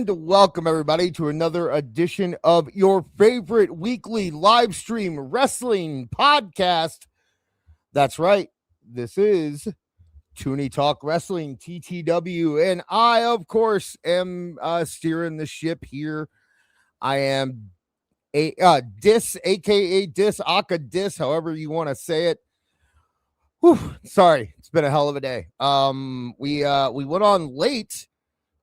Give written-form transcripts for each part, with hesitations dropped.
And welcome, everybody, to another edition of your favorite weekly live stream wrestling podcast. That's right. This is Tooney Talk Wrestling, TTW. And I, of course, am steering the ship here. I am Dis, a.k.a. Dis, Aka Dis, however you want to say it. Whew, sorry, it's been a hell of a day. We went on late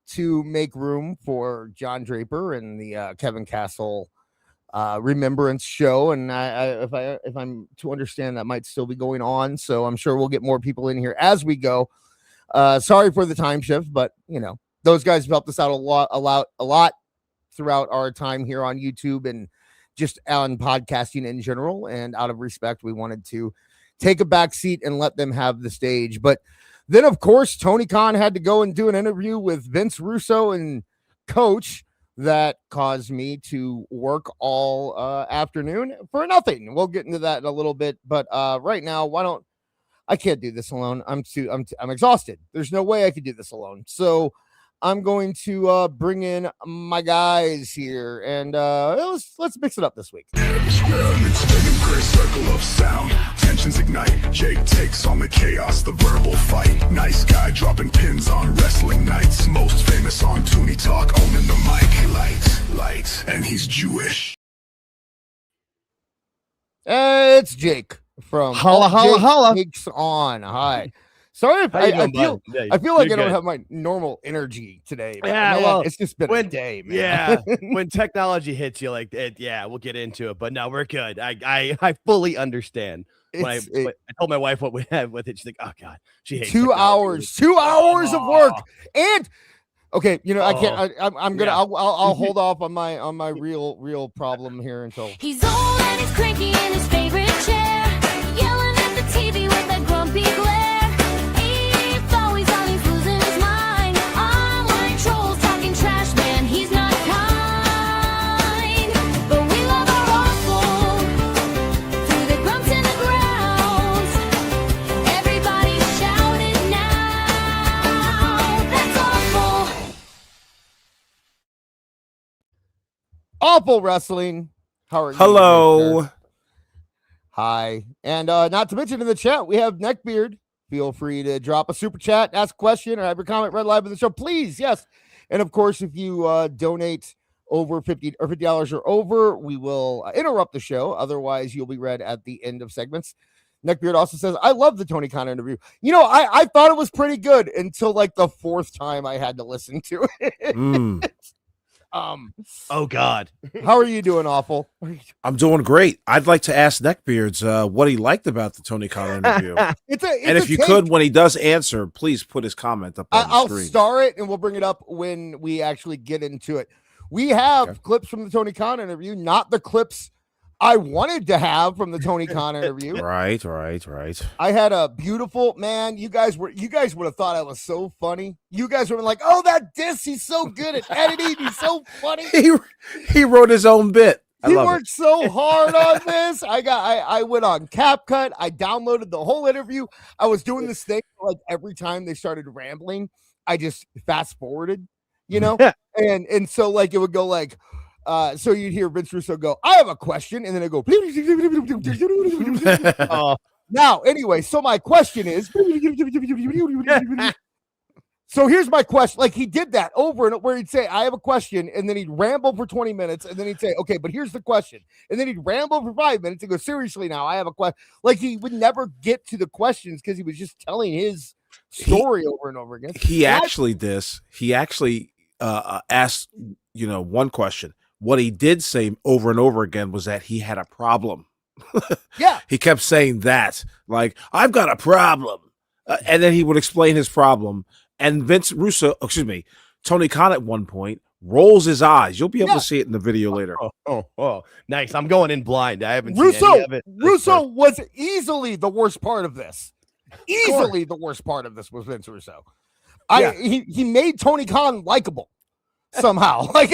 to make room for John Draper and the Kevin Castle remembrance show, and if I'm to understand, that might still be going on, so I'm sure we'll get more people in here as we go. Sorry for the time shift, but you know, those guys have helped us out a lot throughout our time here on YouTube and just on podcasting in general, and out of respect, we wanted to take a back seat and let them have the stage. But then, of course, Tony Khan had to go and do an interview with Vince Russo and Coach that caused me to work all afternoon for nothing. We'll get into that in a little bit, but right now, I can't do this alone. I'm exhausted. There's no way I could do this alone. So I'm going to bring in my guys here, and let's mix it up this week. Great circle of sound, tensions ignite. Jake takes on the chaos, the verbal fight. Nice guy dropping pins on wrestling nights. Most famous on Tooney Talk, owning the mic. Light, and he's Jewish. It's Jake from Holla. Takes On. Hi. Sorry if I feel like I don't have my normal energy today. Yeah, man, well, it's just been a day, man. Yeah, when technology hits you like it, yeah, we'll get into it. But no, we're good. I fully understand. When I told my wife what we had with it, she's like, "Oh God, she hates 2 hours, 2 hours of work." And okay, you know, I can't. I'm gonna. Yeah. I'll hold off on my real problem here until He's old and he's cranky in his favorite chair, yelling at the TV with that grumpy glare. Awful Wrestling. How are you? Hello. Hi. And not to mention in the chat, we have Neckbeard. Feel free to drop a super chat, ask a question, or have your comment read live in the show. Please, yes. And of course, if you donate over $50 or over, we will interrupt the show. Otherwise, you'll be read at the end of segments. Neckbeard also says, I love the Tony Khan interview. You know, I thought it was pretty good until like the fourth time I had to listen to it. Oh God, how are you doing, Awful? I'm doing great. I'd like to ask Neckbeards what he liked about the Tony Khan interview. If you could, when he does answer, please put his comment up on the screen. I'll star it, and we'll bring it up when we actually get into it. We have clips from the Tony Khan interview, not the clips I wanted to have from the Tony Khan interview. Right. I had a beautiful man. You guys would have thought I was so funny. You guys were like, "Oh, that Dis, he's so good at editing. He's so funny." He wrote his own bit. He worked so hard on this. I went on CapCut. I downloaded the whole interview. I was doing this thing like every time they started rambling, I just fast forwarded, you know, and so like it would go like. So you'd hear Vince Russo go, I have a question, and then it go. Now, anyway, so my question is. So here's my question. Like he did that over and where he'd say, I have a question, and then he'd ramble for 20 minutes, and then he'd say, okay, but here's the question. And then he'd ramble for 5 minutes and go, seriously now, I have a question. Like he would never get to the questions because he was just telling his story over and over again. He actually asked, one question. What he did say over and over again was that he had a problem. Yeah. He kept saying that, like, I've got a problem. And then he would explain his problem. And Tony Khan at one point rolls his eyes. You'll be able to see it in the video later. Oh, nice. I'm going in blind. I haven't seen any of it. Russo was easily the worst part of this. The worst part of this was Vince Russo. He made Tony Khan likable. Somehow, like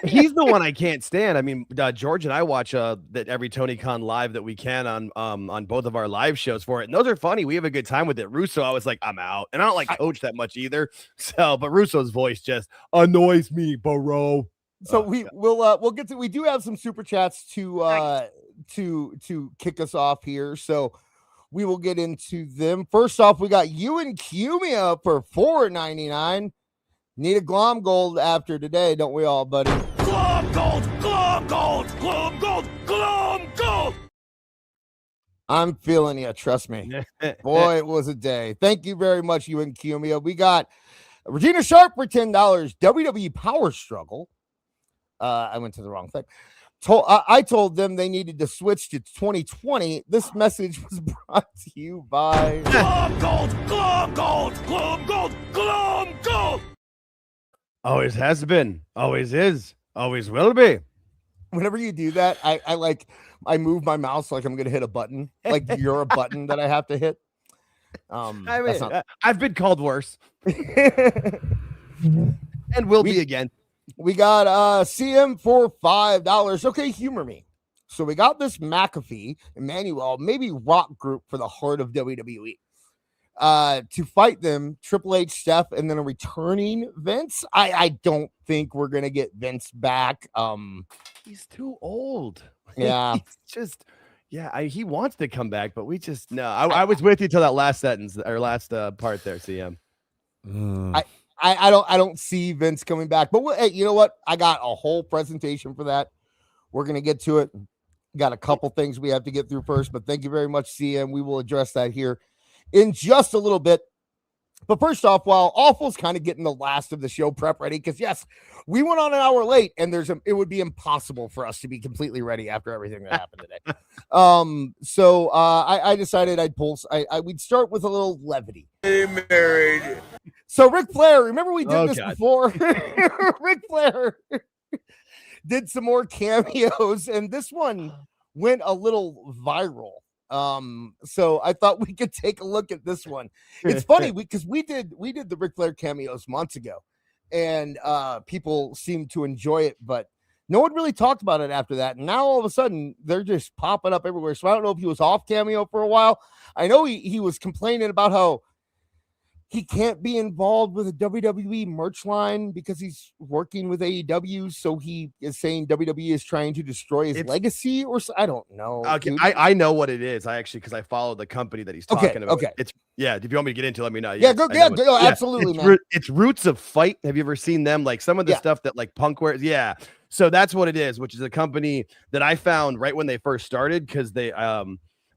He's the one I can't stand. I mean, George and I watch that every TonyCon live that we can on both of our live shows for it, and those are funny. We have a good time with it. Russo, I was like, I'm out, and I don't like Coach that much either. So, but Russo's voice just annoys me, bro. So we'll get to. We do have some super chats to kick us off here. So we will get into them. First off, we got you and Cumia for $4.99. Need a glom gold after today, don't we all, buddy? Glom gold, glom gold, glom gold, glom gold. I'm feeling you, trust me. Boy, it was a day. Thank you very much, you and Cumia. We got Regina Sharp for $10. WWE Power Struggle. I went to the wrong thing. I told them they needed to switch to 2020. This message was brought to you by Glom gold, glom gold, glom gold, glom gold. Always has been, always is, always will be. Whenever you do that, I move my mouse like I'm gonna hit a button, like you're a button that I have to hit. I've been called worse, and will be again. We got CM for $5. Okay, humor me. So we got this McAfee, Emmanuel, maybe rock group for the heart of WWE. To fight them, Triple H, Steph, and then a returning Vince. I don't think we're gonna get Vince back. He's too old. Yeah, he's just he wants to come back, but we just no. I was with you till that last sentence or last part there, CM. I don't see Vince coming back. But hey, you know what? I got a whole presentation for that. We're gonna get to it. Got a couple things we have to get through first, but thank you very much, CM. We will address that here in just a little bit. But first off, while Awful's kind of getting the last of the show prep ready, because yes, we went on an hour late, and it would be impossible for us to be completely ready after everything that happened today. So I decided we'd start with a little levity. Married. So Ric Flair, remember we did this before? Ric Flair did some more cameos, and this one went a little viral. So I thought we could take a look at this one. It's funny because we did the Ric Flair cameos months ago, and people seemed to enjoy it, but no one really talked about it after that. And now all of a sudden they're just popping up everywhere. So I don't know if he was off cameo for a while. I know he was complaining about how he can't be involved with a WWE merch line because he's working with AEW. So he is saying WWE is trying to destroy his legacy, or I don't know. Okay, I know what it is. Because I follow the company that he's talking about. Okay. If you want me to get into it, let me know. Go, absolutely, man. It's Roots of Fight. Have you ever seen them? Like some of the stuff that like Punk wears. Yeah. So that's what it is, which is a company that I found right when they first started because they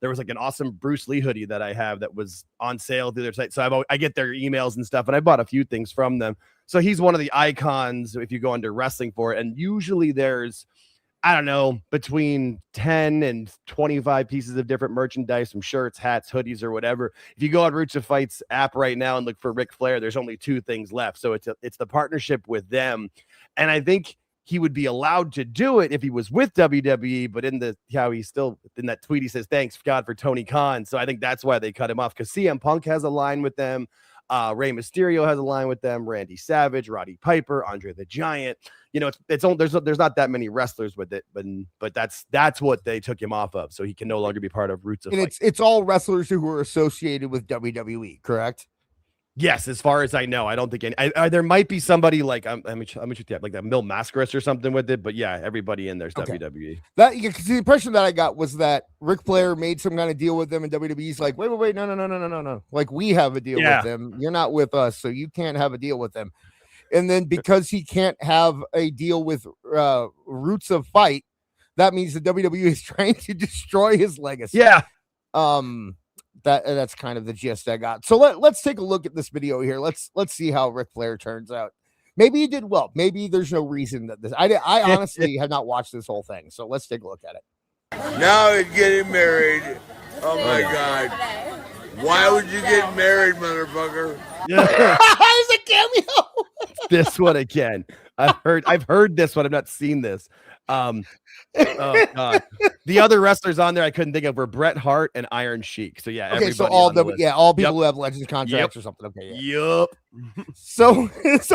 there was like an awesome Bruce Lee hoodie that I have that was on sale through their site. So I get their emails and stuff, and I bought a few things from them. So he's one of the icons if you go under wrestling for it. And usually there's, I don't know, between 10 and 25 pieces of different merchandise, from shirts, hats, hoodies, or whatever. If you go on Roots of Fight's app right now and look for Ric Flair, there's only 2 things left. So it's the partnership with them. And I think he would be allowed to do it if he was with WWE, but he's still in that tweet, he says, thanks God for Tony Khan. So I think that's why they cut him off, because CM Punk has a line with them. Rey Mysterio has a line with them. Randy Savage, Roddy Piper, Andre the Giant. You know, there's not that many wrestlers with it, but that's what they took him off of. So he can no longer be part of Roots of Fight. It's all wrestlers who are associated with WWE, correct? Yes, as far as I know, I don't think any. There might be somebody like let me check that, like that Mil Mascaris or something with it, but yeah, everybody in there's WWE. Because the impression that I got was that Ric Flair made some kind of deal with them, and WWE's like, wait, no, like we have a deal with them. You're not with us, so you can't have a deal with them. And then because he can't have a deal with Roots of Fight, that means the WWE is trying to destroy his legacy. Yeah. That's kind of the gist I got. So let's take a look at this video here. Let's see how Ric Flair turns out. Maybe he did well. Maybe there's no reason that I honestly have not watched this whole thing. So let's take a look at it. Now he's getting married. Oh my God. Why would you get married, motherfucker? Yeah. It's a cameo. This one again. I've heard this one. I've not seen this. Oh God. The other wrestlers on there I couldn't think of were Bret Hart and Iron Sheik. So yeah, Okay, so everybody all on the the list. all people who have Legends contracts or something. Okay, yeah. Yup. So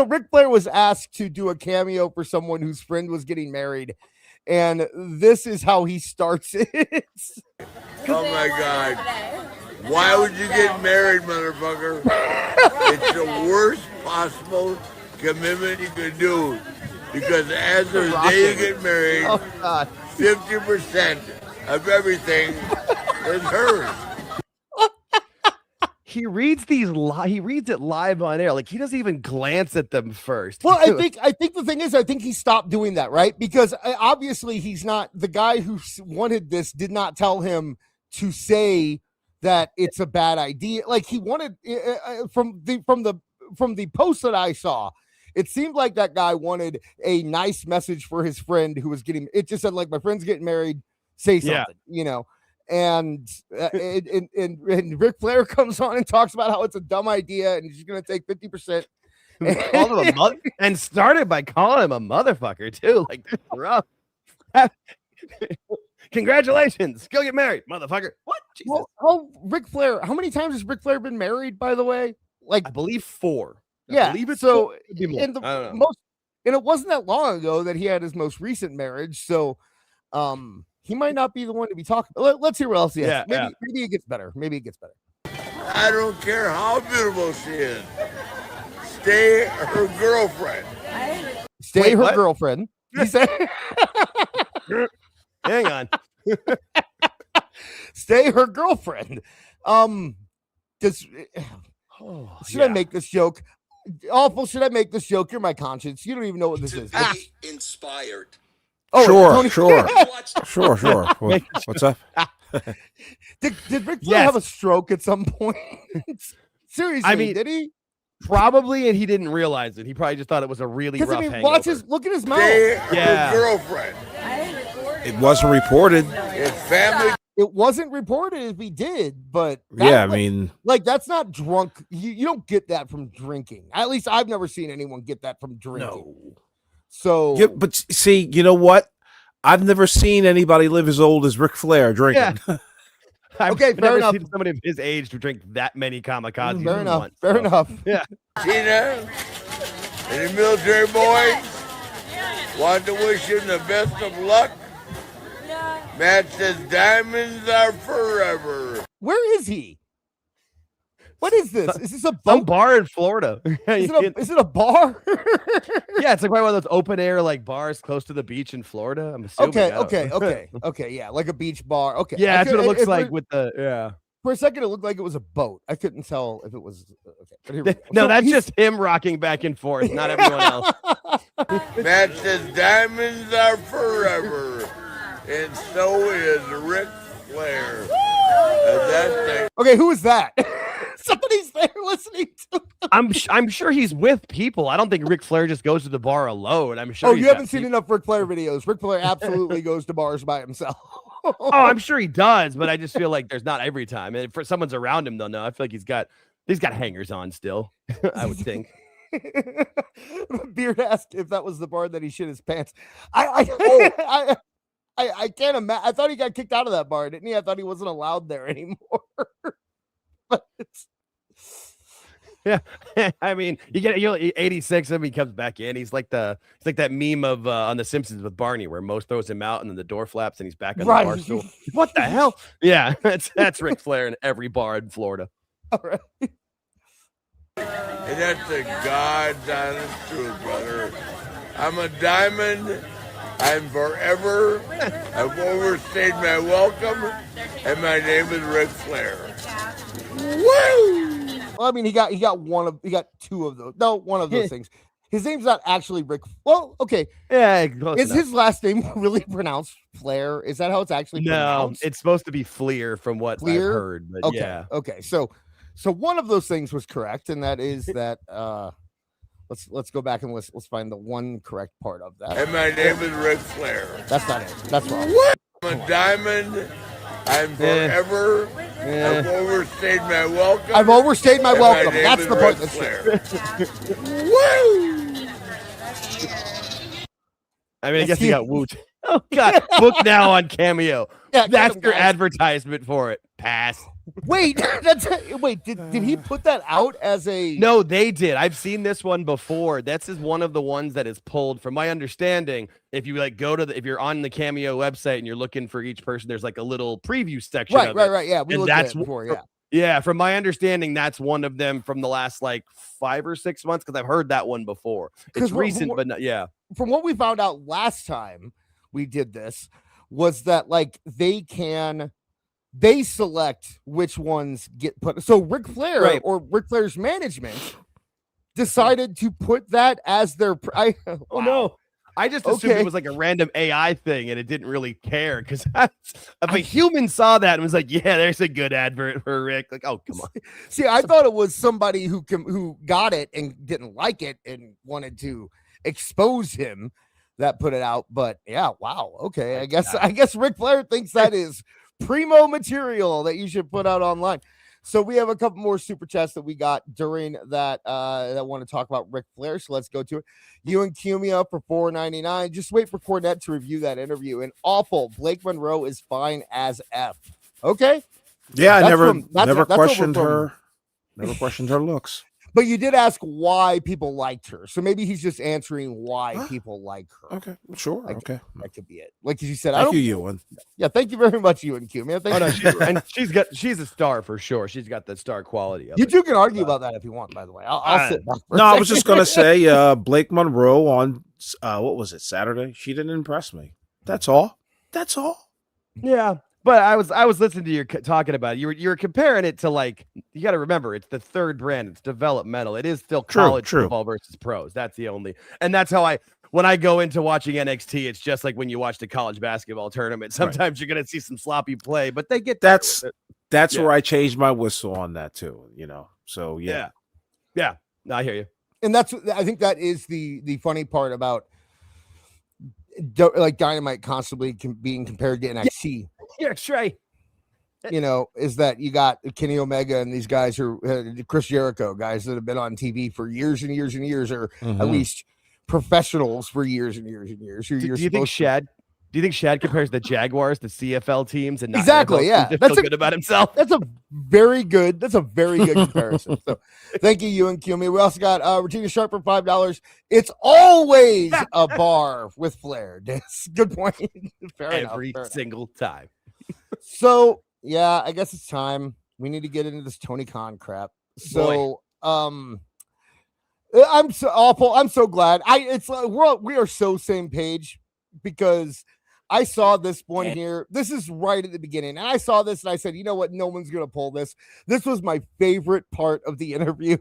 Ric Flair was asked to do a cameo for someone whose friend was getting married, and this is how he starts it. Oh my God. Why would you get married, motherfucker? It's the worst possible commitment you could do. Because as of the day you get married, 50% of everything is hers. He reads he reads it live on air. Like he doesn't even glance at them first. Well, I think the thing is, I think he stopped doing that, right? Because obviously he's not the guy who wanted this. Did not tell him to say that it's a bad idea. Like he wanted from the post that I saw. It seemed like that guy wanted a nice message for his friend who was getting. It just said like, my friend's getting married. Say something, you know. And Ric Flair comes on and talks about how it's a dumb idea and he's going to take 50%. And started by calling him a motherfucker too. Like that's rough. Congratulations, go get married, motherfucker. What? Jesus. Well, Ric Flair. How many times has Ric Flair been married? By the way, like I believe 4. Yeah, so and it wasn't that long ago that he had his most recent marriage, so he might not be the one to be talking. Let's hear what else he has. Maybe it gets better. I don't care how beautiful she is. Stay her girlfriend. Stay her girlfriend. He said. Hang on. Stay her girlfriend. Should I make this joke? Awful. Should I make this joke? You're my conscience. You don't even know what this is. Inspired. Oh, sure. What's up? Did Ric Flair have a stroke at some point? Seriously, I mean, did he? Probably, and he didn't realize it. He probably just thought it was a really rough hangover. Look at his mouth. Stay her girlfriend. It wasn't reported. It's family. It wasn't reported if he did, but I mean, like that's not drunk. You don't get that from drinking. At least I've never seen anyone get that from drinking. no. So, Yeah, but see, you know what? I've never seen anybody live as old as Ric Flair drinking. Yeah. I've Okay, fair never enough. seen somebody of his age to drink that many kamikazes. fair enough. Once, Fair so. enough. Yeah. Tina and the military boys want to wish him the best of luck. Matt says diamonds are forever. Where is he? What is this? Is this a Some boat? bar in Florida. Is it a bar? Yeah, it's like one of those open air like bars close to the beach in Florida. I'm assuming. Okay. Yeah, like a beach bar. Okay. Yeah, that's what it looks like for, with the For a second, it looked like it was a boat. I couldn't tell if it was. Okay, but here we go. No, So that's he's- just him rocking back and forth, not everyone else. Matt says diamonds are forever. And so is Ric Flair. That thing. Okay, who is that? Somebody's there listening to. I'm sure he's with people. I don't think Ric Flair just goes to the bar alone. I'm sure. Oh, you haven't seen enough Ric Flair videos. Ric Flair absolutely goes to bars by himself. Oh, I'm sure he does, but I just feel like there's not every time. And if someone's around him, they'll know. I feel like he's got hangers on still. I would think. Beard asked if that was the bar that he shit his pants. I can't imagine. I thought he got kicked out of that bar, didn't he? I thought he wasn't allowed there anymore. But yeah, I mean, you 86 of him. He comes back in. He's like that meme of on The Simpsons with Barney, where Moe throws him out and then the door flaps and he's back on the bar stool. What the hell? Yeah, that's Ric Flair in every bar in Florida. All right. And that's the God's honest truth, brother. I'm a diamond. I'm forever. I've overstayed my welcome. And my name is Ric Flair. Woo! Well, I mean, he got two of those. No, one of those things. His name's not actually Rick. Well, okay. Yeah. Is his last name really pronounced Flair? Is that how it's actually pronounced? No, it's supposed to be Fleer from what I've heard. But okay. Yeah. Okay. So one of those things was correct, and that is that. Let's go back and let's find the one correct part of that. And my name is Ric Flair. That's not it. That's wrong. What? I'm a diamond. I'm forever. I've overstayed my welcome. I've overstayed my welcome. That's the part Ric that's Flair. Woo! I mean, I guess he got Woot. Oh God, book now on Cameo. Yeah, that's get him, your guys. advertisement for it. Pass. Wait, did he put that out as a? No, they did. I've seen this one before. This is one of the ones that is pulled. From my understanding, if you like go to if you're on the Cameo website and you're looking for each person, there's like a little preview section. Right. Yeah, we And looked at that's it before. Yeah. Yeah, from my understanding, that's one of them from the last like 5 or 6 months because I've heard that one before. It's recent, but not, yeah. From what we found out last time we did this, was that like they select which ones get put. So Ric Flair or Ric Flair's management decided to put that as their. Oh no. I just assumed it was like a random AI thing and it didn't really care because if a human saw that and was like, yeah, there's a good advert for Rick. Like, oh, come on. See, I thought it was somebody who got it and didn't like it and wanted to expose him that put it out. But yeah, wow. Okay. I guess Ric Flair thinks that is primo material that you should put out online. So we have a couple more super chats that we got during that that want to talk about Ric Flair. So let's go to it. You and Cumia for $4.99. Just wait for Cornette to review that interview. And awful. Blake Monroe is fine as F. Okay. Yeah, I never questioned her. Never questioned her looks. But you did ask why people liked her. So maybe he's just answering why people like her. Okay, sure. Okay. That could be it. Like you said, thank you, Ewan. Yeah, thank you very much, Ewan Q, man. And she's a star for sure. She's got the star quality. You two can argue about that if you want, by the way. I'll sit back. No, I was just gonna say Blake Monroe on what was it, Saturday? She didn't impress me. That's all. Yeah. But I was listening to you talking about it. You were comparing it to like, you got to remember it's the third brand. It's developmental. It is still college football versus pros. That's the only, and that's how when I go into watching NXT, it's just like when you watch the college basketball tournament. Sometimes you're going to see some sloppy play, but they get that's where I changed my whistle on that too. So yeah. No, I hear you. And I think that is the funny part about like Dynamite constantly being compared to NXT. Yeah, Trey. Is that you got Kenny Omega and these guys Chris Jericho, guys that have been on TV for years and years and years, or at least professionals for years and years and years. Do you think Shad compares the Jaguars, the CFL teams, and not exactly? Yeah, that's good about himself. That's a very good comparison. So, thank you, Ewan Kiyomi. We also got Regina Sharp for $5. It's always a bar with Flair. Good point. Every single time. So yeah, I guess it's time. We need to get into this Tony Khan crap. So I'm so awful. I'm so glad. We are so same page because I saw this one here. This is right at the beginning. And I saw this and I said, you know what? No one's going to pull this. This was my favorite part of the interview.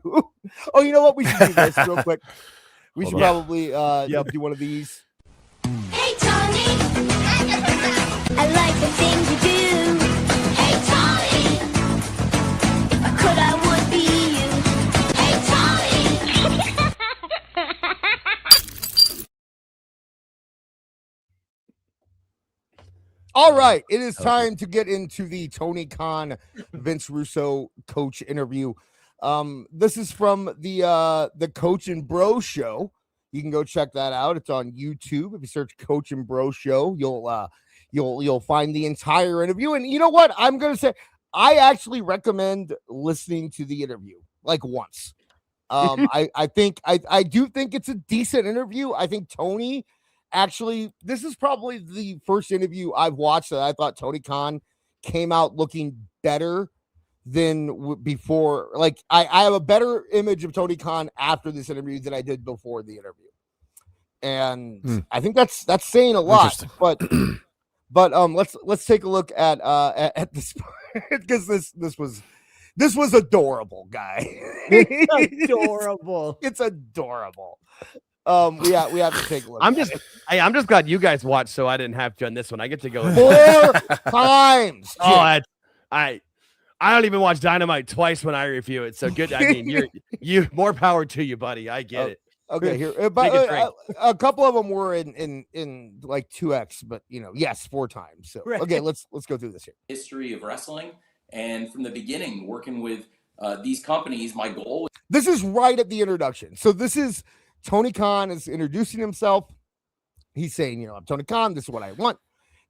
Oh, you know what? We should do this real quick. We should probably do one of these. Hey, Tony. I like the things you do. Hey, Tony. If I could, I would be you. Hey, Tony. All right, it is time to get into the Tony Khan, Vince Russo coach interview. This is from the Coach and Bro Show. You can go check that out. It's on YouTube. If you search Coach and Bro Show, you'll find the entire interview. And you know what? I'm gonna say I actually recommend listening to the interview like once. I do think it's a decent interview. I think Tony. Actually, this is probably the first interview I've watched that I thought Tony Khan came out looking better than before. Like I have a better image of Tony Khan after this interview than I did before the interview, and I think that's saying a lot. But let's take a look at this because this was adorable, guy. It's adorable. It's adorable. We have to take a look. I'm just glad you guys watched, so I didn't have to on this one. I get to go 4 times. Oh, I don't even watch Dynamite twice when I review it. So good. I mean, you more power to you, buddy. I get it. Okay, here, but a couple of them were in like 2x, but yes, 4 times. So okay, let's go through this here. History of wrestling, and from the beginning, working with these companies, my goal. This is right at the introduction. So this is Tony Khan is introducing himself. He's saying, I'm Tony Khan. This is what I want.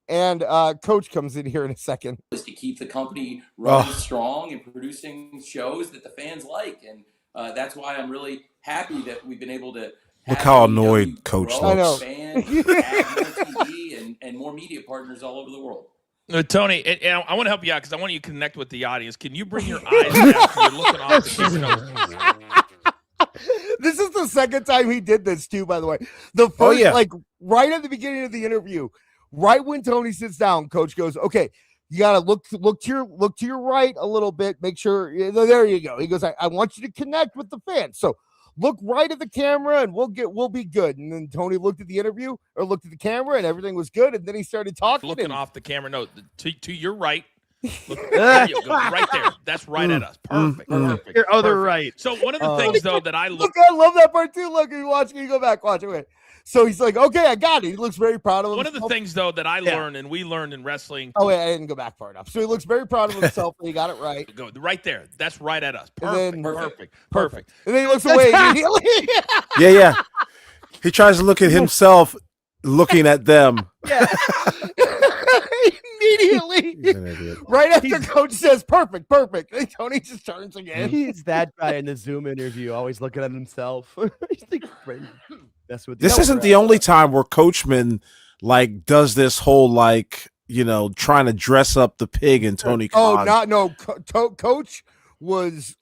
And Coach comes in here in a second. Is to keep the company running strong and producing shows that the fans like. And that's why I'm really happy that we've been able to Look how annoyed Coach looks. I know. Expand, add more TV and more media partners all over the world. Tony, and I want to help you out because I want you to connect with the audience. Can you bring your eyes down so you're looking off the camera? This is the second time he did this too, by the way. The first, like right at the beginning of the interview, right when Tony sits down, Coach goes, "Okay, you gotta look to your right a little bit. Make sure there you go." He goes, I want you to connect with the fans. So look right at the camera and we'll be good. And then Tony looked at the interview or looked at the camera and everything was good. And then he started talking. Looking off the camera. No, to your right. Look, there you go, right there. That's right at us. Perfect. Perfect. Your other right. So one of the things though that I look, I love that part too. Look, you watch, you go back, watch it. So he's like, okay, I got it. He looks very proud of himself. One of the things though that I learned and we learned in wrestling. Oh wait, I didn't go back far enough. So he looks very proud of himself and he got it right. Go right there. That's right at us. Perfect. Perfect. And then he looks away immediately. Yeah. He tries to look at himself looking at them. Yeah. Immediately. Right after Coach says perfect. And Tony just turns again. He's that guy in the Zoom interview, always looking at himself. This isn't the only time where Coachman like does this whole like, trying to dress up the pig in Tony Khan. Coach was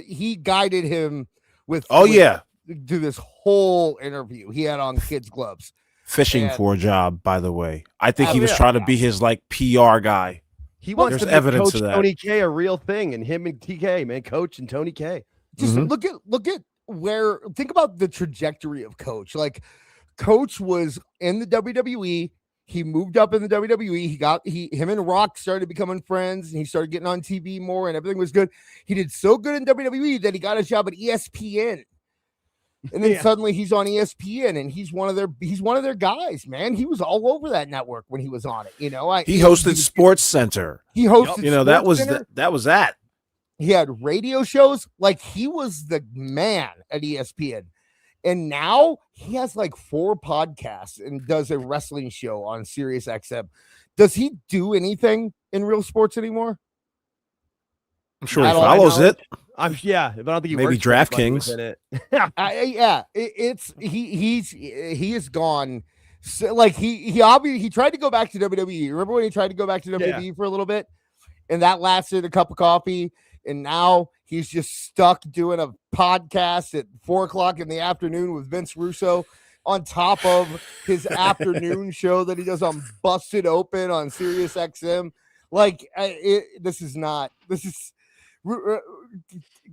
he guided him with do this whole interview. He had on kids' gloves. Fishing for a job, by the way. I think he was trying to be his like PR guy. He wants There's to evidence Coach of that. Tony K a real thing, and him and TK, man, Coach and Tony K. Just look at where, think about the trajectory of Coach. Like Coach was in the WWE. He moved up in the WWE. Him and Rock started becoming friends, and he started getting on TV more, and everything was good. He did so good in WWE that he got a job at ESPN. And then suddenly he's on ESPN and he's one of their guys, man. He was all over that network when he was on it. He hosted Sports Center. He hosted that was that. He had radio shows. Like he was the man at ESPN. And now he has like 4 podcasts and does a wrestling show on Sirius XM. Does he do anything in real sports anymore? I'm sure he follows it. But I don't think he maybe works DraftKings in it. He has gone. So, like he obviously he tried to go back to WWE. Remember when he tried to go back to WWE for a little bit, and that lasted a cup of coffee, and now he's just stuck doing a podcast at 4:00 in the afternoon with Vince Russo on top of his afternoon show that he does on Busted Open on Sirius XM. Like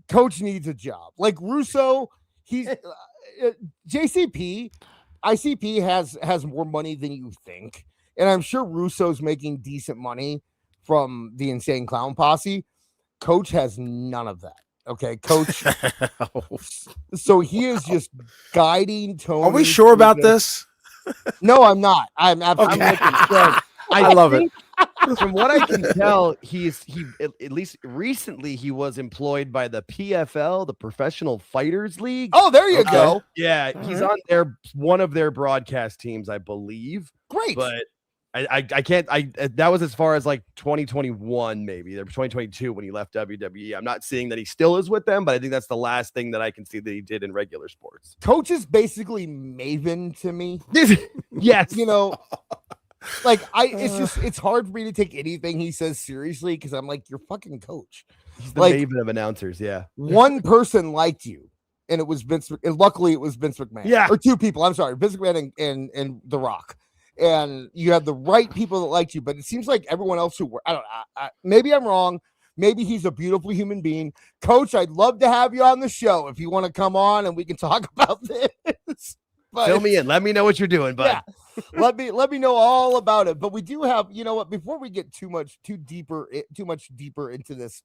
Coach needs a job. Like Russo, he's JCP, ICP has more money than you think, and I'm sure Russo's making decent money from the Insane Clown Posse. Coach has none of that. Okay, Coach. So he is just guiding Tony. Are we sure about this? No, I'm not. I'm absolutely. Okay. I love it. From what I can tell, he at least recently he was employed by the PFL, the Professional Fighters League. Oh, there you go. Yeah, he's on one of their broadcast teams, I believe. Great, but I can't. That was as far as like 2021, maybe 2022 when he left WWE. I'm not seeing that he still is with them, but I think that's the last thing that I can see that he did in regular sports. Coach is basically Maven to me. Yes, Like it's hard for me to take anything he says seriously because I'm like, you're fucking Coach. He's the Maven of announcers. Yeah, one person liked you, and it was Vince. And luckily, it was Vince McMahon. Yeah, or 2 people. I'm sorry, Vince McMahon and The Rock. And you have the right people that liked you, but it seems like everyone else who were. I don't know. Maybe I'm wrong. Maybe he's a beautiful human being. Coach, I'd love to have you on the show if you want to come on and we can talk about this. But fill me in. Let me know what you're doing, bud. Yeah. let me know all about it. But we do have, before we get too much deeper into this,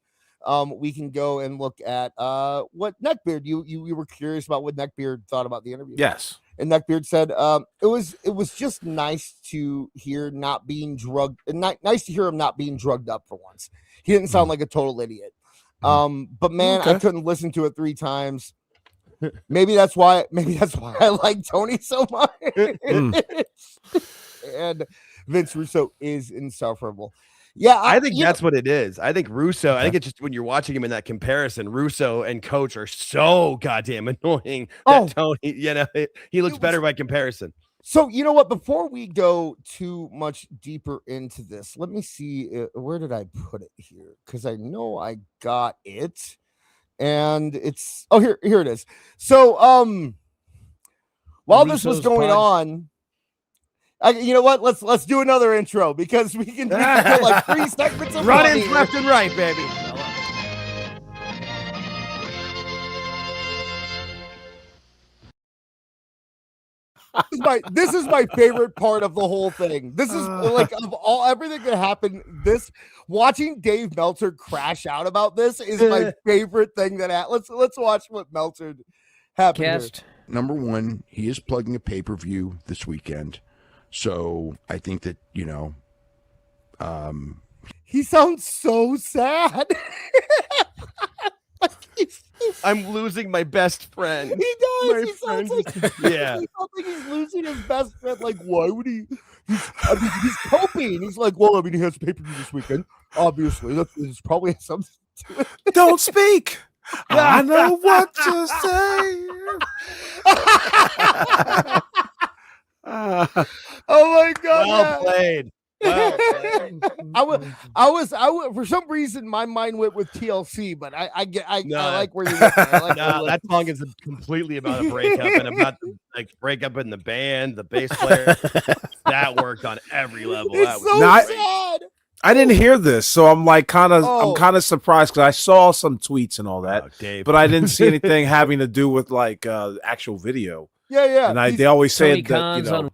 we can go and look at what Neckbeard. You were curious about what Neckbeard thought about the interview. Yes. And Neckbeard said it was just nice to hear not being drugged, and nice to hear him not being drugged up for once. He didn't sound like a total idiot. But man, I couldn't listen to it 3 times. Maybe that's why I like Tony so much. And Vince Russo is insufferable. Yeah, I think that's what it is. I think Russo, I think it's just when you're watching him in that comparison, Russo and Coach are so goddamn annoying that Tony, he looks better by comparison. So, you know what? Before we go too much deeper into this, let me see. Where did I put it here? Because I know I got it. And it's here it is. So, while this was going on, you know what? Let's do another intro because we can do like 3 segments of run-ins left and right, baby. This is my favorite part of the whole thing. This is like of everything that happened. Watching Dave Meltzer crash out about this is my favorite thing that happened. Let's watch what Meltzer happened. Number one, he is plugging a pay-per-view this weekend. So I think that, he sounds so sad. I'm losing my best friend. He does. He sounds like yeah. He sounds like he's losing his best friend. Like, why would he? He's coping. He's like, well, he has a pay-per-view this weekend. Obviously, there's probably something to it. Don't speak. I know what to say. Oh my God! Well played. Well played. I was for some reason my mind went with TLC, but I like where you went. That song is completely about a breakup and about the breakup in the band, the bass player. That worked on every level. It's so sad. I didn't hear this, so I'm like kind of surprised because I saw some tweets and all that, but I didn't see anything having to do with like actual video. Yeah. And they always say that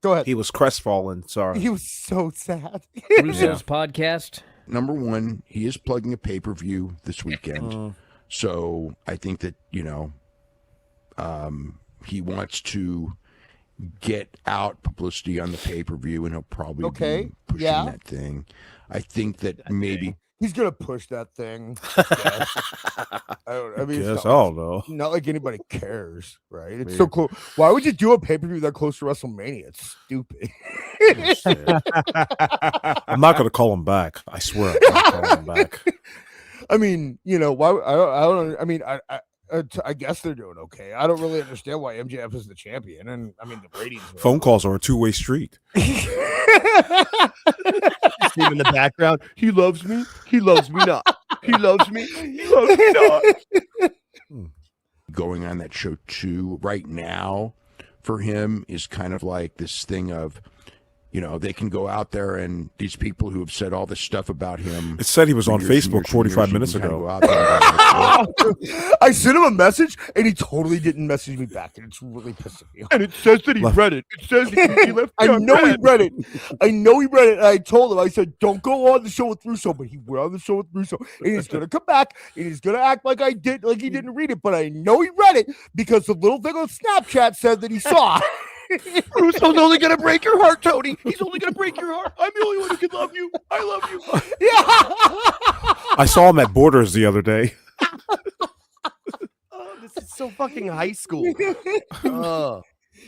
go ahead. He was crestfallen. Sorry, he was so sad. Russo's podcast. Number one, he is plugging a pay-per-view this weekend. So I think that he wants to get out publicity on the pay-per-view, and he'll probably be pushing that thing. I think that maybe he's gonna push that thing. I guess all though. Not like anybody cares, right? It's so close. Why would you do a pay-per-view that close to WrestleMania? It's stupid. I'm not gonna call him back. I swear, I'm not call him back. I mean, why? I don't. I mean, I guess they're doing okay. I don't really understand why MJF is the champion, and I mean the ratings. Phone calls are a two-way street. See him in the background. He loves me. He loves me not. He loves me. He loves me not. Going on that show too right now for him is kind of like this thing of, they can go out there and these people who have said all this stuff about him. It said he was on Facebook 45 minutes ago. I sent him a message and he totally didn't message me back, and it's really pissing me off. And it says that he read it. It says he left. I know he read it. And I told him, I said, don't go on the show with Russo, but he went on the show with Russo, and he's gonna come back and he's gonna act like he didn't read it, but I know he read it because the little thing on Snapchat said that he saw. Russo's only gonna break your heart, Tony. He's only gonna break your heart. I'm the only one who can love you. I love you. Yeah. I saw him at Borders the other day. This is so fucking high school.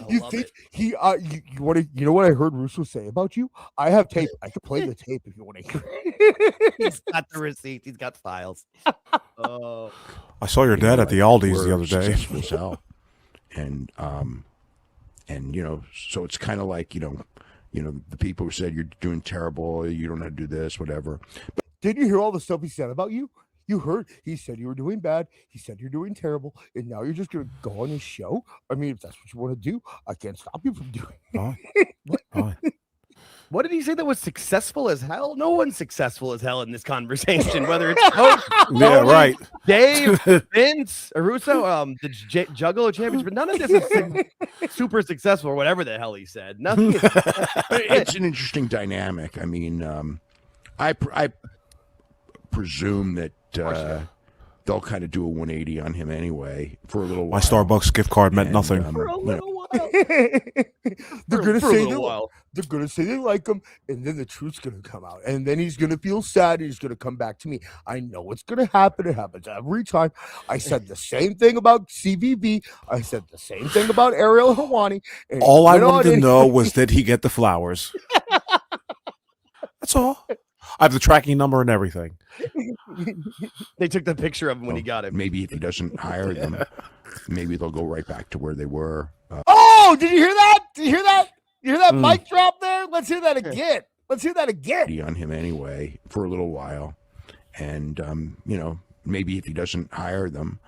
You think he you want to? You know what I heard Russo say about you? I have tape. I could play the tape if you want to hear it. He's got the receipt. He's got files. I saw your dad at the Aldi's the other day. And so it's kind of like the people who said you're doing terrible, you don't know how to do this, whatever. But did you hear all the stuff he said about you? You heard he said you were doing bad. He said you're doing terrible, and now you're just gonna go on his show. I mean, if that's what you want to do, I can't stop you from doing it. What did he say that was successful as hell? No one's successful as hell in this conversation, whether it's Coach, right, Dave, Vince, or Russo, the Juggalo champions, but none of this is super successful or whatever the hell he said. Nothing. It's an interesting dynamic. I mean, I presume that they'll kind of do a 180 on him anyway for a little while. My Starbucks gift card meant nothing. For a little while. They're gonna For a say little while. they're gonna say they like him, and then the truth's gonna come out, and then he's gonna feel sad. And he's gonna come back to me. I know what's gonna happen. It happens every time. I said the same thing about CVB. I said the same thing about Ariel Helwani. And All I wanted to know was, did he get the flowers? That's all. I have the tracking number and everything. They took the picture of him when he got it. Maybe if he doesn't hire them, maybe they'll go right back to where they were. Oh, did you hear that? Did you hear that? You hear that mic drop there? Let's hear that again. Let's hear that again. On him anyway for a little while, and you know, maybe if he doesn't hire them,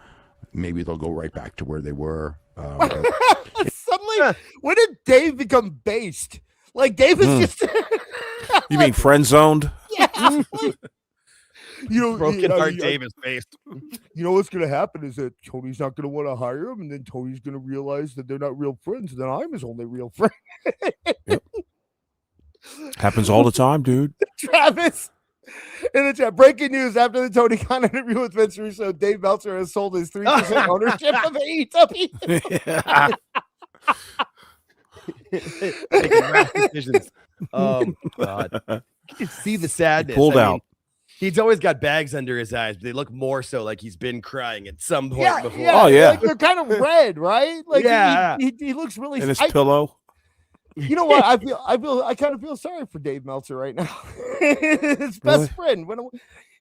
maybe they'll go right back to where they were. Suddenly, when did Dave become based? Like Dave is just. You mean friend zoned? Yeah. You know, Broken heart Dave is based. You know what's gonna happen is that Tony's not gonna want to hire him, and then Tony's gonna realize that they're not real friends, and then I'm his only real friend. Yep. Happens all the time, dude. Travis in the chat. Breaking news: after the Tony Khan interview with Vince Russo, Dave Meltzer has sold his 3% ownership of AEW. Making rash decisions. Oh God! You can see the sadness. Pulled out. He's always got bags under his eyes, but they look more so like he's been crying at some point before. Yeah, oh yeah, like they're kind of red, right? Like yeah, he looks really. And his pillow. You know what? I kind of feel sorry for Dave Meltzer right now. His best friend. When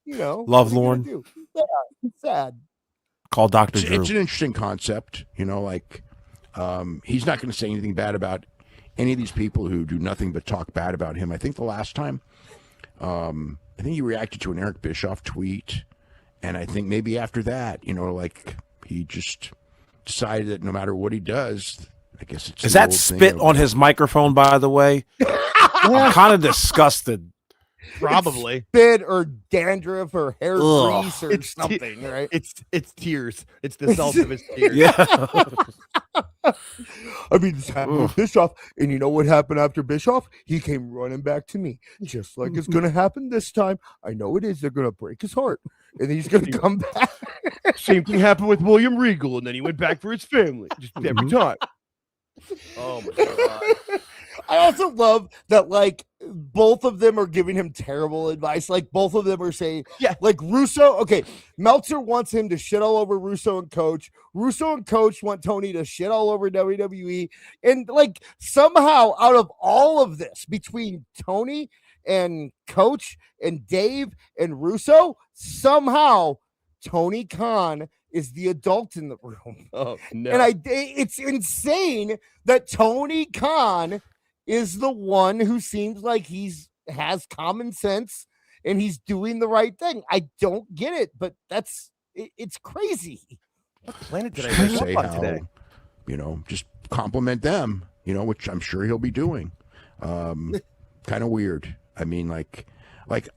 you know, Lovelorn. Yeah, it's sad. Call Dr. Drew. It's an interesting concept, you know. Like, he's not going to say anything bad about any of these people who do nothing but talk bad about him. I think the last time, I think he reacted to an Eric Bischoff tweet, and I think maybe after that, you know, like he just decided that no matter what he does, I guess it's is that spit on his microphone, by the way? I'm kind of disgusted. Probably spit or dandruff or hair grease or something, right? It's tears. It's the salt of his tears. Yeah. I mean, this happened with Bischoff, and you know what happened after Bischoff? He came running back to me, just like it's going to happen this time. I know it is. They're going to break his heart, and then he's going to come back. Same thing happened with William Regal, and then he went back for his family, just every time. Oh my God. I also love that, like, both of them are giving him terrible advice. Like, both of them are saying, like, Russo, okay, Meltzer wants him to shit all over Russo and Coach. Russo and Coach want Tony to shit all over WWE. And, like, somehow out of all of this, between Tony and Coach and Dave and Russo, somehow Tony Khan is the adult in the room. Oh, no. And it's insane that Tony Khan is the one who seems like has common sense and he's doing the right thing. I don't get it, but it's crazy. What planet did I say on today? You know, just compliment them, you know, which I'm sure he'll be doing. Kind of weird. I mean, like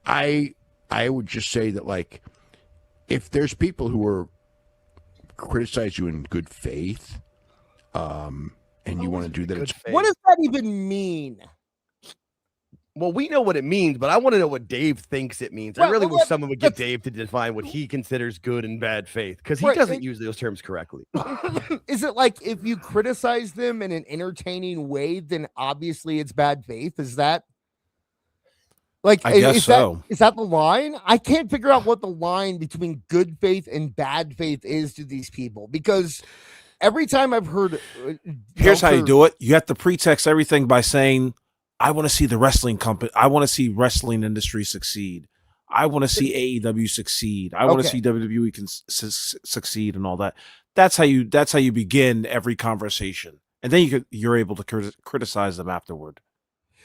I would just say that, like, if there's people who are criticize you in good faith, and you want to do that, what does that even mean? Well, we know what it means, but I want to know what Dave thinks it means. I really wish someone would get Dave to define what he considers good and bad faith, because he doesn't use those terms correctly. Is it like if you criticize them in an entertaining way, then obviously it's bad faith? Is that like, I guess so. Is that the line? I can't figure out what the line between good faith and bad faith is to these people, because every time I've heard, here's how you do it. You have to pretext everything by saying, I want to see the wrestling company. I want to see wrestling industry succeed. I want to see AEW succeed. I want to see WWE succeed and all that. That's how you begin every conversation. And then you're able to criticize them afterward.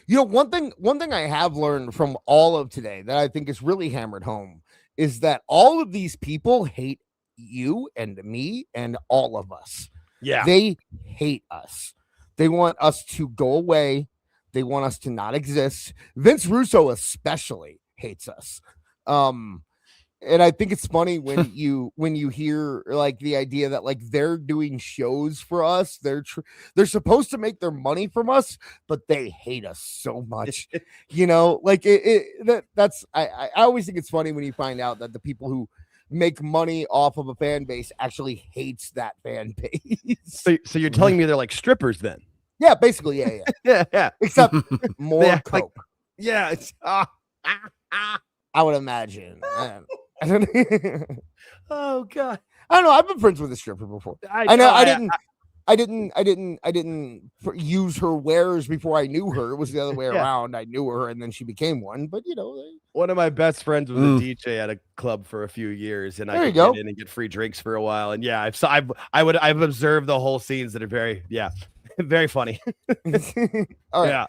You know, one thing I have learned from all of today that I think is really hammered home is that all of these people hate you and me and all of us. Yeah. They hate us. They want us to go away. They want us to not exist. Vince Russo especially hates us. And I think it's funny when you hear like the idea that like they're doing shows for us. They're supposed to make their money from us, but they hate us so much. You know, like I always think it's funny when you find out that the people who make money off of a fan base actually hates that fan base. So you're telling me they're like strippers then? Yeah, basically, yeah. Yeah. Except more Yeah, coke. Yeah, it's I would imagine. I don't oh god. I don't know. I've been friends with a stripper before. I know. I didn't use her wares before I knew her. It was the other way around. I knew her and then she became one. But one of my best friends was a DJ at a club for a few years, and I could get in and get free drinks for a while. And yeah, I've observed the whole scenes that are very very funny. All right. Yeah.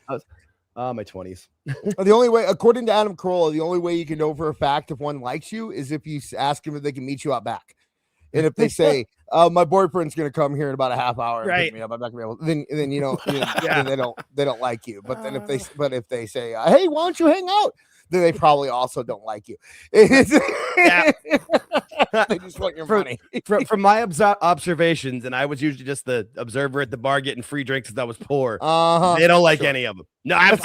My 20s. The only way, according to Adam Carolla, the only way you can know for a fact if one likes you is if you ask them if they can meet you out back. And if they say, my boyfriend's going to come here in about a half hour and pick me up, I'm not going to be able, then then they don't like you. But then if they say, hey, why don't you hang out? Then they probably also don't like you. They just want your money. From my observations, and I was usually just the observer at the bar getting free drinks because I was poor. They don't like any of them. No, I don't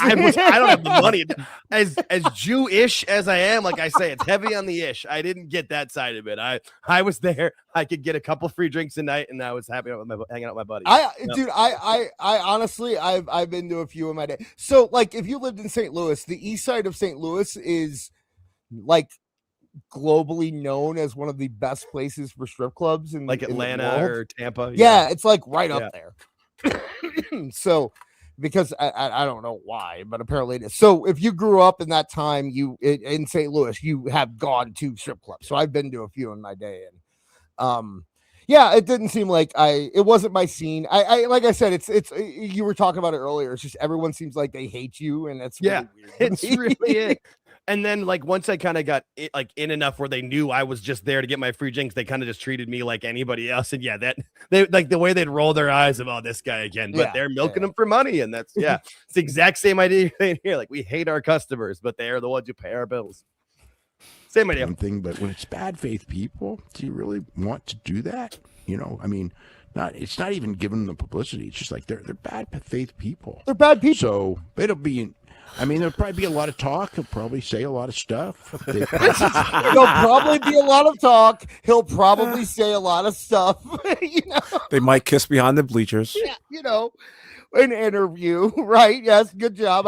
have the money. As Jewish as I am, like I say, it's heavy on the ish. I didn't get that side of it. I was there. I could get a couple free drinks a night, and I was happy hanging out with my buddies. Dude, I honestly, I've been to a few in my day. So, like, if you lived in St. Louis, the east side of St. Louis is like globally known as one of the best places for strip clubs in like Atlanta or Tampa. Yeah, it's like right up there. So, because I don't know why, but apparently it is. So if you grew up in that time, in St. Louis, you have gone to strip clubs. So I've been to a few in my day, and yeah, it didn't seem like it wasn't my scene. I like I said, it's you were talking about it earlier. It's just everyone seems like they hate you, and that's really weird. It's really it. And then, like, once I kind of got in enough where they knew I was just there to get my free drinks, they kind of just treated me like anybody else. And that they like the way they'd roll their eyes about this guy again, but they're milking them for money. And that's it's the exact same idea here. Like, we hate our customers, but they are the ones who pay our bills. Same idea. Thing, but when it's bad faith people, do you really want to do that? I mean, it's not even giving them the publicity. It's just like they're bad faith people. They're bad people. So it'll be. I mean, there'll probably be a lot of talk. He'll probably say a lot of stuff. There'll probably be a lot of talk. He'll probably say a lot of stuff. They might kiss behind the bleachers. An interview, right? Yes, good job.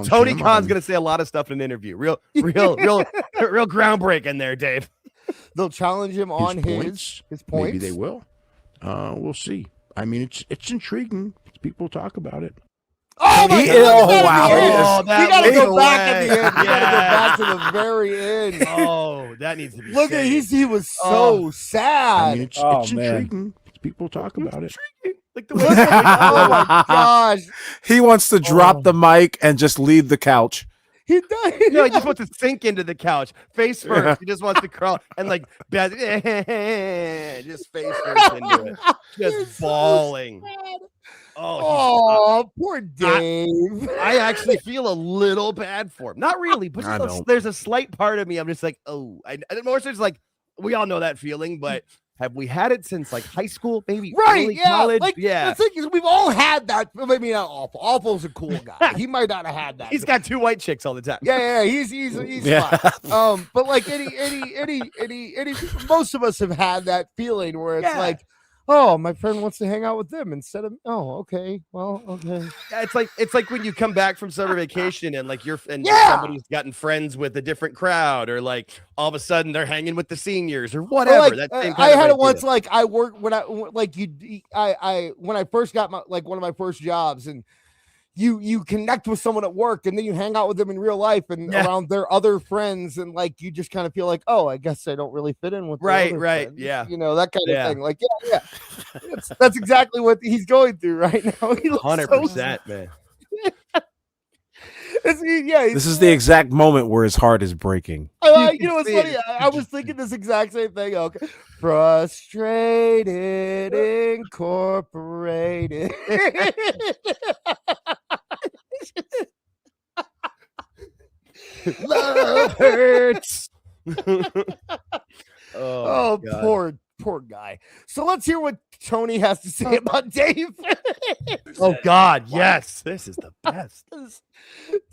Tony Khan's gonna say a lot of stuff in an interview. Real groundbreaking there, Dave. They'll challenge him on his points. Maybe they will. We'll see. I mean, it's intriguing. People talk about it. Oh, my God. Wow. You gotta go back at the end. You gotta go back to the very end. Oh, that needs to be Look at he was so sad. I mean, it's intriguing. People talk about it. Like oh my gosh. He wants to drop the mic and just leave the couch. He does. No, he just wants to sink into the couch face first. He just wants to crawl and like just face first into it, just bawling. Oh, poor Dave. I actually feel a little bad for him. Not really, but there's a slight part of me. I'm just like, I more so just like, we all know that feeling, but have we had it since like high school, maybe early college? Like, the thing is, we've all had that. Maybe not Awful. Awful's a cool guy. He might not have had that. He's got 2 white chicks all the time. Yeah, he's fine. But like any most of us have had that feeling where it's like, oh, my friend wants to hang out with them instead of okay. Yeah, it's like when you come back from summer vacation and like somebody's gotten friends with a different crowd, or like all of a sudden they're hanging with the seniors or whatever. I had it once. Like I worked when I first got one of my first jobs, and you connect with someone at work and then you hang out with them in real life and around their other friends, and like you just kind of feel like, oh, I guess I don't really fit in with right friends. Yeah, that kind of thing. Like that's exactly what he's going through right now. 100%, man. This is the exact moment where his heart is breaking. You know what's funny? I was thinking this exact same thing. Okay, Frustrated Incorporated. Love hurts. Oh, poor guy. So let's hear what Tony has to say about Dave. Oh God, yes, this is the best.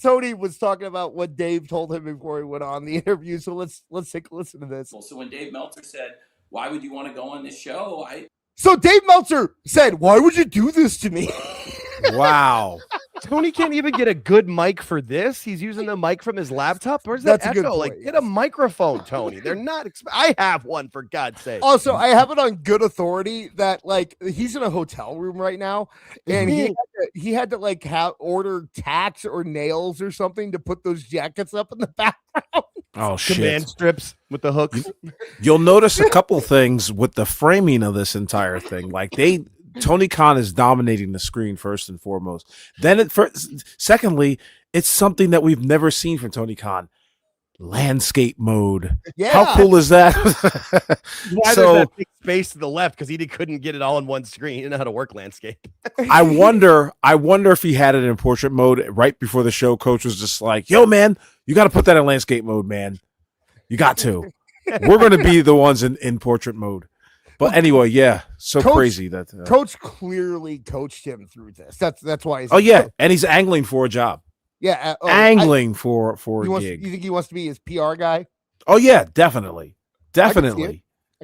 Tony was talking about what Dave told him before he went on the interview. So let's take a listen to this. So when Dave Meltzer said, "Why would you want to go on this show?" So Dave Meltzer said, "Why would you do this to me?" Wow. Tony can't even get a good mic for this. He's using the mic from his laptop. Where's that That's a good echo? point, Like, get a microphone, Tony. They're not. I have one, for God's sake. Also, I have it on good authority that like he's in a hotel room right now, and he had to like order tacks or nails or something to put those jackets up in the background. Oh shit. Command strips with the hooks. You'll notice a couple things with the framing of this entire thing. Like Tony Khan is dominating the screen first and foremost. Then secondly, it's something that we've never seen from Tony Khan. Landscape mode. Yeah. How cool is that? Why So- there's that big space to the left? Because he couldn't get it all in one screen. He didn't know how to work landscape. I wonder if he had it in portrait mode right before the show. Coach was just like, "Yo, man, you got to put that in landscape mode, man. You got to. We're going to be the ones in portrait mode." But anyway, yeah, so Coach- crazy that Coach clearly coached him through this. That's why. He's oh yeah, and he's angling for a job. yeah. Angling for a You gig. think he wants to be his PR guy? Oh yeah, definitely. I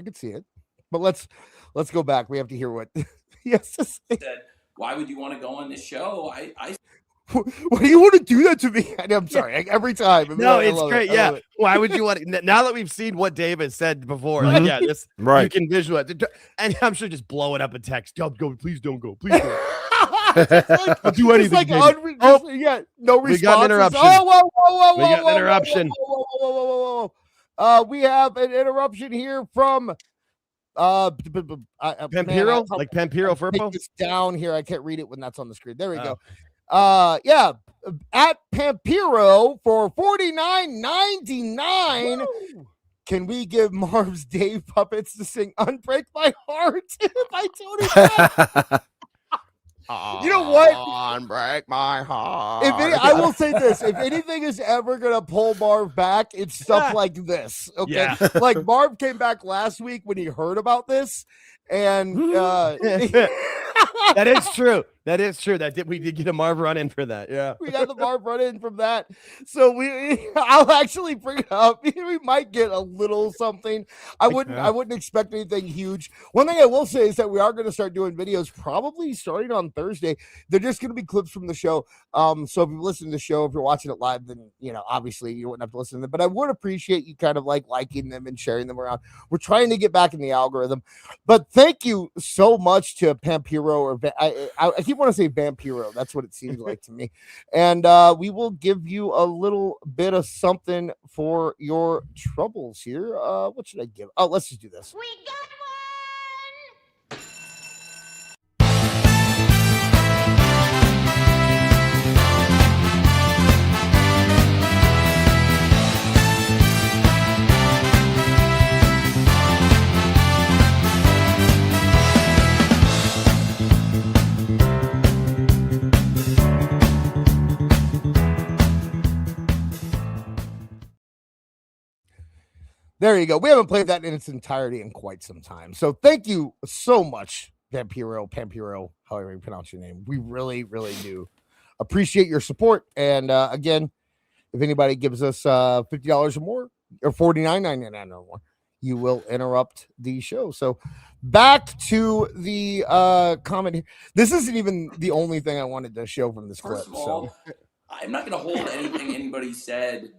could see it. But let's go back. We have to hear what he has to say. Said, "Why would you want to go on this show?" Why do you want to do that to me? I'm sorry. Every time. No, I it's love great. it. I Yeah. love it. Why would you want to? Now that we've seen what David said before, like, yeah, this you Right. can visualize it. And I'm sure just blow it up a text. Don't go, please don't go. Please don't. I'll do anything, baby. Yeah, no response. We got an interruption. Oh, whoa, We got an interruption. Whoa. We have an interruption here from Pampiro? Like Pampiro Take Furpo? this down here. I can't read it when that's on the screen. There we go. Yeah, at Pampiro for $49.99. Can we give Marv's Dave puppets to sing "Unbreak My Heart" by Tony Talk? You know what? Unbreak my heart. I will say this: if anything is ever gonna pull Marv back, it's stuff like this. Okay, Yeah. like Marv came back last week when he heard about this, and That is true. That is true. We did get a Marv run in for that. Yeah. we got the Marv run in from that. So I'll actually bring it up. We might get a little something. I wouldn't expect anything huge. One thing I will say is that we are going to start doing videos probably starting on Thursday. They're just going to be clips from the show. So if you listen to the show, if you're watching it live, then obviously you wouldn't have to listen to them. But I would appreciate you kind of like liking them and sharing them around. We're trying to get back in the algorithm. But thank you so much to Pampiro, or I keep want to say Vampiro. That's what it seems like to me. And we will give you a little bit of something for your troubles here. What should I give? Oh, let's just do this. We got one! There you go. We haven't played that in its entirety in quite some time. So thank you so much, Pampiro, however you pronounce your name. We really, really do appreciate your support. And again, if anybody gives us $50 or more, or $49.99 or more, you will interrupt the show. So back to the comment here. This isn't even the only thing I wanted to show from this clip. First of all, So I'm not going to hold anything anybody said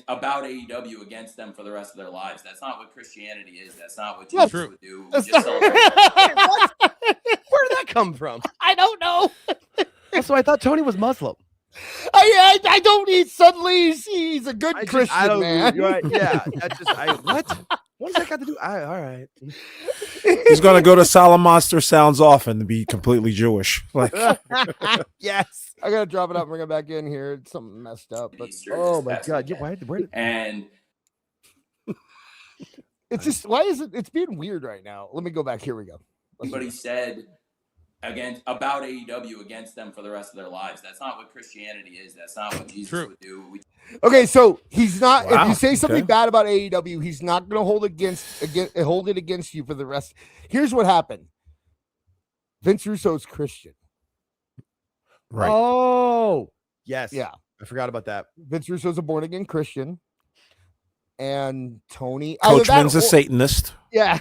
about AEW against them for the rest of their lives. That's not what Christianity is. That's not what Jesus would do. We just celebrate. Where did that come from? I don't know. So I thought Tony was Muslim. I don't need suddenly he's a good Christian man. Right, yeah. What? What does that got to do? All right. He's gonna go to Solemn Monster Sounds Off and be completely Jewish. Like Yes. I gotta drop it out and bring it back in here. It's something messed up. But Oh my God! Yeah, And it's just why is it? It's being weird right now. Let me go back. Here we go. anybody said about AEW against them for the rest of their lives. That's not what Christianity is. That's not what Jesus would do. Okay, so he's not. Wow, If you say something okay. bad about AEW, he's not going to hold it against you for the rest. Here's what happened. Vince Russo's Christian. Right. Oh, yes. Yeah. I forgot about that. Vince Russo's a born again Christian, and Tony Coachman's a Satanist. Yeah.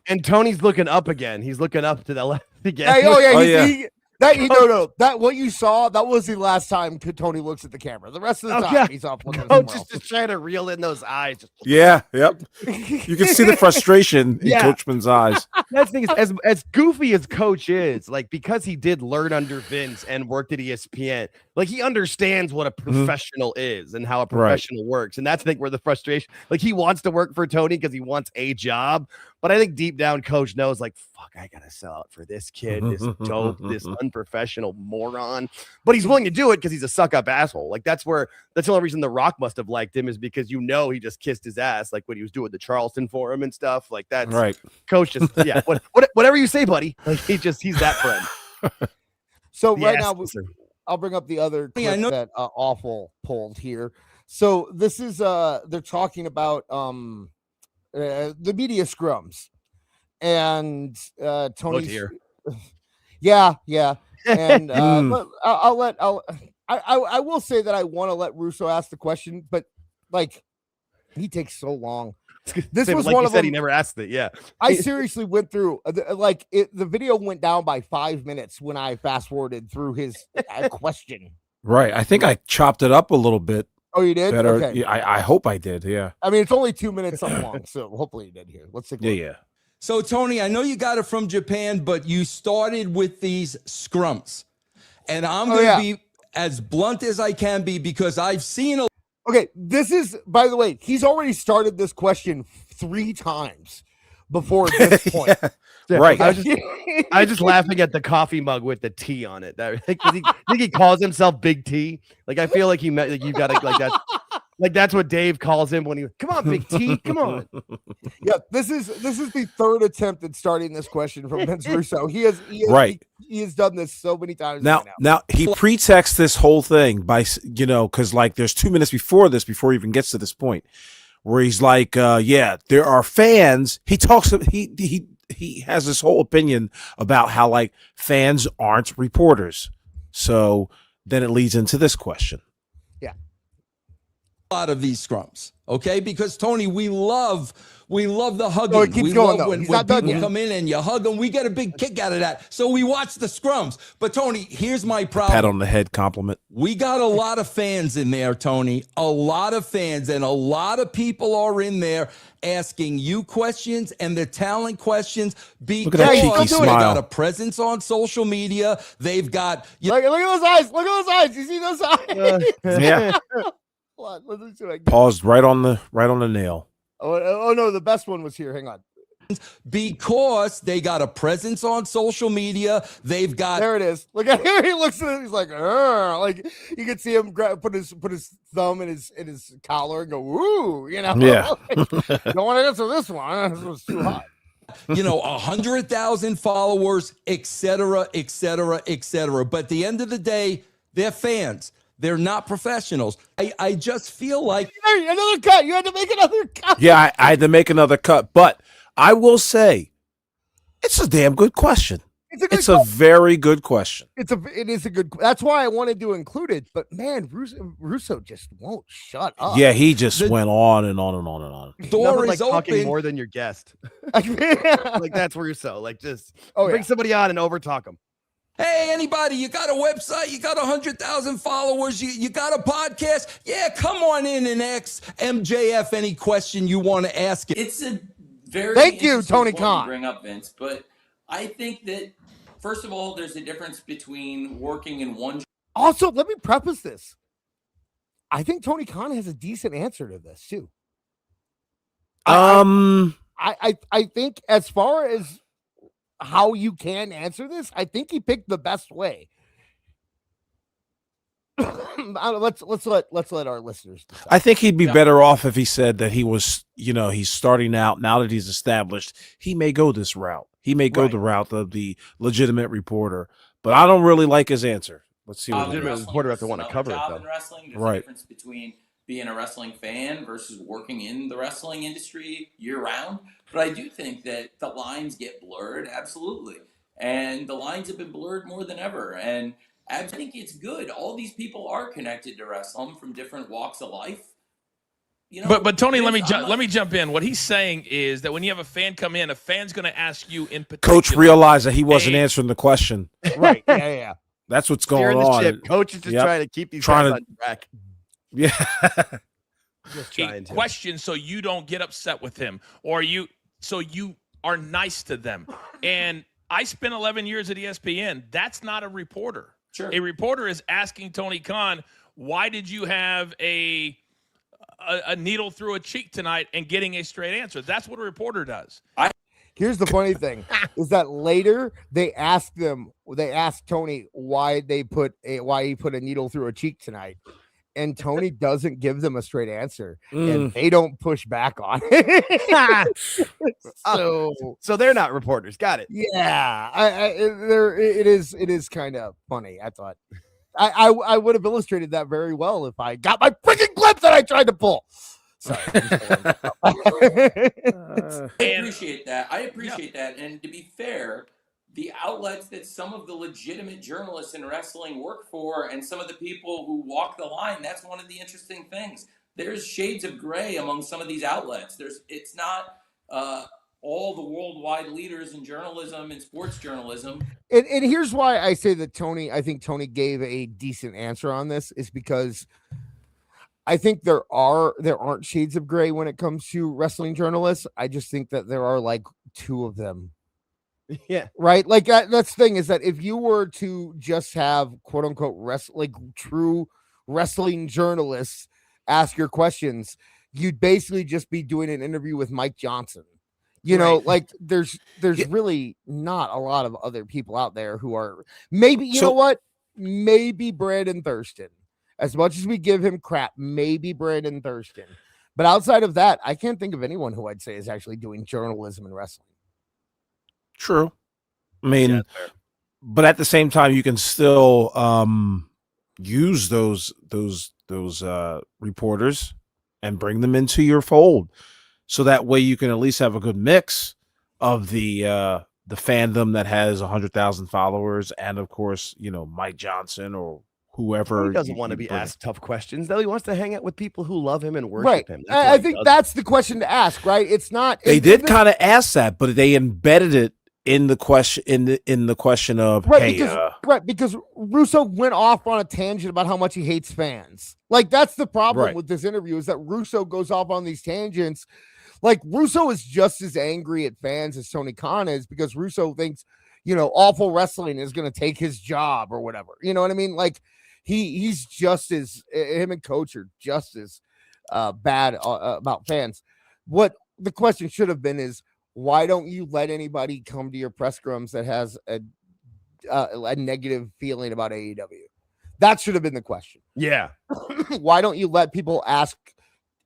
and Tony's looking up again. He's looking up to the left again. Hey, yeah. No. That what you saw, that was the last time Tony looks at the camera. The rest of the time, he's off looking somewhere else. Just trying to reel in those eyes. Yeah, yep. You can see the frustration in Coachman's eyes. That's the thing is, as goofy as Coach is, like, because he did learn under Vince and worked at ESPN, like, he understands what a professional is and how a professional works. And that's, I think, where the frustration, like, he wants to work for Tony because he wants a job. But I think deep down, Coach knows, like, fuck, I gotta sell out for this kid, this dope, this unprofessional moron. But he's willing to do it because he's a suck-up asshole. Like, that's the only reason The Rock must have liked him, is because he just kissed his ass, like when he was doing the Charleston for him and stuff. Like, that's right. Coach just, whatever you say, buddy. Like, he's that friend. So right now, I'll bring up the other clip that Awful pulled here. So this is they're talking about the media scrums, and Tony's yeah, and I will say that I want to let Russo ask the question, but like he takes so long. This was like one you of said, them. he never asked it. Yeah, I seriously went through the video went down by 5 minutes when I fast forwarded through his question. Right. I think I chopped it up a little bit. Oh, you did? Better. Okay. Yeah, I hope I did. Yeah. I mean, it's only 2 minutes long, so hopefully you did here. Let's take a look. Yeah. So, Tony, I know you got it from Japan, but you started with these scrums. And I'm going to be as blunt as I can be because I've seen a... Okay, this is, by the way, he's already started this question 3 times before this point. Right. I was just laughing at the coffee mug with the T on it. That, I think he calls himself Big T. Like, I feel like he meant, like, you got to, like, that. Like, that's what Dave calls him when he, come on, Big T, come on. Yeah, this is the 3rd attempt at starting this question from Vince Russo. He has done this so many times. Now he pretexts this whole thing by, because like there's 2 minutes before he even gets to this point where he's like, there are fans. He talks, he has this whole opinion about how like fans aren't reporters. So then it leads into this question. Lot of these scrums, okay? Because Tony, we love the hugging. Oh, it keeps we going, love though. when He's not done people yet. come in and you hug them. We get a big kick out of that. So we watch the scrums. But Tony, here's my problem. Pat on the head compliment. We got a lot of fans in there, Tony. A lot of fans, and a lot of people are in there asking you questions and the talent questions because that cheeky they smile. got a presence on social media. They've got Look at those eyes. Look at those eyes. You see those eyes? Yeah. Hold on, let's see what I can- Paused right on the nail. Oh no, the best one was here. Hang on. because they got a presence on social media. They've got There it is. Look at him. He looks at it. He's like, "Arr." Like you can see him put his thumb in his collar and go, "Woo!" Yeah. Don't want to answer this one. This was too hot. 100,000 followers, etc., etc., etc. But at the end of the day, they're fans. They're not professionals. I just feel like Another cut. You had to make another cut. Yeah, I had to make another cut, but I will say it's a damn good question. It's a very good question. It is a good. That's why I wanted to include it. But man, Russo just won't shut up. Yeah, he just went on and on and on and on. door Nothing is like talking open. more than your guest. Like that's Russo. Like just bring somebody on and overtalk them. Hey, anybody, you got a website, you got 100,000 followers, you got a podcast? Yeah, come on in and ask MJF any question you want to ask it. It's a very Thank you, interesting Tony point Khan. you bring up, Vince, but I think that first of all, there's a difference between working in one. Also, let me preface this. I think Tony Khan has a decent answer to this too. I think as far as how you can answer this, I think he picked the best way. let's let our listeners decide. I think he'd be better off if he said that he was, he's starting out now that he's established. He may go this route. He may go the route of the legitimate reporter, but I don't really like his answer. Let's see what legitimate reporter have to want to cover it though. In wrestling, there's a Right. difference between being a wrestling fan versus working in the wrestling industry year round. But I do think that the lines get blurred. Absolutely. and the lines have been blurred more than ever. And I think it's good. All these people are connected to wrestling from different walks of life. You know, but Tony, let me jump in. What he's saying is that when you have a fan come in, a fan's going to ask you in particular. Coach realized that he wasn't answering the question. Right. Yeah. That's what's going on. Ship. Coach is just trying to keep these guys on track. Yeah. Just trying to question so you don't get upset with him, or so you are nice to them. And I spent 11 years at ESPN. That's not a reporter. Sure. A reporter is asking Tony Khan, why did you have a needle through a cheek tonight, and getting a straight answer. That's what a reporter does. Here's the funny thing is that later they asked Tony why he put a needle through a cheek tonight. And Tony doesn't give them a straight answer, and they don't push back on it. So they're not reporters. Got it. Yeah, it is kind of funny. I thought I would have illustrated that very well if I got my freaking clip that I tried to pull. Sorry. I appreciate that. And to be fair, the outlets that some of the legitimate journalists in wrestling work for and some of the people who walk the line, that's one of the interesting things. There's shades of gray among some of these outlets. It's not all the worldwide leaders in journalism and sports journalism. And here's why I say that I think Tony gave a decent answer on this, is because I think there aren't shades of gray when it comes to wrestling journalists. I just think that there are like two of them. Yeah. Right. Like that's the thing, is that if you were to just have quote unquote true wrestling journalists ask your questions, you'd basically just be doing an interview with Mike Johnson. You know, like there's really not a lot of other people out there who are maybe, you know what? Maybe Brandon Thurston. As much as we give him crap, maybe Brandon Thurston. But outside of that, I can't think of anyone who I'd say is actually doing journalism in wrestling. True. I mean, but at the same time, you can still use those reporters and bring them into your fold, so that way you can at least have a good mix of the fandom that has 100,000 followers, and of course, Mike Johnson or whoever. He doesn't want to be asked tough questions, though. He wants to hang out with people who love him and worship him. I think that's the question to ask, right? It's not. They did kind of ask that, but they embedded it in the question in the question of because Russo went off on a tangent about how much he hates fans. Like that's the problem with this interview, is that Russo goes off on these tangents. Like Russo is just as angry at fans as Tony Khan is, because Russo thinks, awful wrestling is going to take his job or whatever. You know what I mean? Like he's just as, him and Coach are just as bad about fans. What the question should have been is, why don't you let anybody come to your press scrums that has a negative feeling about AEW? That should have been the question. Yeah. Why don't you let people ask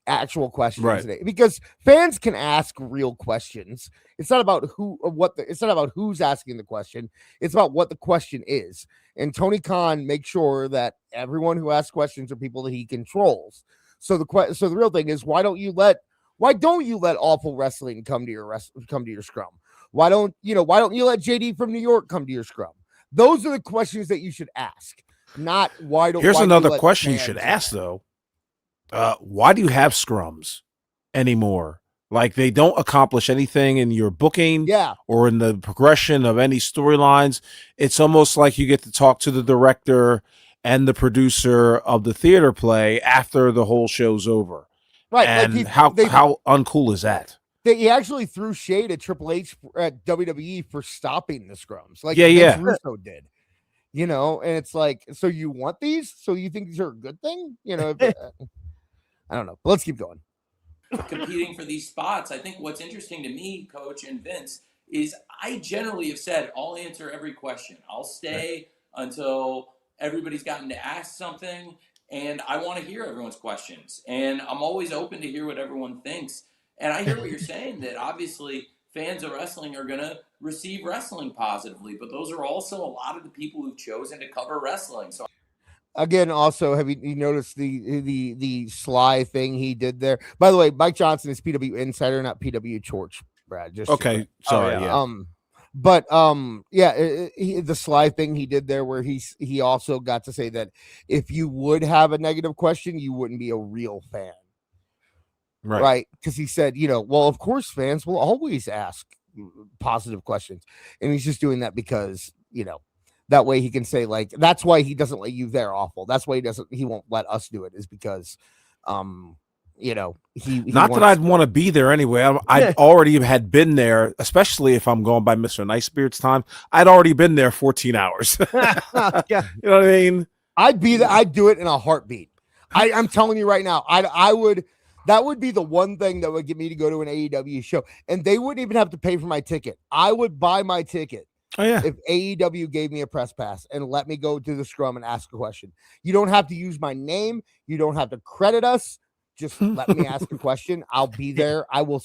actual questions today? Because fans can ask real questions. It's not about who or what. It's not about who's asking the question. It's about what the question is. And Tony Khan makes sure that everyone who asks questions are people that he controls. So the real thing is, why don't you let awful wrestling come to your scrum? Why don't you let JD from New York come to your scrum? Those are the questions that you should ask. Not why don't. Here's another question you should ask though. Why do you have scrums anymore? Like they don't accomplish anything in your booking, or in the progression of any storylines. It's almost like you get to talk to the director and the producer of the theater play after the whole show's over. Right. And like how uncool is that? He actually threw shade at Triple H at WWE for stopping the scrums. Like Russo did. And it's like, so you want these? So you think these are a good thing? I don't know. But let's keep going. Competing for these spots, I think what's interesting to me, Coach and Vince, is I generally have said I'll answer every question. I'll stay until everybody's gotten to ask something. And I want to hear everyone's questions. And I'm always open to hear what everyone thinks. And I hear what you're saying, that obviously fans of wrestling are going to receive wrestling positively. But those are also a lot of the people who've chosen to cover wrestling. So again, also, have you noticed the sly thing he did there? By the way, Mike Johnson is PW Insider, not PW Torch, Brad. Just okay. Sorry. But the Sly thing he did there, where he also got to say that if you would have a negative question, you wouldn't be a real fan, right? Because he said, well, of course, fans will always ask positive questions, and he's just doing that because that way he can say, like, that's why he doesn't let you there awful. That's why he won't let us do it, is because he not that I'd want to be there anyway. I'd already had been there, especially if I'm going by Mr. Nicebeard's time. I'd already been there 14 hours. Yeah, you know what I mean? I'd be there. I'd do it in a heartbeat. I'm telling you right now, I would. That would be the one thing that would get me to go to an AEW show, and they wouldn't even have to pay for my ticket. I would buy my ticket. Oh, yeah. If AEW gave me a press pass and let me go to the scrum and ask a question. You don't have to use my name. You don't have to credit us. Just let me ask a question. I'll be there. I will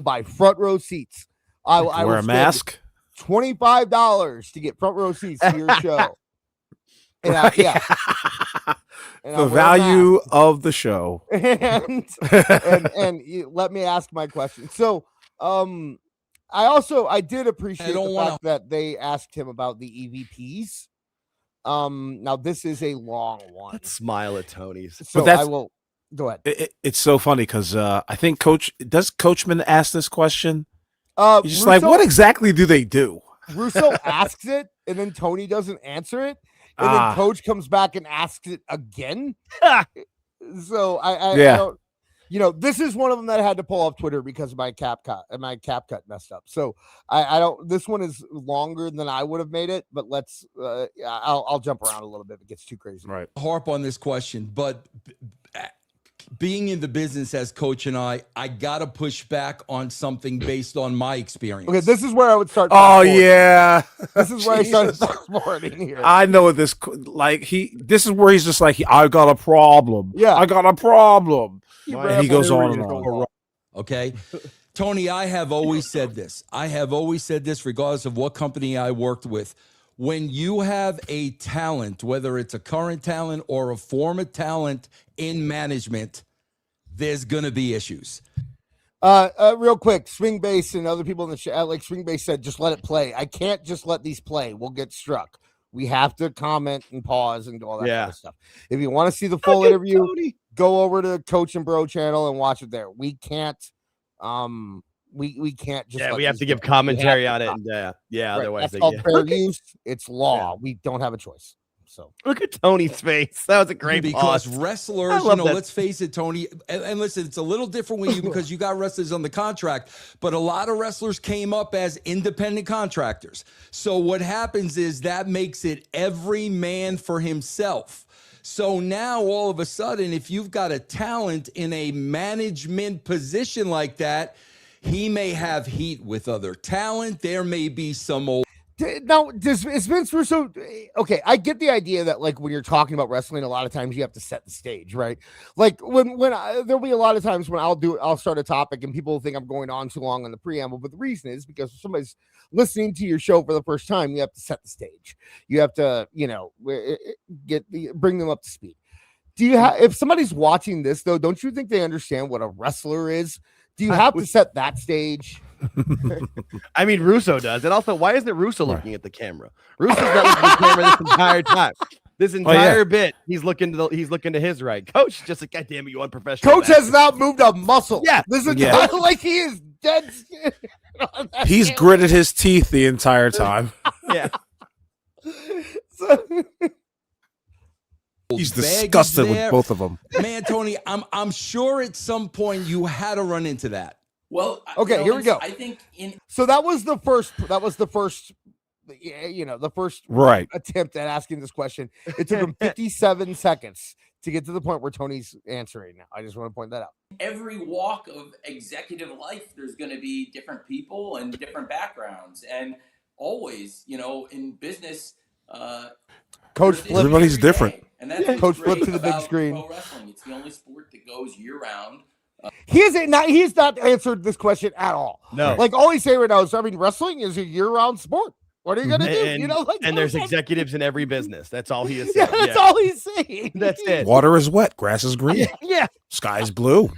buy front row seats. I will wear a mask. $25 to get front row seats to your show. And the value of the show. and you let me ask my question. So, I did appreciate the fact that they asked him about the EVPs. Now this is a long one. Let's smile at Tony's. So I will go ahead. It's so funny because I think Coachman ask this question? He's just Russo, like, what exactly do they do? Russo asks it, and then Tony doesn't answer it, and then Coach comes back and asks it again. So I don't. This is one of them that I had to pull off Twitter because of my cap cut messed up. So I don't. This one is longer than I would have made it, but let's. I'll jump around a little bit if it gets too crazy. Right. Harp on this question, but being in the business as Coach and I gotta push back on something based on my experience. Okay, this is where I would start. Oh yeah, this is where I started forwarding here. I know this. This is where he's just like, I got a problem. Yeah, I got a problem. And he goes on and on. Okay. Tony, I have always said this. Regardless of what company I worked with. When you have a talent, whether it's a current talent or a former talent in management, there's going to be issues. Real quick, Swing Base and other people in the chat, like Swing Base said, just let it play. I can't just let these play. We'll get struck. We have to comment and pause and do all that kind of stuff. If you want to see the full interview, Tony, go over to Coach and Bro channel and watch it there. We can't, we can't just. Yeah, we have to give commentary on it. And, right. Otherwise, that's called fair use. It's law. Yeah. We don't have a choice. So look at Tony's face. That was a great because pause. Wrestlers, let's face it, Tony. And listen, it's a little different with you because you got wrestlers on the contract, but a lot of wrestlers came up as independent contractors. So what happens is that makes it every man for himself. So now all of a sudden, if you've got a talent in a management position like that, he may have heat with other talent. There may be some old. Now, is Vince Russo okay? I get the idea that, like, when you're talking about wrestling, a lot of times you have to set the stage, right? Like there'll be a lot of times when I'll start a topic and people think I'm going on too long on the preamble, but the reason is because if somebody's listening to your show for the first time, you have to set the stage. You have to, bring them up to speed. If somebody's watching this though, don't you think they understand what a wrestler is? Do you have to set that stage? I mean, Russo does. And also, why isn't Russo looking at the camera? Russo's not looking at the camera this entire time. This entire bit, he's looking to his right. Coach just like, God damn it, you unprofessional. Coach has not moved a muscle. Yeah. This is like he is dead. He's gritted his teeth the entire time. Yeah. He's disgusted with both of them. Man, Tony, I'm sure at some point you had to run into that. Well, okay, here we go. I think so that was the first right attempt at asking this question. It took him 57 seconds to get to the point where Tony's answering now. I just want to point that out. Every walk of executive life, there's going to be different people and different backgrounds, and always, in business, Coach Flip, everybody's different, and that's Coach Flip to the big screen. Pro wrestling, it's the only sport that goes year round. He's not answered this question at all. No, like all he's saying right now is, wrestling is a year-round sport. What are you gonna do? And there's executives in every business. That's all he is saying. That's all he's saying. That's it. Water is wet, grass is green. Yeah. Sky's blue.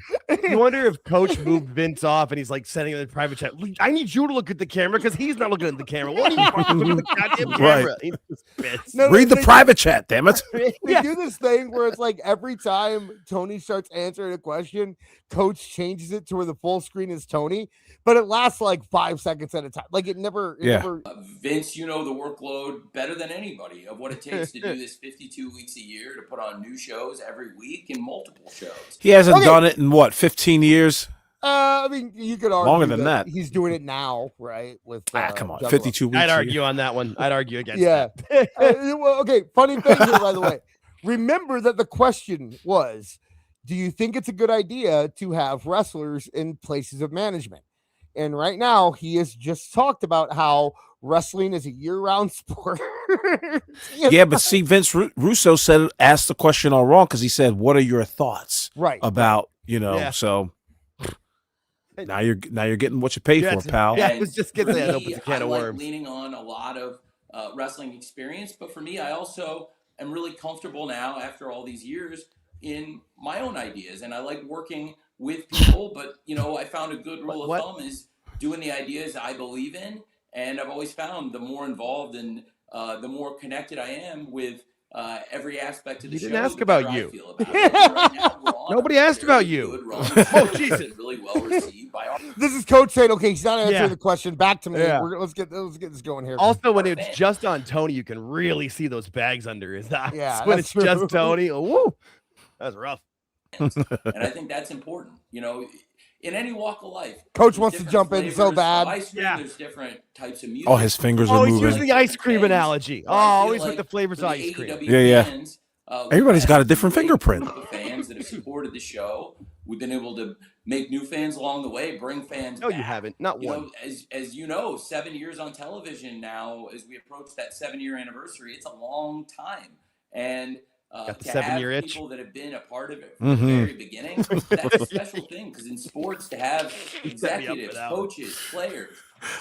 You wonder if Coach moved Vince off and he's like sending him in the private chat. I need you to look at the camera because he's not looking at the camera. What are you fucking looking at the goddamn camera? Right. He just spits. Read the private chat, damn it. They do this thing where it's like every time Tony starts answering a question, Coach changes it to where the full screen is Tony, but it lasts like 5 seconds at a time. Like it never. Vince, you know the workload better than anybody of what it takes to do this 52 weeks a year, to put on new shows every week and multiple shows. He hasn't done it in what, 15 years? I mean, you could argue longer than that. He's doing it now, right? With come on, Juggalo. 52 weeks. I'd argue on that one. I'd argue against that. Well, okay, funny thing here, by the way. Remember that the question was, do you think it's a good idea to have wrestlers in places of management? And right now, he has just talked about how wrestling is a year-round sport. Yeah, but see, Vince Russo asked the question all wrong because he said, "What are your thoughts about So now you're getting what you pay for, pal." Yeah, let's just get that open can of like worms. Leaning on a lot of wrestling experience, but for me, I also am really comfortable now after all these years in my own ideas, and I like working with people. But I found a good rule of thumb is doing the ideas I believe in. And I've always found the more involved and the more connected I am with every aspect of the show. He didn't ask about you. Right now, Nobody asked about you. Oh, Jesus. Really well received by all. This is Coach saying, okay, he's not answering the question. Back to me. Yeah. Let's get this going here. Also, when it's just on Tony, you can really see those bags under his eyes. Yeah, when it's just Tony, woo, that's rough. And I think that's important. In any walk of life, Coach wants to jump in so bad. There's different types of music. Oh, his fingers are moving. He's using the ice cream analogy. Always with the flavors of ice cream. Yeah. Everybody's got a different fingerprint. Fans that have supported the show, we've been able to make new fans along the way, bring fans back. You haven't. Not one. As you know, 7 years on television now, as we approach that 7-year anniversary, it's a long time. And got the to 7-year have itch. people that have been a part of it from the very beginning, that's a special thing, because in sports, to have executives, coaches, players,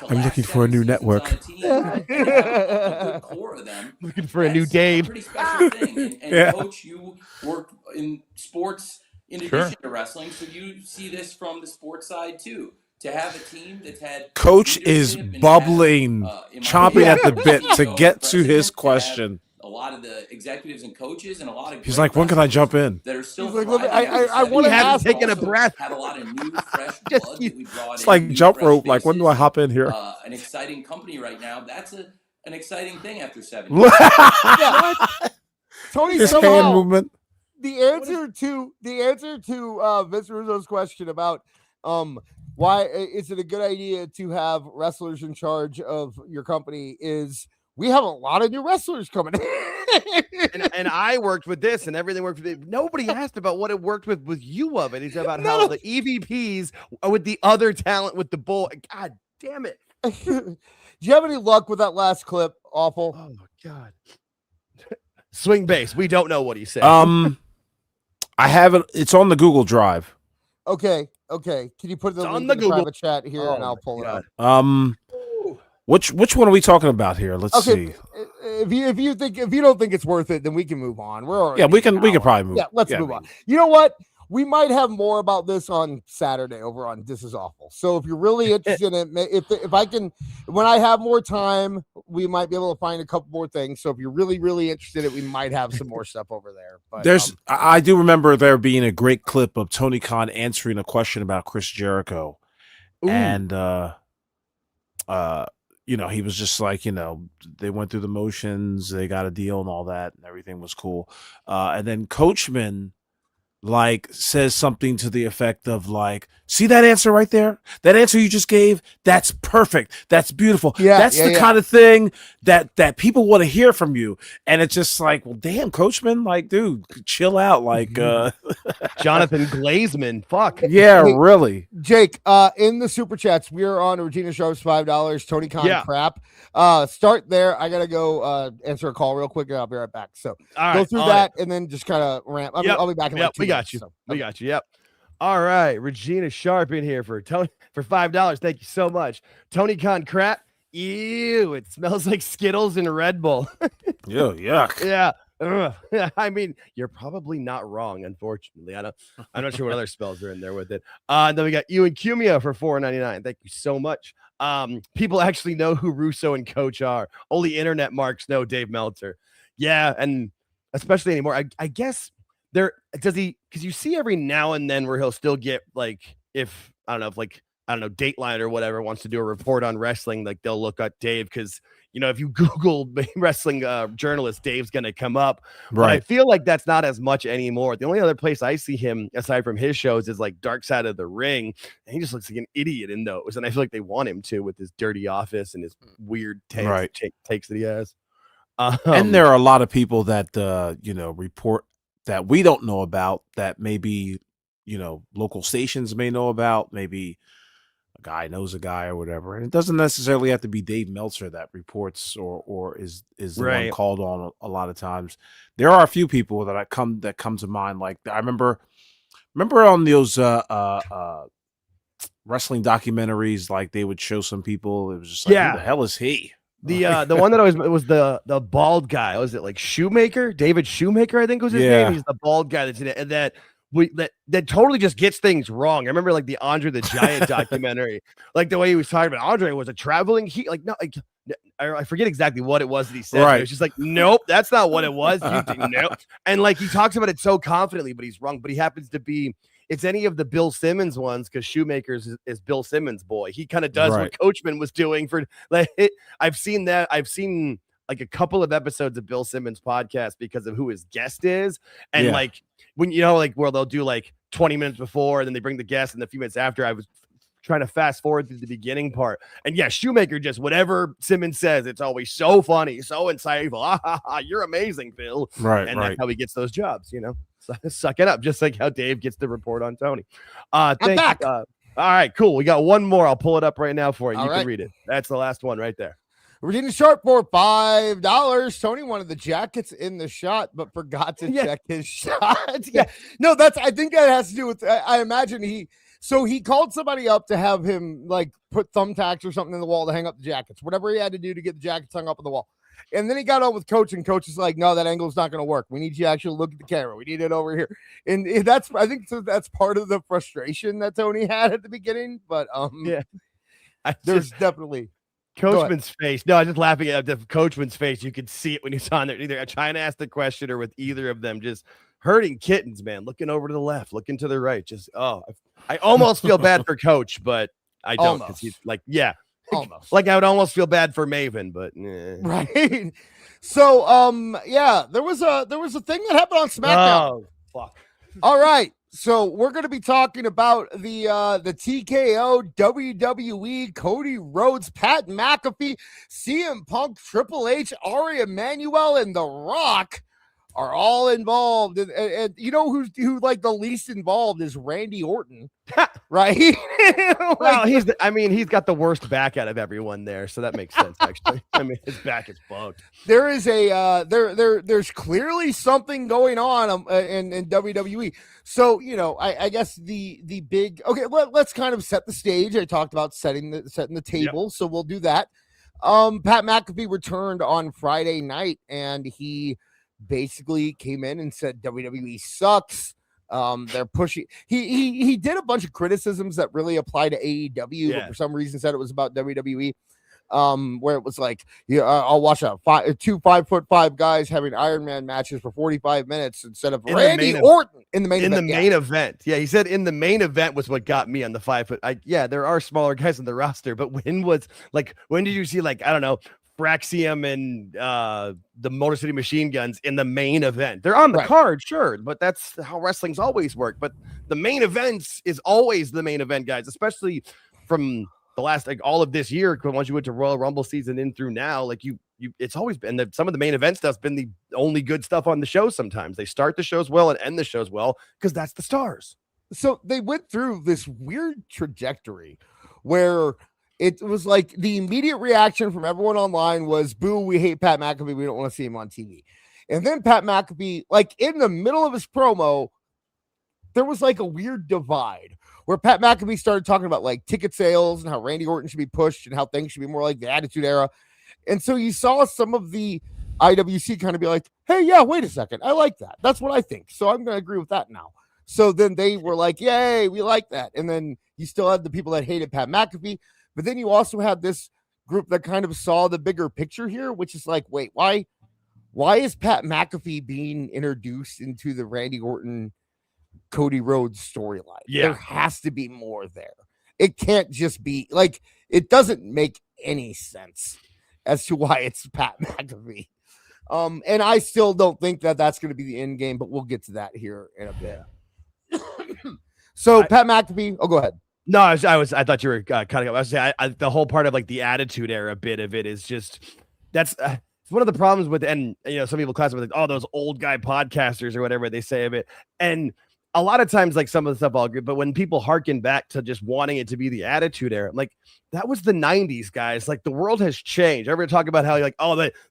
I'm looking for a new network. a good core of them. Looking for a new Dave. A pretty special thing. And Coach, you work in sports in addition to wrestling, so you see this from the sports side too. To have a team that's had Coach is bubbling, chomping at the bit to get to his question. A lot of the executives and coaches and a lot of He's like, when can I jump in? that are still I want to ask. Taking a breath. Have a lot of new fresh blood that we brought It's in, like new jump fresh rope. Like, when do I faces. hop in here? An exciting company right now. That's an exciting thing after 7 years. Tony His hand somehow, movement. the answer to Vince Russo's question about why is it a good idea to have wrestlers in charge of your company is we have a lot of new wrestlers coming in. and I worked with this and everything worked with it. Nobody asked about what it worked with you of it. It's about how the EVPs are with the other talent with the bull. God damn it. Do you have any luck with that last clip? Awful. Oh my God. Swing base. We don't know what he said. I have it. It's on the Google Drive. Okay. Can you put the It's link on in the the Google. private chat here and I'll pull it up? Which one are we talking about here? Let's see. If you don't think it's worth it, then we can move on. We're already We can probably move. Yeah, let's move on. You know what? We might have more about this on Saturday over on This Is Awful. So if you're really interested in it, if I can, when I have more time, we might be able to find a couple more things. So if you're really, really interested in it, we might have some more stuff over there. But I do remember there being a great clip of Tony Khan answering a question about Chris Jericho. Ooh. And he was just like, they went through the motions, they got a deal and all that, and everything was cool. And then Coachman says something to the effect of see that answer right there? That answer you just gave? That's perfect. That's beautiful. That's the kind of thing that people want to hear from you. And it's just like, well, damn, Coachman, dude, chill out. Jonathan Glazeman. Fuck. Yeah, really. Jake, in the super chats, we are on Regina Sharp's $5. Tony Khan crap. Start there. I gotta go answer a call real quick, and I'll be right back. So go through that and then just kind of ramp. I'll be back in like 2 minutes. We got you. Yep. All right. Regina Sharp in here for $5. Thank you so much. Tony Khan crap. Ew, it smells like Skittles and Red Bull. Yuck. Yeah. I mean, you're probably not wrong, unfortunately. I'm not sure what other spells are in there with it. Then we got you and Cumia for $4.99. Thank you so much. People actually know who Russo and Coach are. Only internet marks know Dave Meltzer. Yeah, and especially anymore. I guess because you see every now and then where he'll still get like, if I don't know, Dateline or whatever wants to do a report on wrestling, like they'll look at Dave because, if you Google wrestling journalist, Dave's going to come up. Right. But I feel like that's not as much anymore. The only other place I see him, aside from his shows, is like Dark Side of the Ring. And he just looks like an idiot in those. And I feel like they want him to with his dirty office and his weird takes that he has. And there are a lot of people that, report that we don't know about that maybe, local stations may know about, maybe a guy knows a guy or whatever. And it doesn't necessarily have to be Dave Meltzer that reports or is the one called on a lot of times. There are a few people that come to mind. Like I remember on those wrestling documentaries, like they would show some people. It was just like, who the hell is he? The one that always was the bald guy. Was it like Shoemaker? David Shoemaker, I think was his name. He's the bald guy that's in it, and that totally just gets things wrong. I remember like the Andre the Giant documentary, like the way he was talking about Andre was a traveling. I forget exactly what it was that he said. Right. It was just like, nope, that's not what it was. Nope. And like he talks about it so confidently, but he's wrong. But he happens to be. It's any of the Bill Simmons ones because Shoemaker's is Bill Simmons' boy. He kind of does what Coachman was doing for. Like I've seen that. I've seen like a couple of episodes of Bill Simmons' podcast because of who his guest is, and like when where they'll do like 20 minutes before, and then they bring the guest, and a few minutes after. I was trying to fast forward through the beginning part, and Shoemaker just whatever Simmons says, it's always so funny, so insightful. You're amazing, Bill. Right, and that's how he gets those jobs. So suck it up, just like how Dave gets the report on Tony. I'm back. All right, cool. We got one more. I'll pull it up right now for you. You can read it. That's the last one right there. Virginia Sharp for $5. Tony wanted the jackets in the shot, but forgot to check his shot. No, I think that has to do with. I imagine he called somebody up to have him like put thumbtacks or something in the wall to hang up the jackets, whatever he had to do to get the jackets hung up on the wall. And then he got on with Coach, and Coach is like, "No, that angle's not going to work. We need you to actually look at the camera. We need it over here." And I think that's part of the frustration that Tony had at the beginning. But there's definitely. Coachman's face. No, I'm just laughing at the Coachman's face. You could see it when he's on there, either trying to ask the question or with either of them just hurting kittens, man. Looking over to the left, looking to the right. Just I almost feel bad for Coach, but I don't because he's like, almost. Like I would almost feel bad for Maven, but right. So there was a thing that happened on SmackDown. Oh fuck. All right. So we're going to be talking about the TKO, WWE, Cody Rhodes, Pat McAfee, CM Punk, Triple H, Ari Emanuel, and The Rock are all involved. And you know who like the least involved is Randy Orton, right? Well, he's got the worst back out of everyone there, so that makes sense actually. I mean, his back is bugged. There is there's clearly something going on in WWE. So, I guess the big let's kind of set the stage. I talked about setting the table, so we'll do that. Pat McAfee returned on Friday night, and he basically came in and said WWE sucks. They're pushing. He did a bunch of criticisms that really apply to AEW, but for some reason said it was about WWE. Where it was like, I'll watch two 5'5" guys having Iron Man matches for 45 minutes instead of Randy Orton in the main event. Yeah, he said in the main event was what got me on the 5 foot. There are smaller guys in the roster, but when did you see I don't know, Fraxium and the Motor City Machine Guns in the main event? They're on the card, sure, but that's how wrestling's always worked. But the main events is always the main event, guys, especially from the last all of this year. Once you went to Royal Rumble season in through now, it's always been that some of the main event stuff's been the only good stuff on the show. Sometimes they start the shows well and end the shows well because that's the stars. So they went through this weird trajectory where it was like the immediate reaction from everyone online was, boo, we hate Pat McAfee. We don't want to see him on TV. And then Pat McAfee, in the middle of his promo, there was a weird divide where Pat McAfee started talking about ticket sales and how Randy Orton should be pushed and how things should be more like the Attitude Era. And so you saw some of the IWC kind of be like, hey, yeah, wait a second. I like that. That's what I think. So I'm going to agree with that now. So then they were like, yay, we like that. And then you still had the people that hated Pat McAfee. But then you also had this group that kind of saw the bigger picture here, which is like, wait, why is Pat McAfee being introduced into the Randy Orton, Cody Rhodes storyline? Yeah. There has to be more there. It can't just be like, it doesn't make any sense as to why it's Pat McAfee. And I still don't think that that's going to be the end game, but we'll get to that here in a bit. So Pat McAfee, go ahead. No, I thought you were cutting up. I was saying the whole part of like the Attitude Era bit of it is just that's it's one of the problems with, and some people classify with like, those old guy podcasters or whatever they say of it, and a lot of times like some of the stuff I'll agree, but when people harken back to just wanting it to be the Attitude Era, I'm like, that was the 90s, guys. Like the world has changed. Everybody talk about how like,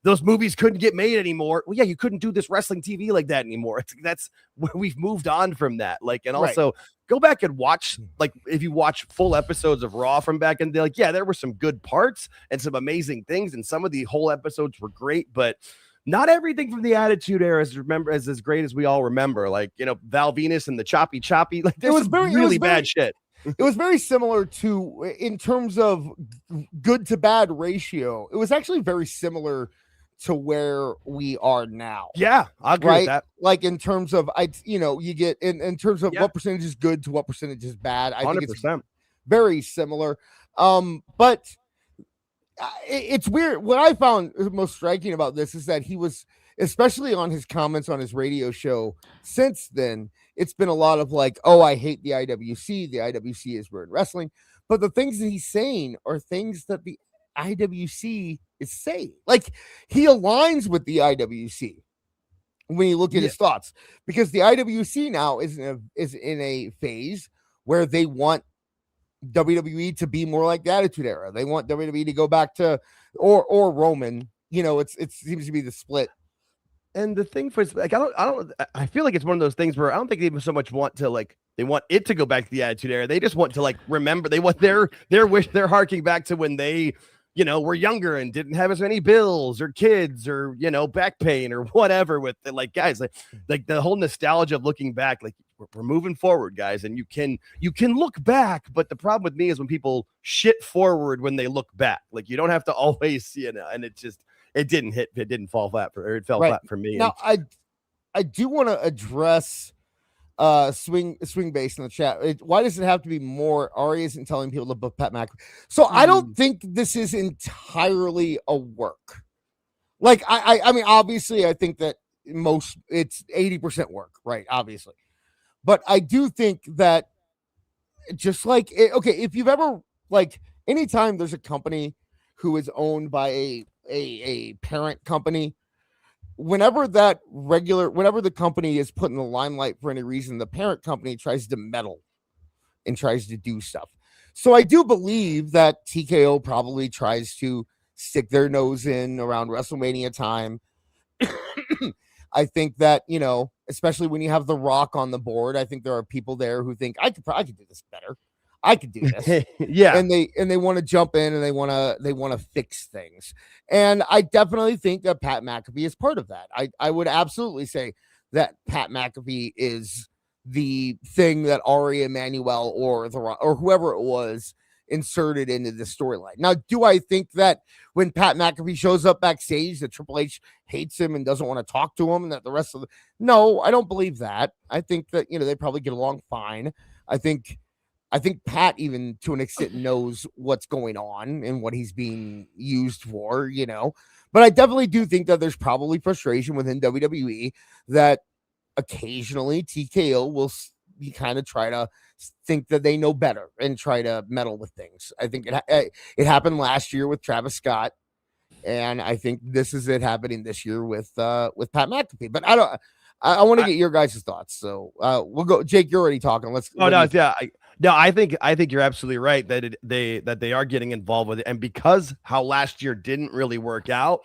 those movies couldn't get made anymore. Well, yeah, you couldn't do this wrestling TV like that anymore. That's we've moved on from that. Like, and also go back and watch, like if you watch full episodes of Raw from back in the day, like, yeah, there were some good parts and some amazing things, and some of the whole episodes were great, but not everything from the Attitude Era is as great as we all remember. Like, Val Venus and the choppy. Like, there was really bad shit. It was very similar to, in terms of good to bad ratio, it was actually very similar to where we are now. Yeah, I agree with that. Like in terms of, you get in terms of what percentage is good to what percentage is bad. I 100%. Think it's very similar. But it's weird. What I found most striking about this is that he was, especially on his comments on his radio show since then, it's been a lot of like, I hate the IWC. The IWC is ruined wrestling. But the things that he's saying are things that the IWC is saying. Like, he aligns with the IWC when you look at his thoughts, because the IWC now is in a phase where they want WWE to be more like the Attitude Era. They want WWE to go back to or Roman. It seems to be the split. And the thing for like, I feel like it's one of those things where I don't think they even so much want to like, they want it to go back to the Attitude Era. They just want to like remember. They want their wish. They're harking back to when they were younger and didn't have as many bills or kids or back pain or whatever. With like guys, like the whole nostalgia of looking back. Like, we're moving forward, guys, and you can look back, but the problem with me is when people shit forward when they look back. Like, you don't have to always, and it didn't fall flat flat for me. Now, I do want to address swing base in the chat. Why does it have to be more? Ari isn't telling people to book Pat McAfee. So I don't think this is entirely a work. Like, I mean, obviously, I think that it's 80% work, right? Obviously. But I do think that just like, if you've ever, like, anytime there's a company who is owned by a parent company, whenever the company is put in the limelight for any reason, the parent company tries to meddle and tries to do stuff. So I do believe that TKO probably tries to stick their nose in around WrestleMania time. I think that, especially when you have The Rock on the board, I think there are people there who think I could do this better. I could do this. Yeah. And they want to jump in and they want to fix things. And I definitely think that Pat McAfee is part of that. I would absolutely say that Pat McAfee is the thing that Ari Emanuel or whoever it was inserted into the storyline. Now, do I think that when Pat McAfee shows up backstage that Triple H hates him and doesn't want to talk to him and that the rest of no, I don't believe that. I think that, they probably get along fine. I think Pat, even to an extent, knows what's going on and what he's being used for, but I definitely do think that there's probably frustration within WWE that occasionally TKO will kind of try to think that they know better and try to meddle with things. I think it happened last year with Travis Scott, and I think this is it happening this year with Pat McAfee. But I want to get your guys' thoughts. So we'll go. Jake, you're already talking. I think you're absolutely right that they are getting involved with it, and because how last year didn't really work out,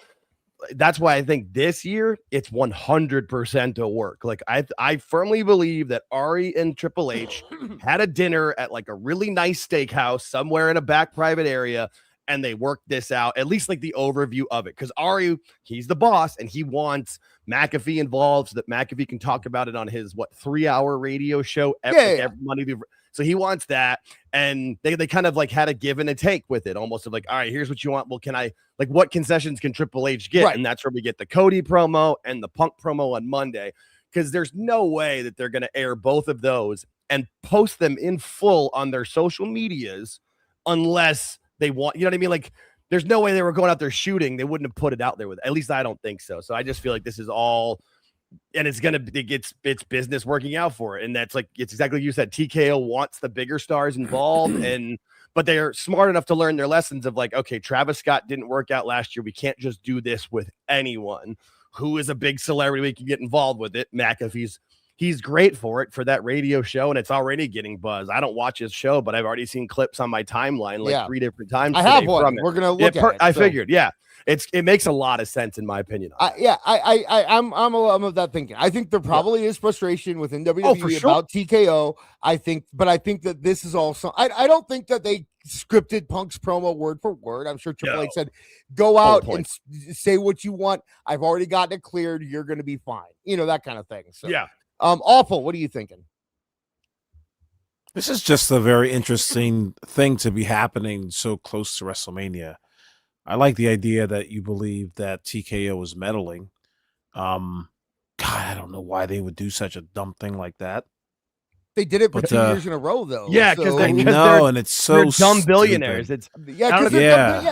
that's why I think this year it's 100% a work. Like I firmly believe that Ari and Triple H had a dinner at like a really nice steakhouse somewhere in a back private area, and they work this out, at least like the overview of it. Because Ari, he's the boss, and he wants McAfee involved so that McAfee can talk about it on his 3-hour radio show every Monday. So he wants that, and they kind of like had a give and a take with it, almost of like, all right, here's what you want. Well, can I like what concessions can Triple H get? And that's where we get the Cody promo and the Punk promo on Monday, because there's no way that they're going to air both of those and post them in full on their social medias unless they want, you know what I mean? Like, there's no way they were going out there shooting. They wouldn't have put it out there with, at least I don't think so. So I just feel like this is all, and it's business working out for it. And that's like, it's exactly what you said. TKO wants the bigger stars involved, but they're smart enough to learn their lessons of like, okay, Travis Scott didn't work out last year. We can't just do this with anyone who is a big celebrity. We can get involved with it. McAfee's, he's great for it, for that radio show, and it's already getting buzz. I don't watch his show, but I've already seen clips on my timeline like 3 different times. I have one. We're gonna look at it. I figured, it makes a lot of sense in my opinion. I'm of that thinking. I think there probably is frustration within WWE about TKO. I think that this is also. I don't think that they scripted Punk's promo word for word. I'm sure Triple H said, "Go out and say what you want. I've already gotten it cleared. You're going to be fine." You know, that kind of thing. So Awful. What are you thinking? This is just a very interesting thing to be happening so close to WrestleMania. I like the idea that you believe that TKO is meddling. God, I don't know why they would do such a dumb thing like that. They did it for 2 years in a row, though. Yeah, because and it's so they're dumb billionaires. Stupid.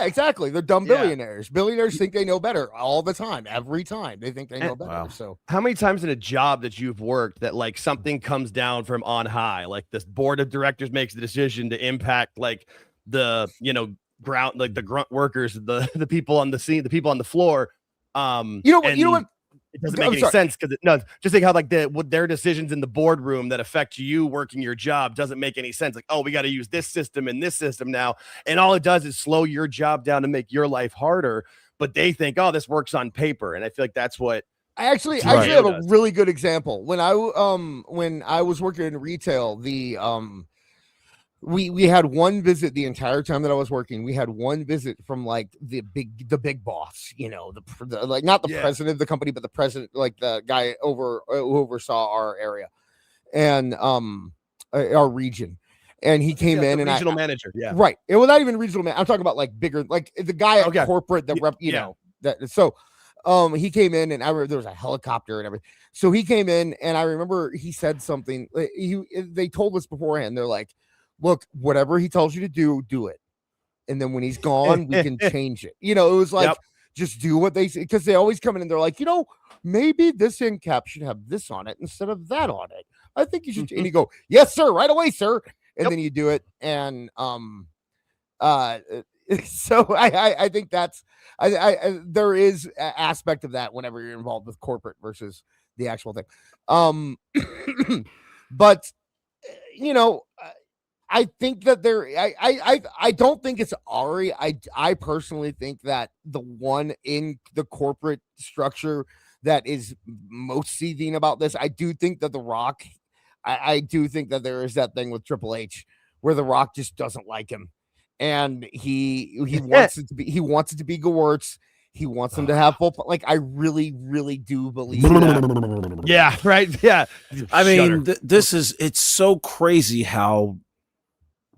Exactly. They're dumb billionaires. Billionaires think they know better all the time, every time. They think they know better. Wow. So, how many times in a job that you've worked that like something comes down from on high, like this board of directors makes the decision to impact like the ground, like the grunt workers, the people on the scene, the people on the floor. You know what? It doesn't make any sense because just think how like their decisions in the boardroom that affect you working your job doesn't make any sense. Like, oh, we got to use this system and this system now, and all it does is slow your job down to make your life harder. But they think, oh, this works on paper, and I feel like that's what. I actually have a really good example. When I was working in retail, we had one visit the entire time that I was working. We had one visit from like the big boss, the like not the president of the company, but the president, like the guy who oversaw our area and our region. And he came in and regional manager. Yeah. Right. It was not even regional man. I'm talking about like bigger, like the guy at corporate that that. So he came in and I remember there was a helicopter and everything. So he came in and I remember he said something. They told us beforehand. They're like, look, whatever he tells you to do, do it. And then when he's gone, we can change it. It was like, just do what they say. Because they always come in and they're like, maybe this end cap should have this on it instead of that on it. I think you should. And you go, yes, sir, right away, sir. And then you do it. And so I think that's, there is an aspect of that whenever you're involved with corporate versus the actual thing. But, I think that I don't think it's Ari. I personally think that the one in the corporate structure that is most seething about this, I do think that The Rock, I do think that there is that thing with Triple H where The Rock just doesn't like him. And he wants it to be Gewurz. He wants them to have full, like, I really, really do believe that. Yeah, right. Yeah. I mean, it's so crazy how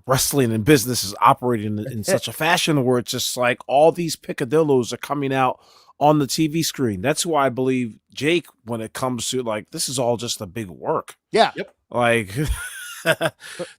wrestling and business is operating in such a fashion where it's just like all these picadillos are coming out on the TV screen. That's why I believe Jake, when it comes to like, this is all just a big work. Yeah. Yep. Like,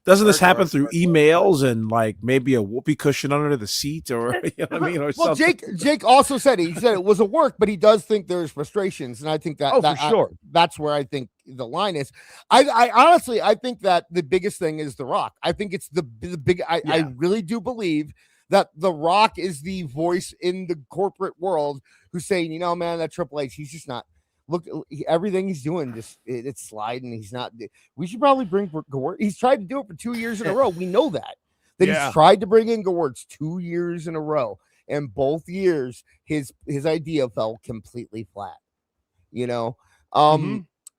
doesn't this happen through emails and like maybe a whoopee cushion under the seat or, you know what I mean? Or well, something? Jake also said it was a work, but he does think there's frustrations. And I think that, for sure. That's where I think the line is. I honestly, I think that the biggest thing is The Rock. I think it's the big, I really do believe that The Rock is the voice in the corporate world who's saying, man, that Triple H, he's just not. Look, everything he's doing, it's sliding. He's not. We should probably bring Gewurz. He's tried to do it for 2 years in a row. We know that he's tried to bring in Gewurz 2 years in a row, and both years his idea fell completely flat.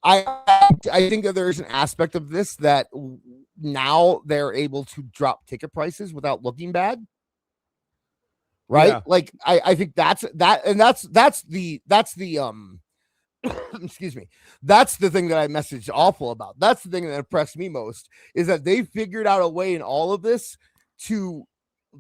I think that there's an aspect of this that now they're able to drop ticket prices without looking bad. right? Yeah. Like I think that's the excuse me. That's the thing that I messaged awful about. That's the thing that impressed me most is that they figured out a way in all of this to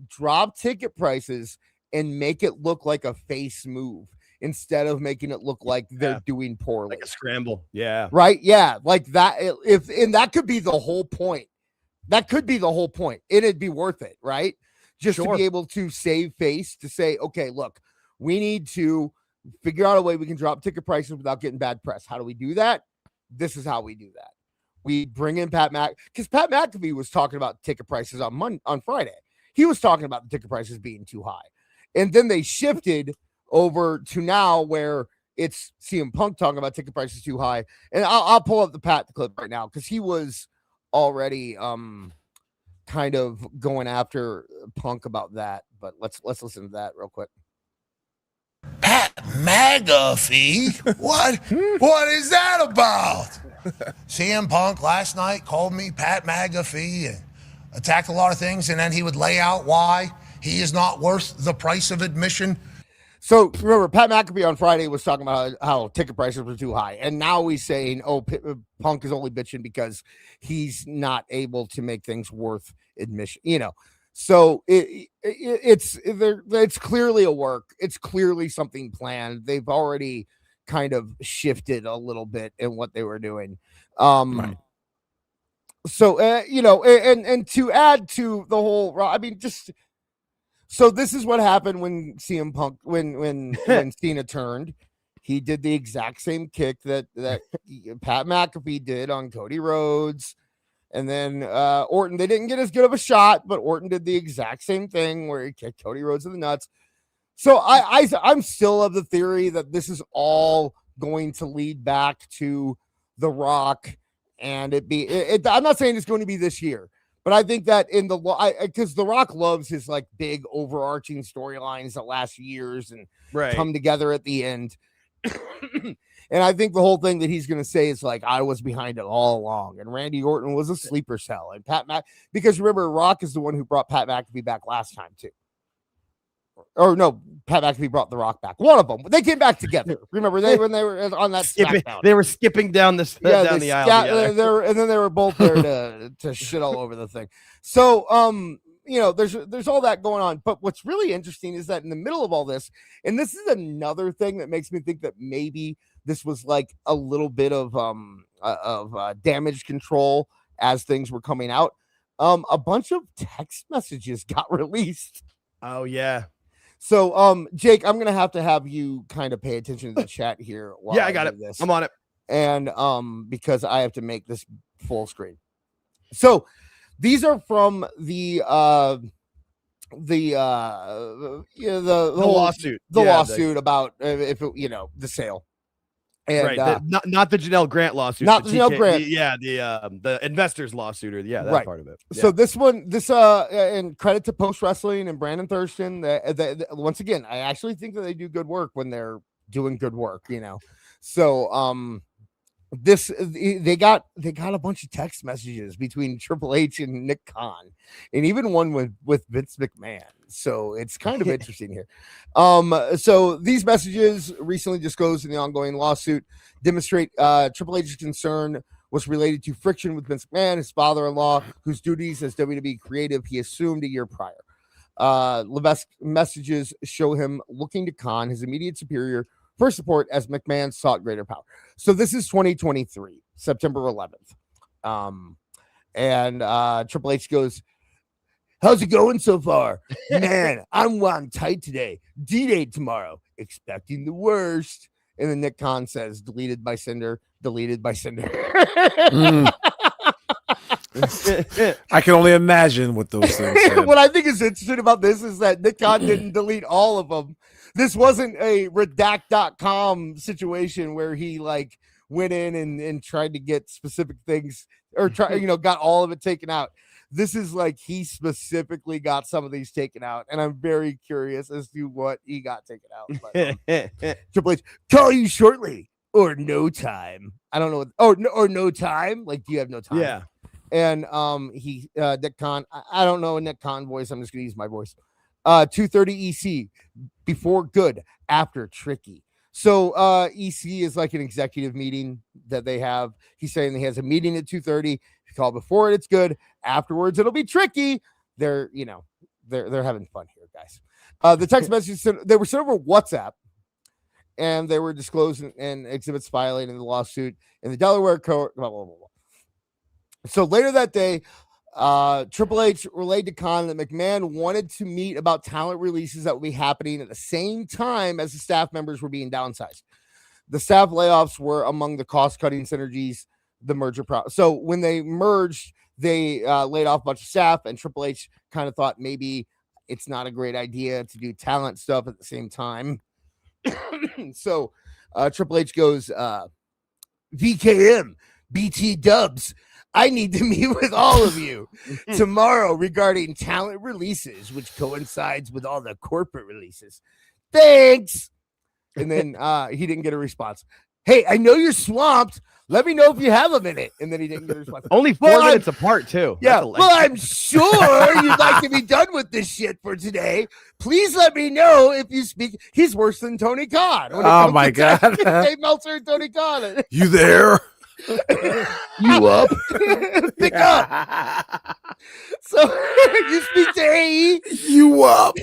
drop ticket prices and make it look like a face move instead of making it look like they're doing poorly. Like a scramble. Yeah. Right. Yeah. Like that. And that could be the whole point. That could be the whole point. It'd be worth it. Right. Just to be able to save face, to say, okay, look, we need to figure out a way we can drop ticket prices without getting bad press. How do we do that? This is how we do that. We bring in Pat because Pat McAfee was talking about ticket prices on Friday. He was talking about the ticket prices being too high. And then they shifted over to now where it's CM Punk talking about ticket prices too high. And I'll pull up the Pat clip right now because he was already kind of going after Punk about that. But let's listen to that real quick. Pat McAfee? What is that about? CM Punk last night called me Pat McAfee and attacked a lot of things, and then he would lay out why he is not worth the price of admission. So remember, Pat McAfee on Friday was talking about how ticket prices were too high, and now he's saying, "Oh, Punk is only bitching because he's not able to make things worth admission." You know, so it's clearly a work. It's clearly something planned. They've already kind of shifted a little bit in what they were doing. Right. So you know, and to add to the whole, I mean, just. So this is what happened when CM Punk, when Cena turned. He did the exact same kick that Pat McAfee did on Cody Rhodes. And then Orton, they didn't get as good of a shot, but Orton did the exact same thing where he kicked Cody Rhodes in the nuts. So I'm still of the theory that this is all going to lead back to The Rock. And I'm not saying it's going to be this year. But I think that because The Rock loves his like big overarching storylines that last years and come together at the end. And I think the whole thing that he's going to say is like, I was behind it all along. And Randy Orton was a sleeper cell. And because remember, Rock is the one who brought Pat McAfee back last time too. Or no, Pat McAfee brought The Rock back. One of them. They came back together. Remember when they were on that SmackDown. They were skipping down the aisle. And then they were both there to shit all over the thing. So, you know, there's all that going on. But what's really interesting is that in the middle of all this, and this is another thing that makes me think that maybe this was like a little bit of damage control as things were coming out. A bunch of text messages got released. Oh yeah. So, Jake, I'm going to have you kind of pay attention to the chat here. While I got it. This. I'm on it. And because I have to make this full screen. So these are from the lawsuit. The lawsuit about if it, the sale. And, not the Janelle Grant lawsuit. Not the Janelle Grant. The investors lawsuit or that right. part of it. Yeah. So this one, and credit to Post Wrestling and Brandon Thurston. Once again, I actually think that they do good work when they're doing good work. So they got a bunch of text messages between Triple H and Nick Khan, and even one with Vince McMahon. So it's kind of interesting here. So these messages recently disclosed in the ongoing lawsuit demonstrate Triple H's concern was related to friction with Vince McMahon, his father-in-law, whose duties as WWE creative he assumed a year prior. Levesque messages show him looking to Khan, his immediate superior, for support as McMahon sought greater power. So this is 2023, September 11th. And Triple H goes, "How's it going so far? Man, I'm wound tight today. D-Day tomorrow. Expecting the worst." And then Nick Khan says, deleted by Cinder. I can only imagine what those things said. What I think is interesting about this is that Nick Khan didn't delete all of them. This wasn't a redact.com situation where he like went in and tried to get specific things or got all of it taken out. This is like he specifically got some of these taken out, and I'm very curious as to what he got taken out. But, Triple H, call you shortly or no time. I don't know. Or no time. Like, do you have no time? Yeah. And Nick Khan, I don't know a Nick Khan voice. I'm just gonna use my voice. 2:30 EC, before good, after tricky. So EC is like an executive meeting that they have. He's saying he has a meeting at 2:30. If you call before it, it's good. Afterwards, it'll be tricky. They're having fun here, guys. The text messages, they were sent over WhatsApp, and they were disclosed and exhibits violating the lawsuit in the Delaware court. Blah, blah, blah, blah. So later that day, Triple H relayed to Khan that McMahon wanted to meet about talent releases that would be happening at the same time as the staff members were being downsized. The staff layoffs were among the cost-cutting synergies the merger. So when they merged, they laid off a bunch of staff, and Triple H kind of thought maybe it's not a great idea to do talent stuff at the same time. So Triple H goes, VKM, BT Dubs, I need to meet with all of you tomorrow regarding talent releases, which coincides with all the corporate releases. Thanks. And then he didn't get a response. Hey, I know you're swamped. Let me know if you have a minute. And then he didn't get a response. Only 4 minutes apart, too. Yeah. Well, I'm sure you'd like to be done with this shit for today. Please let me know if you speak. He's worse than Tony Khan. Oh, my God. Dave Meltzer and Tony Khan. You there? You up? Pick up. So you speak to AE? You up?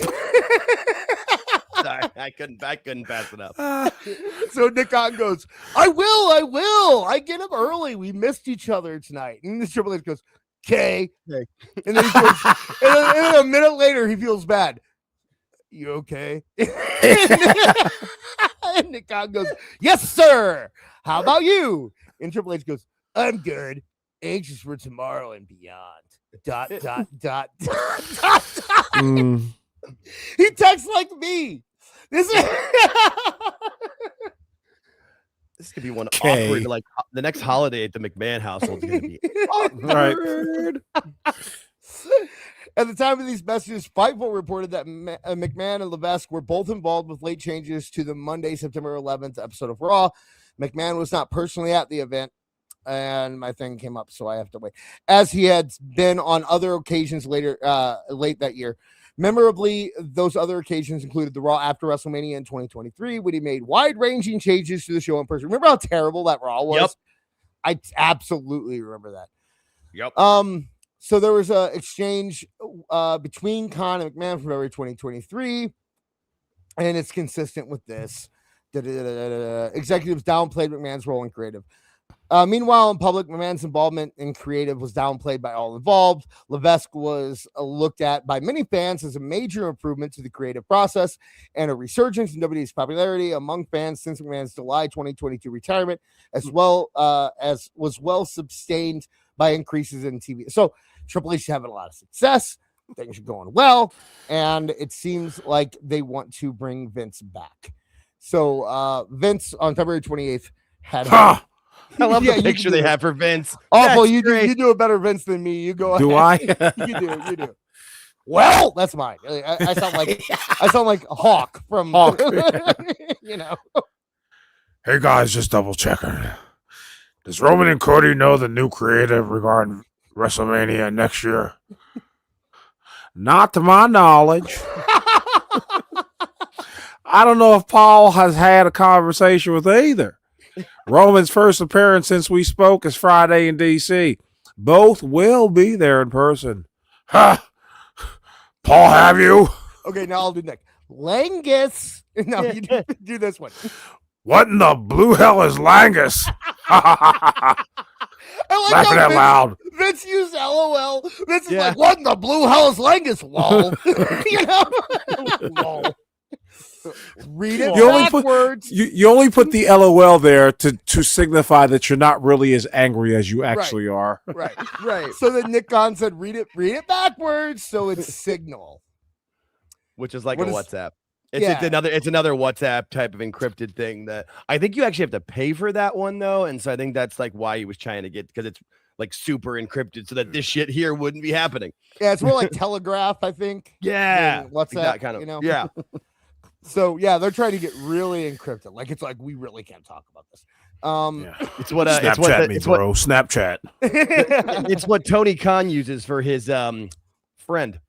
Sorry, I couldn't pass it up. So Nick Khan goes, I will. I get up early. We missed each other tonight. And the Triple H goes, okay. And then he goes, and then a minute later, he feels bad. You okay? And Nick Khan goes, yes, sir. How about you? And Triple H goes, I'm good. Anxious for tomorrow and beyond. ... He texts like me. This could be one awkward, like the next holiday at the McMahon household is going to be awkward. At the time of these messages, Fightful reported that McMahon and Levesque were both involved with late changes to the Monday, September 11th episode of Raw. McMahon was not personally at the event, and my thing came up, so I have to wait. As he had been on other occasions late that year. Memorably, those other occasions included the Raw after WrestleMania in 2023, when he made wide-ranging changes to the show in person. Remember how terrible that Raw was? Yep. I absolutely remember that. Yep. So there was an exchange between Khan and McMahon from February 2023, and it's consistent with this. Executives downplayed McMahon's role in creative. Meanwhile, in public, McMahon's involvement in creative was downplayed by all involved. Levesque was looked at by many fans as a major improvement to the creative process and a resurgence in WWE's popularity among fans since McMahon's July 2022 retirement, as well as was well sustained by increases in TV. So Triple H is having a lot of success. Things are going well, and it seems like they want to bring Vince back. So Vince on February 28th had I love the picture they have for Vince. Awful. You do a better Vince than me. You go do ahead. I? You do. Well, that's mine. I sound like a Hawk from Hawk. Hey guys, just double checking. Does Roman and Cody know the new creative regarding WrestleMania next year? Not to my knowledge. I don't know if Paul has had a conversation with either. Roman's first appearance since we spoke is Friday in D.C. Both will be there in person. Ha! Paul, have you? Okay, now I'll do next. Langus. No, you do this one. What in the blue hell is Langus? I like Laughing out loud. Vince used LOL. Vince is like, what in the blue hell is Langus? Lol. Lol. Read it backwards. You only put the LOL there to signify that you're not really as angry as you actually are. Right. So then Nick Khan said, read it backwards, so it's signal. Which is like WhatsApp. It's another WhatsApp type of encrypted thing that I think you actually have to pay for that one though. And so I think that's like why he was trying to get, because it's like super encrypted so that this shit here wouldn't be happening. Yeah, it's more like Telegraph, I think. Yeah. WhatsApp, that kind of, Yeah. So yeah, they're trying to get really encrypted. Like it's like we really can't talk about this. It's what Snapchat. It's what Tony Khan uses for his friend.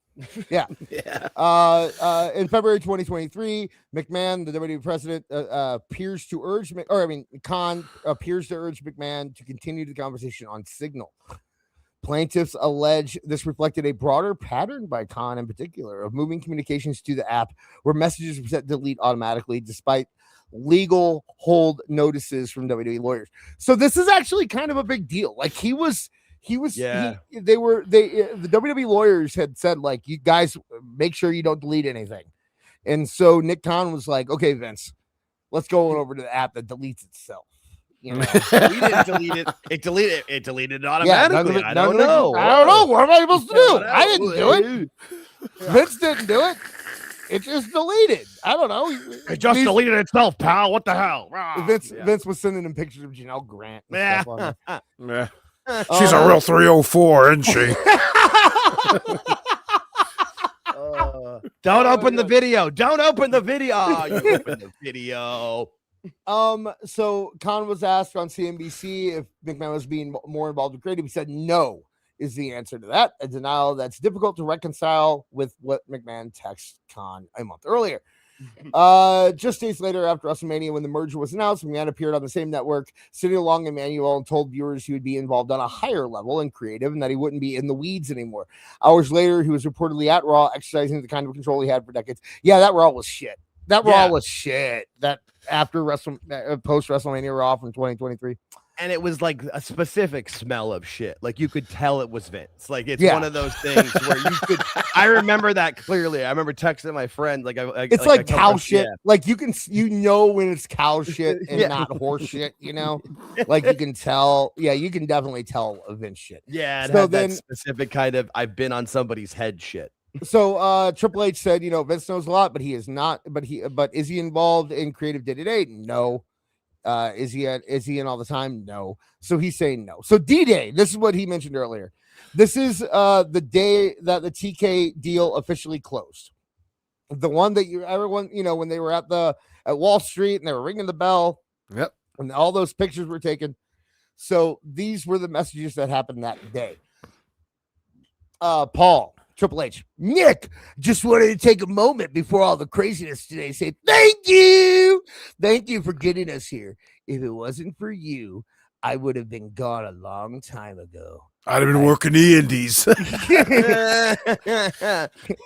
Yeah. In February 2023, McMahon, the WWE president, appears to urge, Khan appears to urge McMahon to continue the conversation on Signal. Plaintiffs allege this reflected a broader pattern by Khan in particular of moving communications to the app where messages were set to delete automatically despite legal hold notices from WWE lawyers. So this is actually kind of a big deal. Like the WWE lawyers had said, like, you guys make sure you don't delete anything. And so Nick Khan was like, okay, Vince, let's go over to the app that deletes itself. You know, we didn't delete it. It deleted it automatically. I don't know. What am I supposed to do? I didn't do it. Vince didn't do it. It just deleted. I don't know. It just deleted itself, pal. What the hell? Vince was sending him pictures of Janelle Grant. And stuff on She's a real 304, isn't she? Don't open the video. Don't open the video. You open the video. So Khan was asked on CNBC if McMahon was being more involved with creative. He said no is the answer to that. A denial that's difficult to reconcile with what McMahon texted Khan a month earlier. Just days later after WrestleMania, when the merger was announced, McMahon appeared on the same network, sitting along Emmanuel, and told viewers he would be involved on a higher level in creative and that he wouldn't be in the weeds anymore. Hours later, he was reportedly at Raw, exercising the kind of control he had for decades. Yeah, that Raw was shit. Raw was shit. That after post WrestleMania Raw from 2023. And it was like a specific smell of shit. Like you could tell it was Vince. Like it's one of those things where you could. I remember that clearly. I remember texting my friend. It's like cow shit. Yeah. Like you can, when it's cow shit and not horse shit. You know, like you can tell. Yeah, you can definitely tell a Vince shit. Yeah, so then that specific kind of I've been on somebody's head shit. So Triple H said, Vince knows a lot, but he is not. But is he involved in creative day-to-day? No. Is he in all the time? No. So he's saying no. So D-Day, this is what he mentioned earlier. This is the day that the TK deal officially closed. The one that everyone, when they were at Wall Street and they were ringing the bell. Yep. And all those pictures were taken. So these were the messages that happened that day. Paul, Triple H, Nick, just wanted to take a moment before all the craziness today. Say thank you for getting us here. If it wasn't for you, I would have been gone a long time ago. I'd have been working the indies.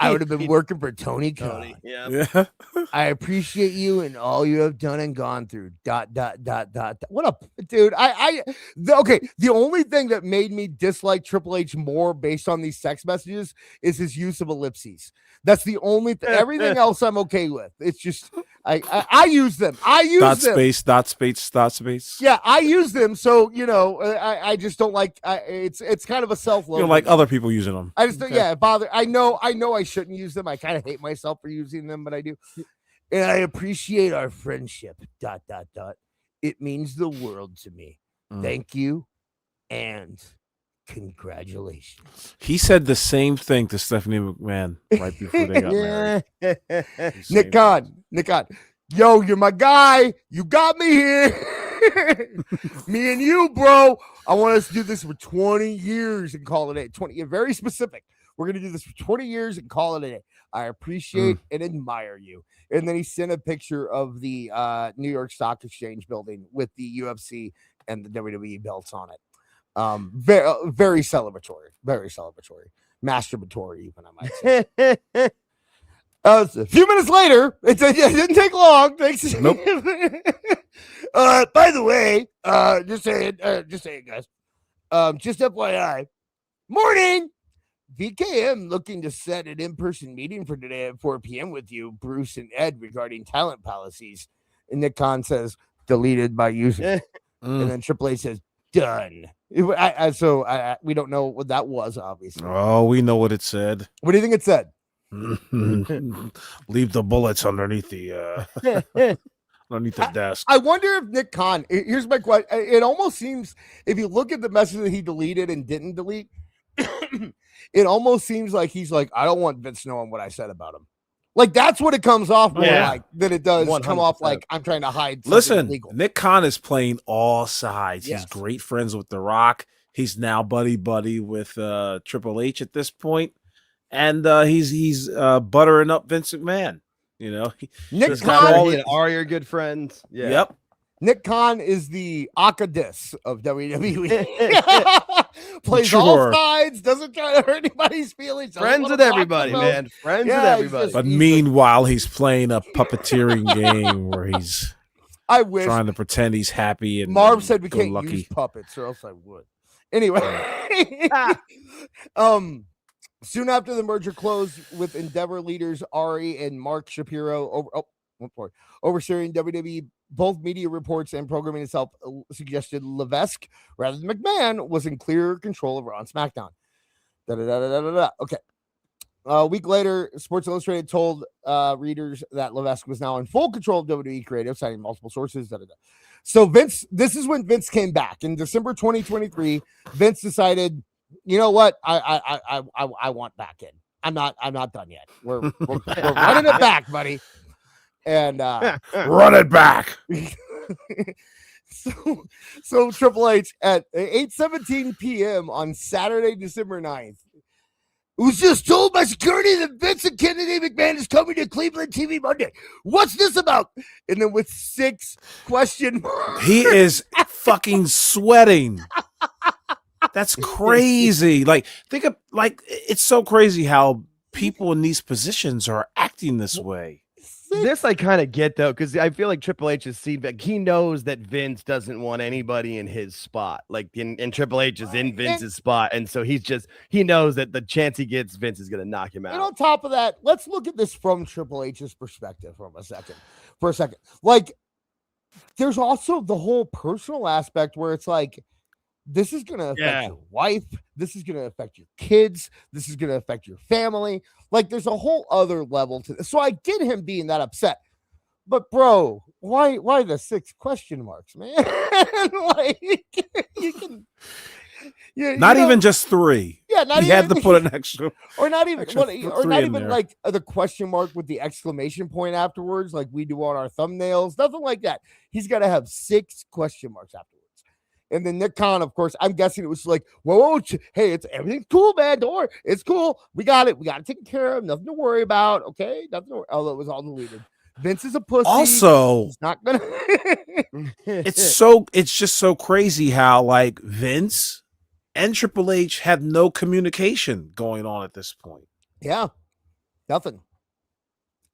I would have been working for Tony Khan. Yeah. I appreciate you and all you have done and gone through. ... What up, dude? Okay. The only thing that made me dislike Triple H more based on these text messages is his use of ellipses. That's the only thing. Everything else I'm okay with. It's just I use them. Dot space. Yeah, I use them. So I just don't like. It's kind of a self-loathing. You don't like other people using them. I just it bother. I know I shouldn't use them. I kind of hate myself for using them, but I do. And I appreciate our friendship. ... It means the world to me. Thank you, and congratulations. He said the same thing to Stephanie McMahon right before they got married. Nick Khan, yo, you're my guy. You got me here. Me and you, bro. I want us to do this for 20 years and call it a 20. You're very specific. We're going to do this for 20 years and call it a day. I appreciate and admire you. And then he sent a picture of the New York Stock Exchange building with the UFC and the WWE belts on it. Very celebratory, masturbatory, even, I might say. A few minutes later, it didn't take long. Thanks. Nope. By the way, just saying, guys. Just FYI, morning. VKM looking to set an in-person meeting for today at 4 p.m. with you, Bruce and Ed, regarding talent policies. And Nick Khan says, deleted by user. And then Triple H says, done. So we don't know what that was, obviously. Oh, we know what it said. What do you think it said? Leave the bullets underneath the underneath the desk. I wonder if Nick Khan, here's my question. It almost seems, if you look at the message that he deleted and didn't delete, it almost seems like he's like, I don't want Vince knowing what I said about him. Like, that's what it comes off more like than it does 100%. Come off like I'm trying to hide. Listen, illegal. Nick Khan is playing all sides. Yes. He's great friends with The Rock. He's now buddy with Triple H at this point. and he's buttering up Vince McMahon. You know, Nick Khan and Ari are good friends. Yeah. Yep. Nick Khan is the Akadis of WWE. Plays all Sure. sides, doesn't try to hurt anybody's feelings. Friends with everybody, man. Friends with everybody. But meanwhile, he's playing a puppeteering game where he's I wish trying to pretend he's happy. And Marv said we can't lucky. use puppets, or else I would. Anyway, soon after the merger closed with Endeavor leaders Ari and Mark Shapiro overseeing WWE, both media reports and programming itself suggested Levesque, rather than McMahon, was in clear control of Raw and SmackDown. Okay. A week later, Sports Illustrated told readers that Levesque was now in full control of WWE creative, citing multiple sources. So Vince, this is when Vince came back in December 2023. Vince decided, you know what, I want back in. I'm not done yet. We're running it back, buddy. And run it back. So Triple H at 8:17 p.m. on Saturday, December 9th. It was just told by security that Vincent Kennedy McMahon is coming to Cleveland TV Monday. What's this about? And then with 6 question marks. He is fucking sweating. That's crazy. Like, think of it's so crazy how people in these positions are acting this way. This I kind of get though, because I feel like Triple H has seen that he knows that Vince doesn't want anybody in his spot. Like in Triple H is in Vince's spot, and so he knows that the chance he gets, Vince is going to knock him out. And on top of that, let's look at this from Triple H's perspective for a second. Like, there's also the whole personal aspect where it's like, this is going to affect your wife. This is going to affect your kids. This is going to affect your family. Like, there's a whole other level to this. So I get him being that upset. But, bro, why the 6 question marks, man? Like, you can... Yeah, not even just 3. Yeah, not he even, had to put an extra, or not even, or not even there. like the question mark with the exclamation point afterwards, like we do on our thumbnails. Nothing like that. He's got to have 6 question marks afterwards. And then Nick Khan, of course, I'm guessing it was like, whoa, hey, it's everything's cool, man. Don't worry, it's cool. We got it. We got it taken care of. Nothing to worry about. Okay, nothing. Although it was all deleted. Vince is a pussy. Also, he's not gonna. it's just so crazy how like Vince and Triple H have no communication going on at this point. Yeah, nothing.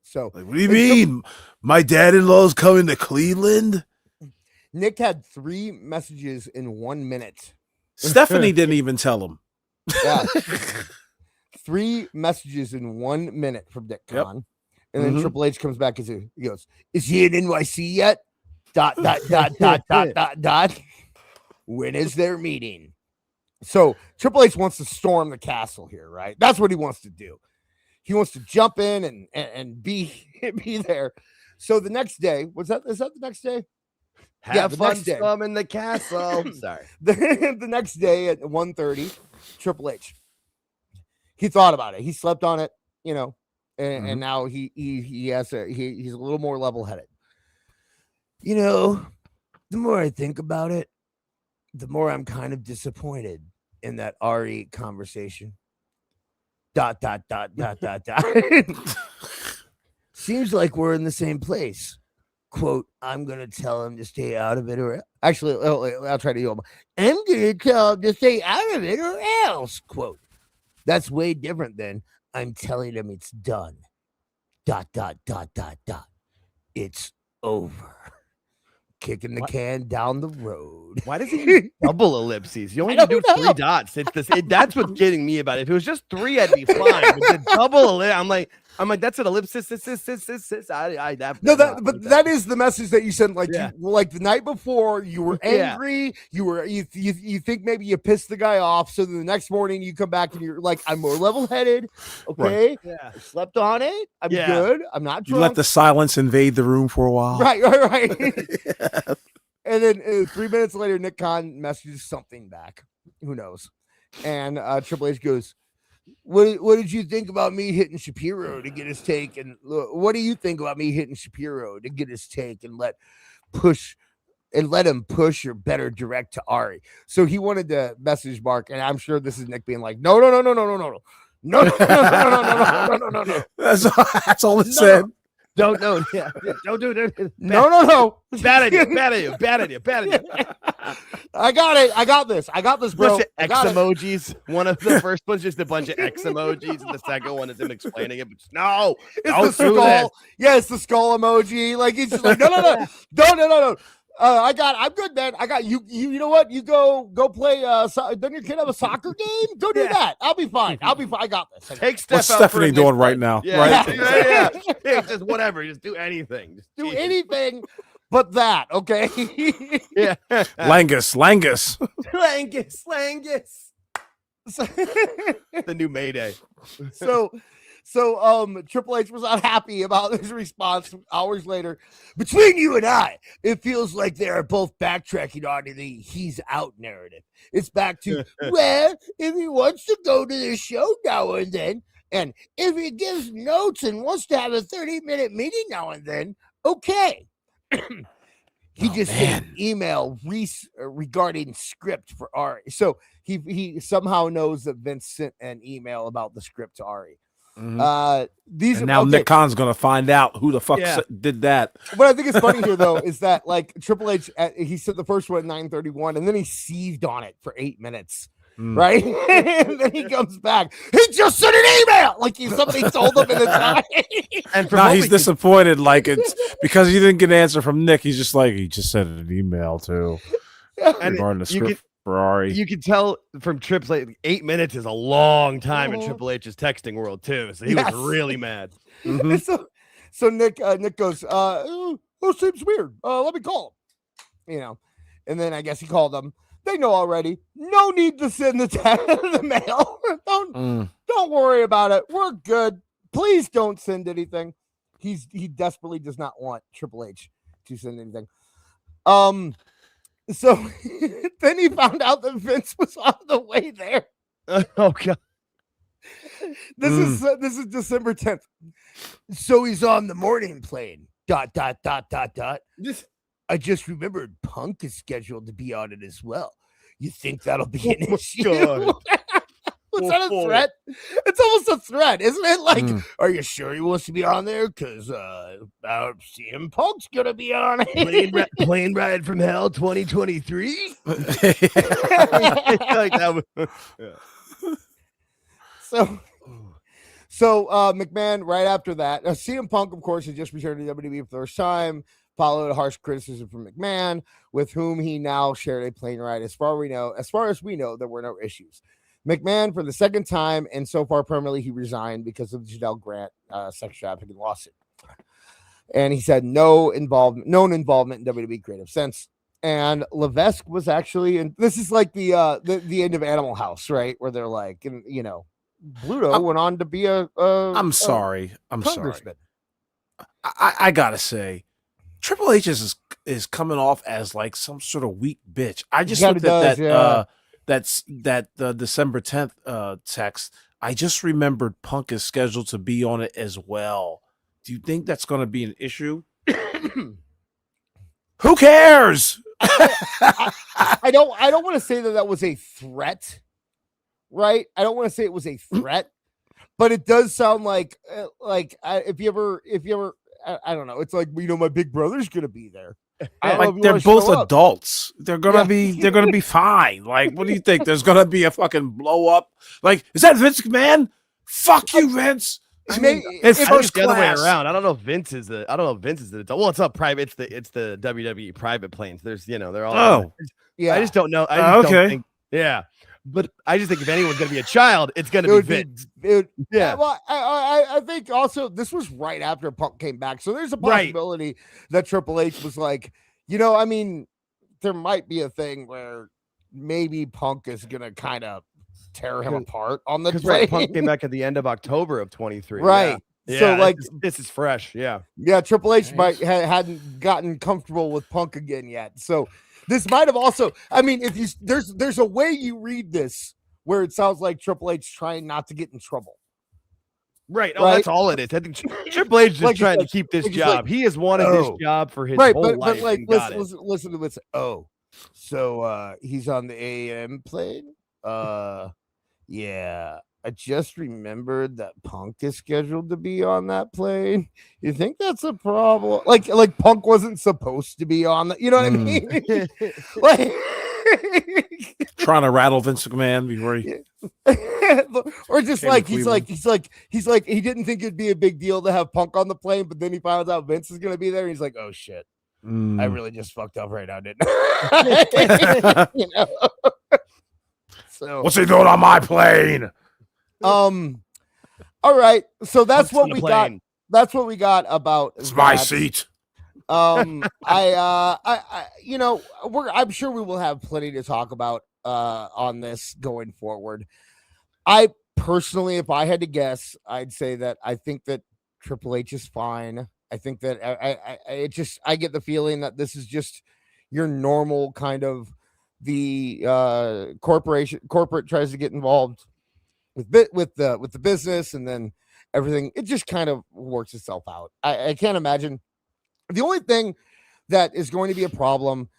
So, like, what do you mean? My dad-in-law's coming to Cleveland? Nick had 3 messages in 1 minute. Stephanie didn't even tell him. Yeah. 3 messages in 1 minute from Nick Khan. Yep. And then Triple H comes back and he goes, is he in NYC yet? ... When is their meeting? So Triple H wants to storm the castle here, right? That's what he wants to do. He wants to jump in and be there. So the next day, is that the next day? Have fun storming the castle. Sorry. The next day at 1:30, Triple H. He thought about it. He slept on it, you know, and now he's a little more level-headed. You know, the more I think about it, the more I'm kind of disappointed in that Ari conversation. ... Seems like we're in the same place. Quote, I'm going to tell him to stay out of it, or actually, I'll try to yell. I'm going to tell him to stay out of it or else. Quote, that's way different than I'm telling him it's done. ... It's over. Kicking the can down the road. Why does he use double ellipses? You only need to do 3 dots. That's what's getting me about it. If it was just 3, I'd be fine. But the double ellipsis, I'm like, that's an ellipsis. But that is the message that you sent. Like, like the night before, you were angry. You think maybe you pissed the guy off. So the next morning, you come back and you're like, I'm more level-headed. Okay, right. Yeah, I slept on it. I'm good. I'm not drunk. You let the silence invade the room for a while. Right. And then 3 minutes later, Nick Khan messages something back. Who knows? And Triple H goes, What did you think about me hitting Shapiro to get his take? And what do you think about me hitting Shapiro to get his take and let him push or better direct to Ari? So he wanted to message Mark, and I'm sure this is Nick being like, no. No. That's all it said. Don't know. Yeah. Don't do it. No. Bad idea. I got it. I got this, bro. Bunch of X emojis. One of the first one's just a bunch of X emojis, and the second one is him explaining it. But no, it's the skull. Yeah, it's the skull emoji. Like he's just like, no. I'm good, man. I got you. You know what? You go play. Doesn't your kid have a soccer game? Go do that. I'll be fine. I got this. Take Steph What's out Stephanie for a doing night. right now? Yeah, Right? yeah. Just whatever. Just do anything. Just Do anything but that. Okay. Yeah. Langus. Langus. The new Mayday. So Triple H was not happy about his response hours later. Between you and I, it feels like they are both backtracking onto the he's out narrative. It's back to, well, if he wants to go to the show now and then, and if he gives notes and wants to have a 30-minute meeting now and then, okay. He just sent an email regarding script for Ari. So he somehow knows that Vince sent an email about the script to Ari. And now Nick Khan's gonna find out who the fuck did that. What I think is funny here, though, is that like Triple H, he sent the first one at 9:31, and then he seethed on it for 8 minutes, right? And then he comes back. He just sent an email, like somebody told him in the time. And now he's disappointed, like it's because he didn't get an answer from Nick. He's just like, he just sent an email too regarding the script. Ferrari. You can tell from Triple H, 8 minutes is a long time in Triple H's texting world too. So he was really mad. So Nick goes, seems weird. Let me call him. And then I guess he called them. They know already. No need to send the mail. Don't worry about it. We're good. Please don't send anything. He desperately does not want Triple H to send anything. So then he found out that Vince was on the way there. Oh God! This is December 10th. So he's on the morning plane. ... I just remembered Punk is scheduled to be on it as well. You think that'll be an issue? Was that a threat? It's almost a threat, isn't it? Like, are you sure he wants to be on there? Because CM Punk's gonna be on it. Plane ride from hell 2023. Like that So McMahon, right after that, CM Punk, of course, had just returned to WWE for the first time, followed a harsh criticism from McMahon, with whom he now shared a plane ride. As far as we know, there were no issues. McMahon, for the second time, and so far permanently, he resigned because of the Janelle Grant sex trafficking lawsuit. And he said known involvement in WWE creative sense. And Levesque was actually, and this is like the end of Animal House, right? Where they're like, Bluto went on to be I'm sorry. I gotta say, Triple H is coming off as like some sort of weak bitch. I just looked at that. That's the December 10th text. I just remembered Punk is scheduled to be on it as well. Do you think that's going to be an issue? Who cares? I don't want to say that was a threat, right? I don't want to say it was a threat, but it does sound like if you ever, I don't know. It's like, my big brother's going to be there. Like they're both adults. They're gonna be fine. Like, what do you think? There's gonna be a fucking blow up? Like, is that Vince McMahon? Fuck you, Vince. I mean, it's first the other way class. around. I don't know if Vince is the. Well, it's a private. It's the WWE private planes. There's they're all. Oh, yeah. I just don't know. I just don't think. Yeah. But I just think if anyone's going to be a child, it's going to be Vince. Yeah. Well, I think also this was right after Punk came back. So there's a possibility that Triple H was like, I mean, there might be a thing where maybe Punk is going to kind of tear him apart on the plane. Punk came back at the end of October of 23. Right. Yeah. So like this is fresh. Yeah. Yeah. Triple H hadn't gotten comfortable with Punk again yet. So this might have also, I mean, if there's a way you read this where it sounds like Triple H trying not to get in trouble. Right. Oh, that's all it is. I think Triple H is just trying to keep this job. He has wanted this job for his whole life. But like, listen to this. So he's on the AM plane. Yeah. I just remembered that Punk is scheduled to be on that plane. You think that's a problem? Like Punk wasn't supposed to be on that. You know what I mean? Like trying to rattle Vince McMahon before he or just like he's like he didn't think it'd be a big deal to have Punk on the plane, but then he finds out Vince is gonna be there. And he's like, oh shit. I really just fucked up right now, didn't I? You know? So what's he doing on my plane? All right. So that's what we got. That's what we got about it's my seat. I you know, I'm sure we will have plenty to talk about on this going forward. I personally, if I had to guess, I'd say that I think that Triple H is fine. I think that I get the feeling that this is just your normal kind of the corporate tries to get involved with the business, and then everything, it just kind of works itself out. I can't imagine. The only thing that is going to be a problem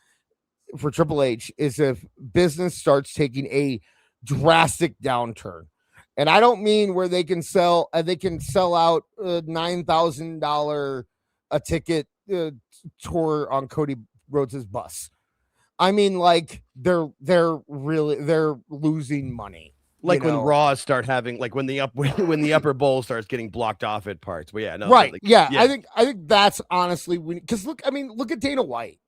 for Triple H is if business starts taking a drastic downturn. And I don't mean where they can sell out $9,000 a ticket tour on Cody Rhodes' bus. I mean, like they're losing money. Like when Raw start having, like when the upper bowl starts getting blocked off at parts. But yeah, no, right. Like, yeah, I think that's honestly because look at Dana White.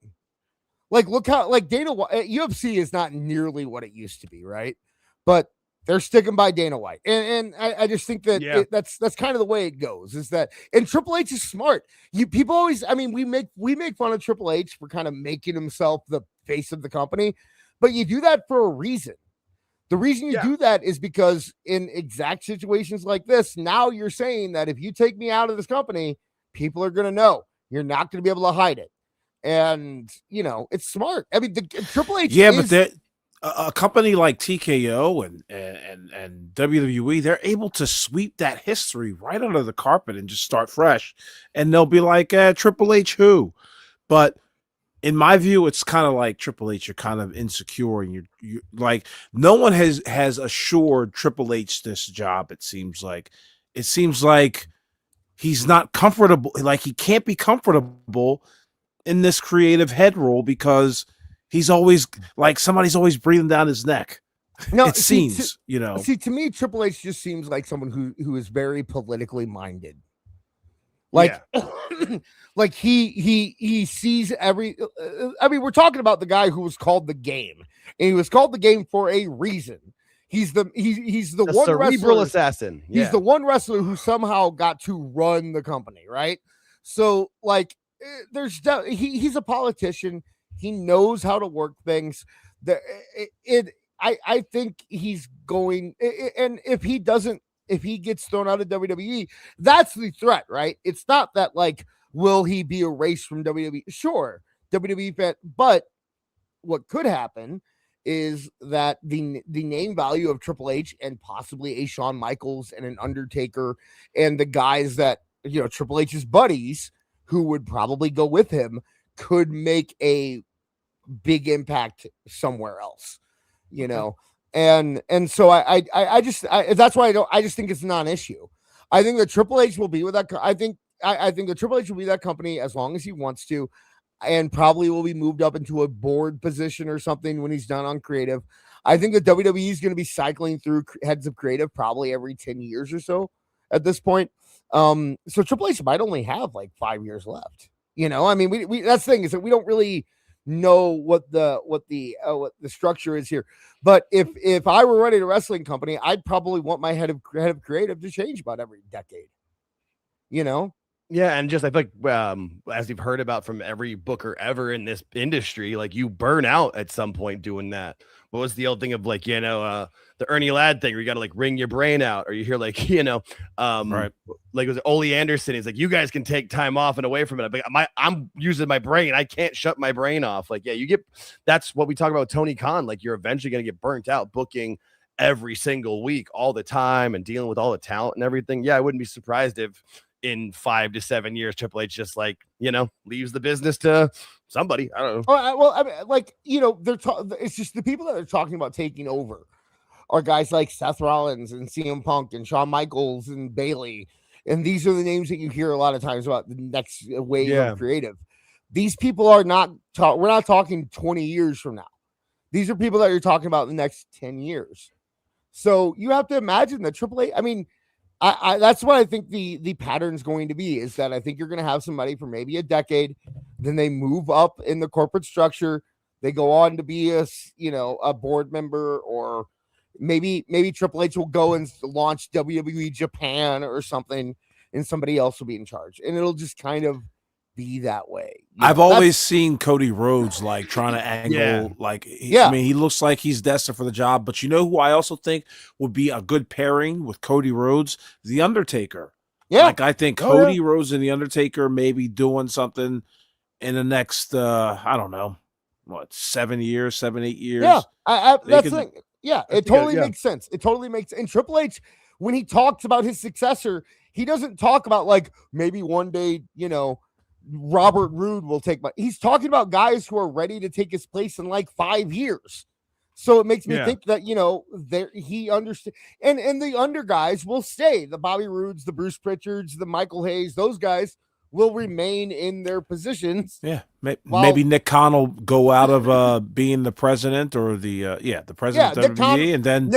Like, look how Dana White, UFC is not nearly what it used to be, right? But they're sticking by Dana White, and I just think that that's kind of the way it goes. Is that, and Triple H is smart. People always, I mean, we make fun of Triple H for kind of making himself the face of the company, but you do that for a reason. The reason you do that is because in exact situations like this, now you're saying that if you take me out of this company, people are going to know. You're not going to be able to hide it. And, you know, it's smart. I mean, the Triple H but a company like TKO and WWE, they're able to sweep that history right under the carpet and just start fresh. And they'll be like, Triple H who? But in my view, it's kind of like Triple H, you're kind of insecure, and you like no one has assured Triple H this job. It seems like he's not comfortable. Like he can't be comfortable in this creative head role because he's always like somebody's always breathing down his neck. No, it seems, you know. See, to me, Triple H just seems like someone who is very politically minded. Like, like he sees every. I mean, we're talking about the guy who was called the Game, and he was called the Game for a reason. He's the one cerebral wrestler, assassin. He's the one wrestler who somehow got to run the company, right? So, like, he's a politician. He knows how to work things. I think he's going, and if he gets thrown out of WWE, that's the threat, right? It's not that, like, will he be erased from WWE? Sure, WWE fan, but what could happen is that the name value of Triple H and possibly a Shawn Michaels and an Undertaker and the guys that, you know, Triple H's buddies who would probably go with him could make a big impact somewhere else, you know. And so I that's why I just think it's a non-issue. I think that Triple H will be with that. I think that Triple H will be that company as long as he wants to, and probably will be moved up into a board position or something when he's done on creative. I think that WWE is going to be cycling through heads of creative probably every 10 years or so at this point. So Triple H might only have like 5 years left. You know, I mean, we that's the thing is that we don't really know what the structure is here. But if I were running a wrestling company, I'd probably want my head of creative to change about every decade. You know? Yeah, and just I think as you've heard about from every booker ever in this industry, like you burn out at some point doing that. What was the old thing of like, you know, the Ernie Ladd thing where you got to like wring your brain out, or you hear like, you know, right. Like it was Ole Anderson. He's like, you guys can take time off and away from it. But I'm using my brain. I can't shut my brain off. Like, yeah, that's what we talk about with Tony Khan. Like you're eventually going to get burnt out booking every single week, all the time, and dealing with all the talent and everything. Yeah, I wouldn't be surprised if in 5 to 7 years, Triple H just like, you know, leaves the business to somebody. I don't know. Well, I mean, like, you know, it's just the people that are talking about taking over are guys like Seth Rollins and CM Punk and Shawn Michaels and Bayley. And these are the names that you hear a lot of times about the next wave of creative. These people are not, we're not talking 20 years from now. These are people that you're talking about in the next 10 years. So you have to imagine that Triple H, I mean, I that's what I think the pattern's going to be, is that I think you're going to have somebody for maybe a decade, then they move up in the corporate structure. They go on to be a board member, or maybe Triple H will go and launch WWE Japan or something, and somebody else will be in charge, and it'll just kind of be that way. I've always seen Cody Rhodes like trying to angle, I mean, he looks like he's destined for the job. But you know who I also think would be a good pairing with Cody Rhodes? The Undertaker. Yeah, like I think Cody Rhodes and the Undertaker may be doing something in the next, I don't know, 7, 8 years. Yeah, that's the thing. Yeah, it totally makes sense. It totally makes. And Triple H, when he talks about his successor, he doesn't talk about like maybe one day, Robert Roode will take he's talking about guys who are ready to take his place in like 5 years. So it makes me think that, he understands, and the under guys will stay. The Bobby Roodes, the Bruce Pritchards, the Michael Hayes, those guys will remain in their positions. Yeah. Maybe Nick Khan will go out of being the president or the president of WWE, and then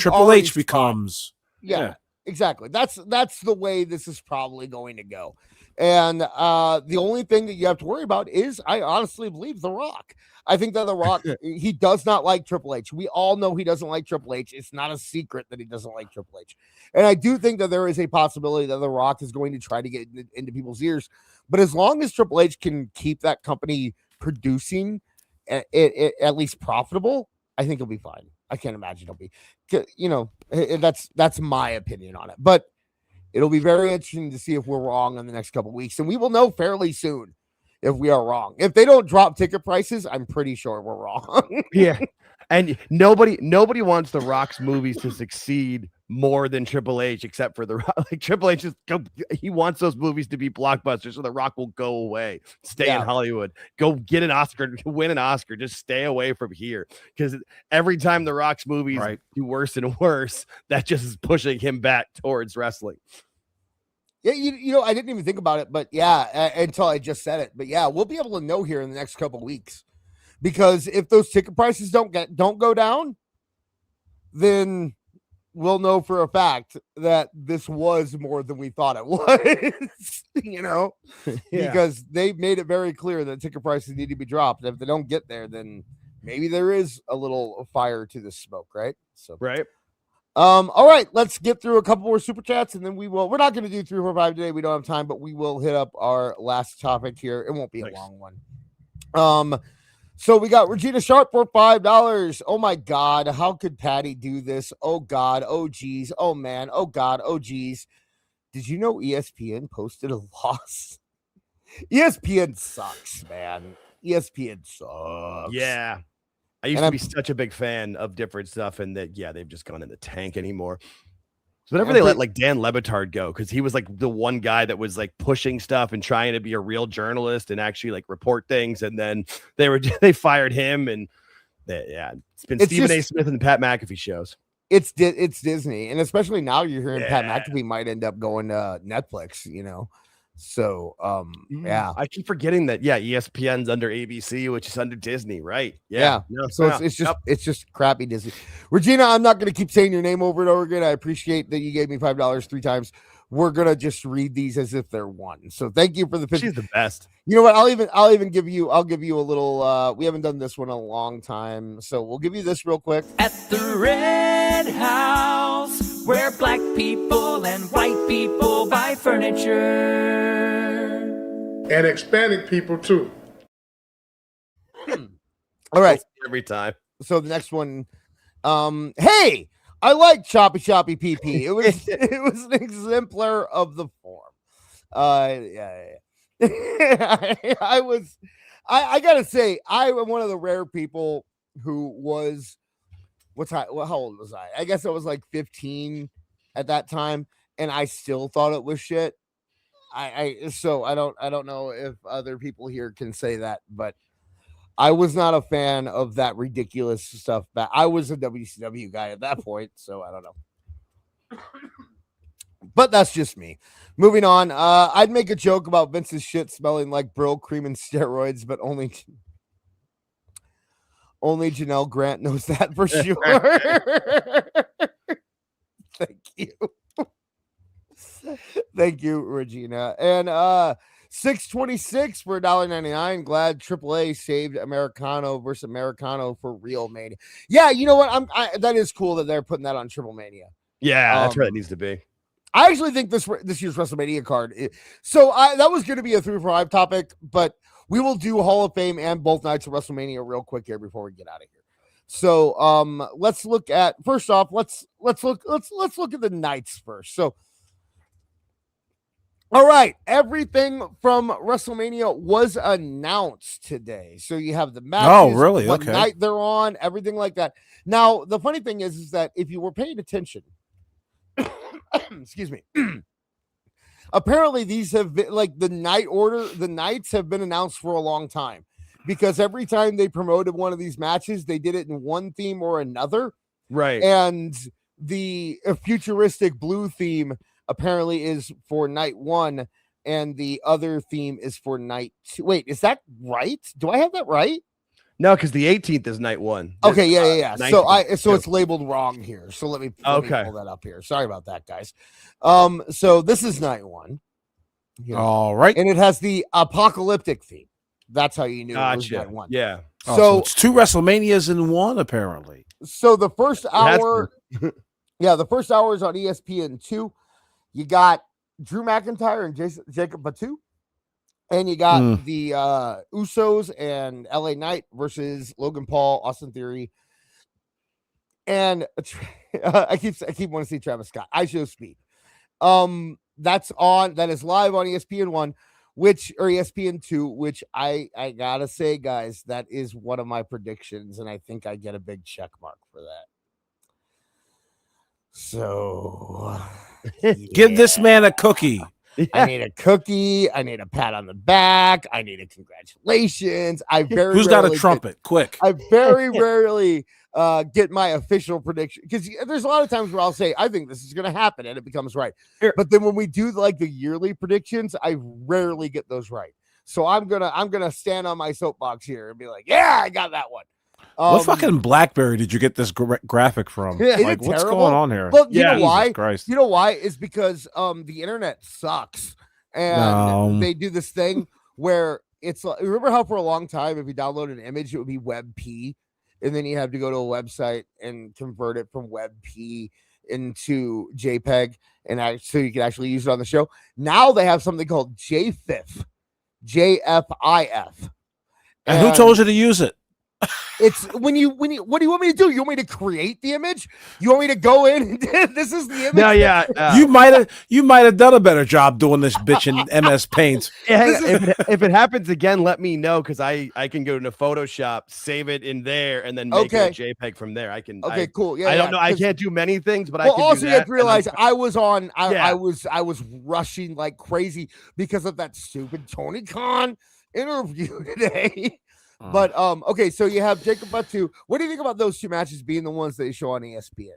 Triple H becomes. Yeah, exactly. That's the way this is probably going to go. And the only thing that you have to worry about is, I honestly believe, The Rock. I think that The Rock, he does not like Triple H. We all know he doesn't like Triple H. It's not a secret that he doesn't like Triple H. And I do think that there is a possibility that The Rock is going to try to get into people's ears. But as long as Triple H can keep that company producing, at least profitable, I think he'll be fine. I can't imagine he'll be. That's my opinion on it. But it'll be very interesting to see if we're wrong in the next couple of weeks. And we will know fairly soon if we are wrong. If they don't drop ticket prices, I'm pretty sure we're wrong. Yeah. And nobody wants the Rock's movies to succeed more than Triple H, except for the Rock. Like Triple H he wants those movies to be blockbusters, so the Rock will go away, stay in Hollywood, go get an Oscar, win an Oscar, just stay away from here. Because every time the Rock's movies do worse and worse, that just is pushing him back towards wrestling. Yeah, I didn't even think about it, but until I just said it. But yeah, we'll be able to know here in the next couple of weeks, because if those ticket prices don't go down, then we'll know for a fact that this was more than we thought it was. Because they made it very clear that ticket prices need to be dropped. And if they don't get there, then maybe there is a little fire to the smoke, right? So all right, let's get through a couple more super chats, and then we're not going to do 3, 4, 5 today. We don't have time, but we will hit up our last topic here. It won't be a long one. So we got Regina Sharp for $5. Oh my God, how could Patty do this? Oh God, oh geez, oh man, oh God, oh geez. Did you know ESPN posted a loss? ESPN sucks, man. ESPN sucks. Yeah. I used to be such a big fan of different stuff, and that they've just gone in the tank anymore. So whenever they let like Dan Le Batard go, because he was like the one guy that was like pushing stuff and trying to be a real journalist and actually like report things, and then they fired him, and it's been Stephen A. Smith and the Pat McAfee shows. It's Disney, and especially now you're hearing Pat McAfee might end up going to Netflix. So I keep forgetting that ESPN's under ABC, which is under Disney, right? It's just crappy Disney. Regina, I'm not going to keep saying your name over and over again. I appreciate that you gave me $5 3 times. We're gonna just read these as if they're one. So thank you for the 50. She's the best. You know what? I'll even give you a little we haven't done this one in a long time, so we'll give you this real quick. At the Red House, where black people and white people buy furniture. And Hispanic people too. All right. Every time. So the next one, hey, I like Choppy PP. It was an exemplar of the form. I gotta say, I am one of the rare people who was how old was I? I guess I was like 15 at that time, and I still thought it was shit. So I don't know if other people here can say that, but I was not a fan of that ridiculous stuff. But I was a WCW guy at that point, so I don't know. But that's just me. Moving on. I'd make a joke about Vince's shit smelling like Brill cream and steroids, but only Janelle Grant knows that for sure. Thank you. Thank you, Regina. And 626 for $1.99. Glad AAA saved Americano versus Americano for Real Mania. Yeah, you know what? That is cool that they're putting that on Triple Mania. Yeah, that's where it needs to be. I actually think this year's WrestleMania card. That was going to be a 3 for 5 topic, but we will do Hall of Fame and both nights of WrestleMania real quick here before we get out of here. So let's look at first off. Let's look at the nights first. So. All right, everything from WrestleMania was announced today. So you have the matches, oh, really? what Okay. night they're on, everything like that. Now, the funny thing is that if you were paying attention, excuse me, apparently these have been like the nights have been announced for a long time because every time they promoted one of these matches, they did it in one theme or another. Right. And the futuristic blue theme apparently is for night 1 and the other theme is for night 2. Wait, is that right? Do I have that right? No, because the 18th is night 1. Okay, yeah. So 19th. it's labeled wrong here. So let me pull that up here. Sorry about that, guys. So this is night 1. All right. And it has the apocalyptic theme. That's how you knew it was night 1. Yeah. So it's 2 WrestleManias in one, apparently. So the first hour, the first hour is on ESPN2. You got Drew McIntyre and Jacob Fatu, and you got the Usos and LA Knight versus Logan Paul, Austin Theory, and I keep wanting to see Travis Scott. I Show Speed. That is live on ESPN1, or ESPN2, which I gotta say, guys, that is one of my predictions, and I think I get a big check mark for that. So give this man a cookie. I need a cookie. I need a pat on the back. I need a congratulations. Who's got a trumpet? Quick. I very rarely get my official prediction because there's a lot of times where I'll say I think this is going to happen and it becomes right. But then when we do like the yearly predictions, I rarely get those right. So I'm gonna stand on my soapbox here and be like, yeah, I got that one. What fucking BlackBerry did you get this graphic from? Like, what's going on here? Well, you know why? Christ. You know why? Is because the internet sucks, and they do this thing where it's like, remember how for a long time if you download an image it would be WebP, and then you have to go to a website and convert it from WebP into JPEG, and so you can actually use it on the show. Now they have something called JFIF, JFIF. And who told you to use it? It's when you what do you want me to do? You want me to create the image? You want me to go in and this is the image? No, yeah. You might have done a better job doing this bitch in MS Paint. If it happens again, let me know because I can go into Photoshop, save it in there, and then make it a JPEG from there. I can. Okay, cool. Yeah, I don't know. I can't do many things, but I can. Also, do you have to realize I was rushing like crazy because of that stupid Tony Khan interview today. But okay, so you have Jacob Fatu. What do you think about those two matches being the ones they show on ESPN?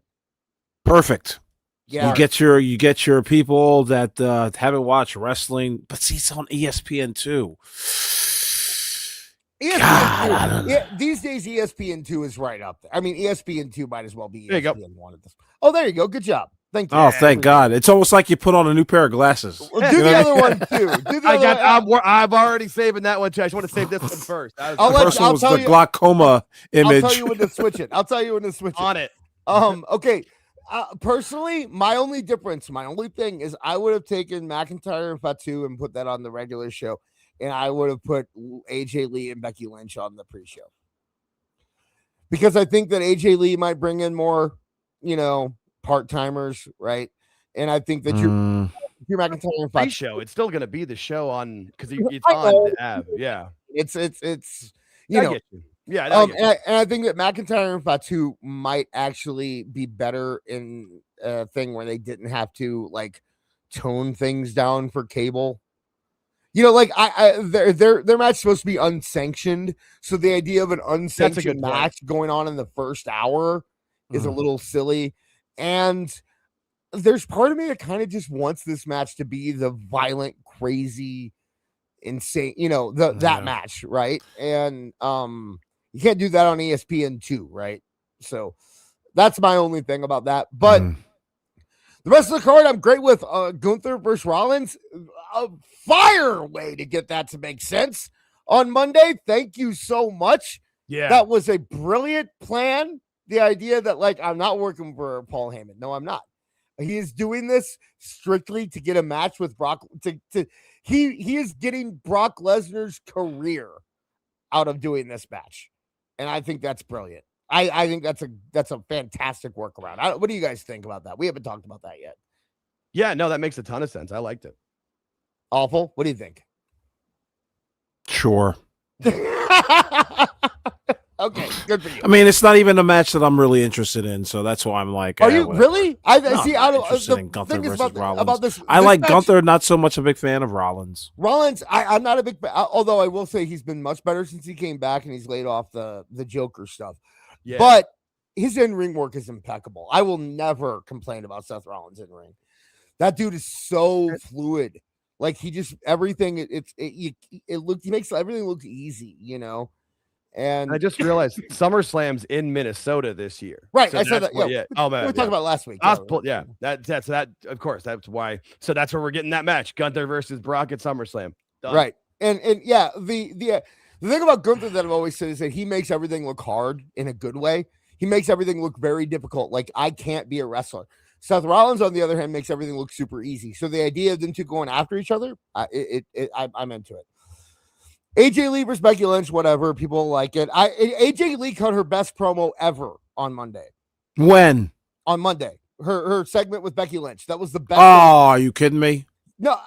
Perfect. Yeah, you get your people that haven't watched wrestling, but see, it's on ESPN too. These days ESPN2 is right up there. I mean, ESPN2 might as well be ESPN1 at this. Oh, there you go. Good job. Thank you. Oh, thank God. It's almost like you put on a new pair of glasses. Well, do the other one too. I'm already saving that one too. I just want to save this one first. I'll tell you, glaucoma image. I'll tell you when to switch it. On it. Okay. Personally, my only thing is I would have taken McIntyre and Fatu and put that on the regular show, and I would have put AJ Lee and Becky Lynch on the pre-show. Because I think that AJ Lee might bring in more, part-timers, right? And I think that you're McIntyre and Fatu show. It's still going to be the show on because it's on the app. Yeah, it's I get you. Yeah, and I think that McIntyre and Fatu might actually be better in a thing where they didn't have to like tone things down for cable. You know, like their match is supposed to be unsanctioned, so the idea of an unsanctioned match going on in the first hour is a little silly. And there's part of me that kind of just wants this match to be the violent, crazy, insane, you know, that match, right? And you can't do that on ESPN2, right? So that's my only thing about that. But the rest of the card, I'm great with Gunther versus Rollins. A fire way to get that to make sense on Monday. Thank you so much. Yeah. That was a brilliant plan. The idea that, like, I'm not working for Paul Heyman. No, I'm not. He is doing this strictly to get a match with Brock. He is getting Brock Lesnar's career out of doing this match. And I think that's brilliant. I think that's a fantastic workaround. What do you guys think about that? We haven't talked about that yet. Yeah, no, that makes a ton of sense. I liked it. Awful. What do you think? Sure. Okay, good for you. I mean, it's not even a match that I'm really interested in, so that's why I'm like, are you whatever. really? See. I don't interested in Gunther versus Rollins. About this, I like match, Gunther, not so much a big fan of Rollins. I'm not a big fan, although I will say he's been much better since he came back and he's laid off the Joker stuff. Yeah. But his in-ring work is impeccable. I will never complain about Seth Rollins in-ring. That dude is so fluid. Like, he just everything. He makes everything look easy, you know. And I just realized SummerSlam's in Minnesota this year. Right, so I said that. Yeah. Oh man, we talked about last week. Yeah, that's of course. That's why. So that's where we're getting that match: Gunther versus Brock at SummerSlam. Done. Right, and yeah, the thing about Gunther that I've always said is that he makes everything look hard in a good way. He makes everything look very difficult. Like, I can't be a wrestler. Seth Rollins, on the other hand, makes everything look super easy. So the idea of them two going after each other, I'm into it. AJ Lee versus Becky Lynch, whatever. People like it. AJ Lee cut her best promo ever on Monday. When? On Monday. Her segment with Becky Lynch. That was the best. Oh, are you kidding me? No,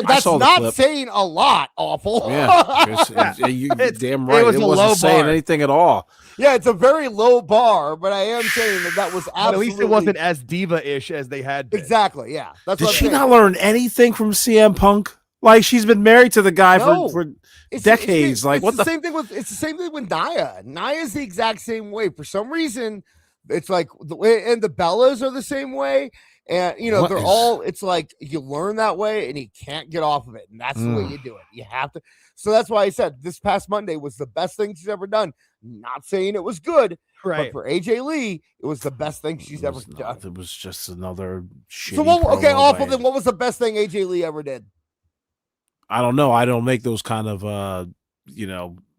that's not saying a lot, Awful. Yeah. You're damn right. It wasn't saying anything at all. Yeah, it's a very low bar, but I am saying that was absolutely. At least it wasn't as diva-ish as they had been. Exactly, yeah. That's Did she not learn anything from CM Punk? Like, she's been married to the guy for decades. It's the same thing with Nia. Nia's the exact same way. For some reason, it's like and the Bellas are the same way. And they're all. It's like you learn that way, and you can't get off of it. And that's the way you do it. You have to. So that's why I said this past Monday was the best thing she's ever done. Not saying it was good, right? But for AJ Lee, it was the best thing she's ever done. It was just another shitty. So awful. Then what was the best thing AJ Lee ever did? I don't know. I don't make those kind of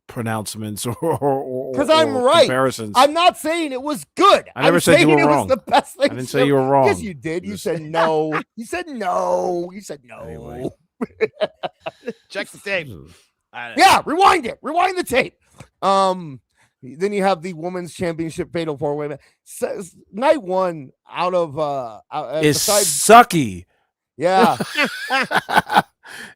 pronouncements or because I'm right. Comparisons. I'm not saying it was good. I never said you were wrong. Was the best thing. I didn't say you were wrong. Yes, you did. You said no. You said no. You said no. Anyway. Check the tape. Yeah, rewind it. Rewind the tape. Then you have the women's championship fatal 4-way match. Night one out of it's sucky. Yeah.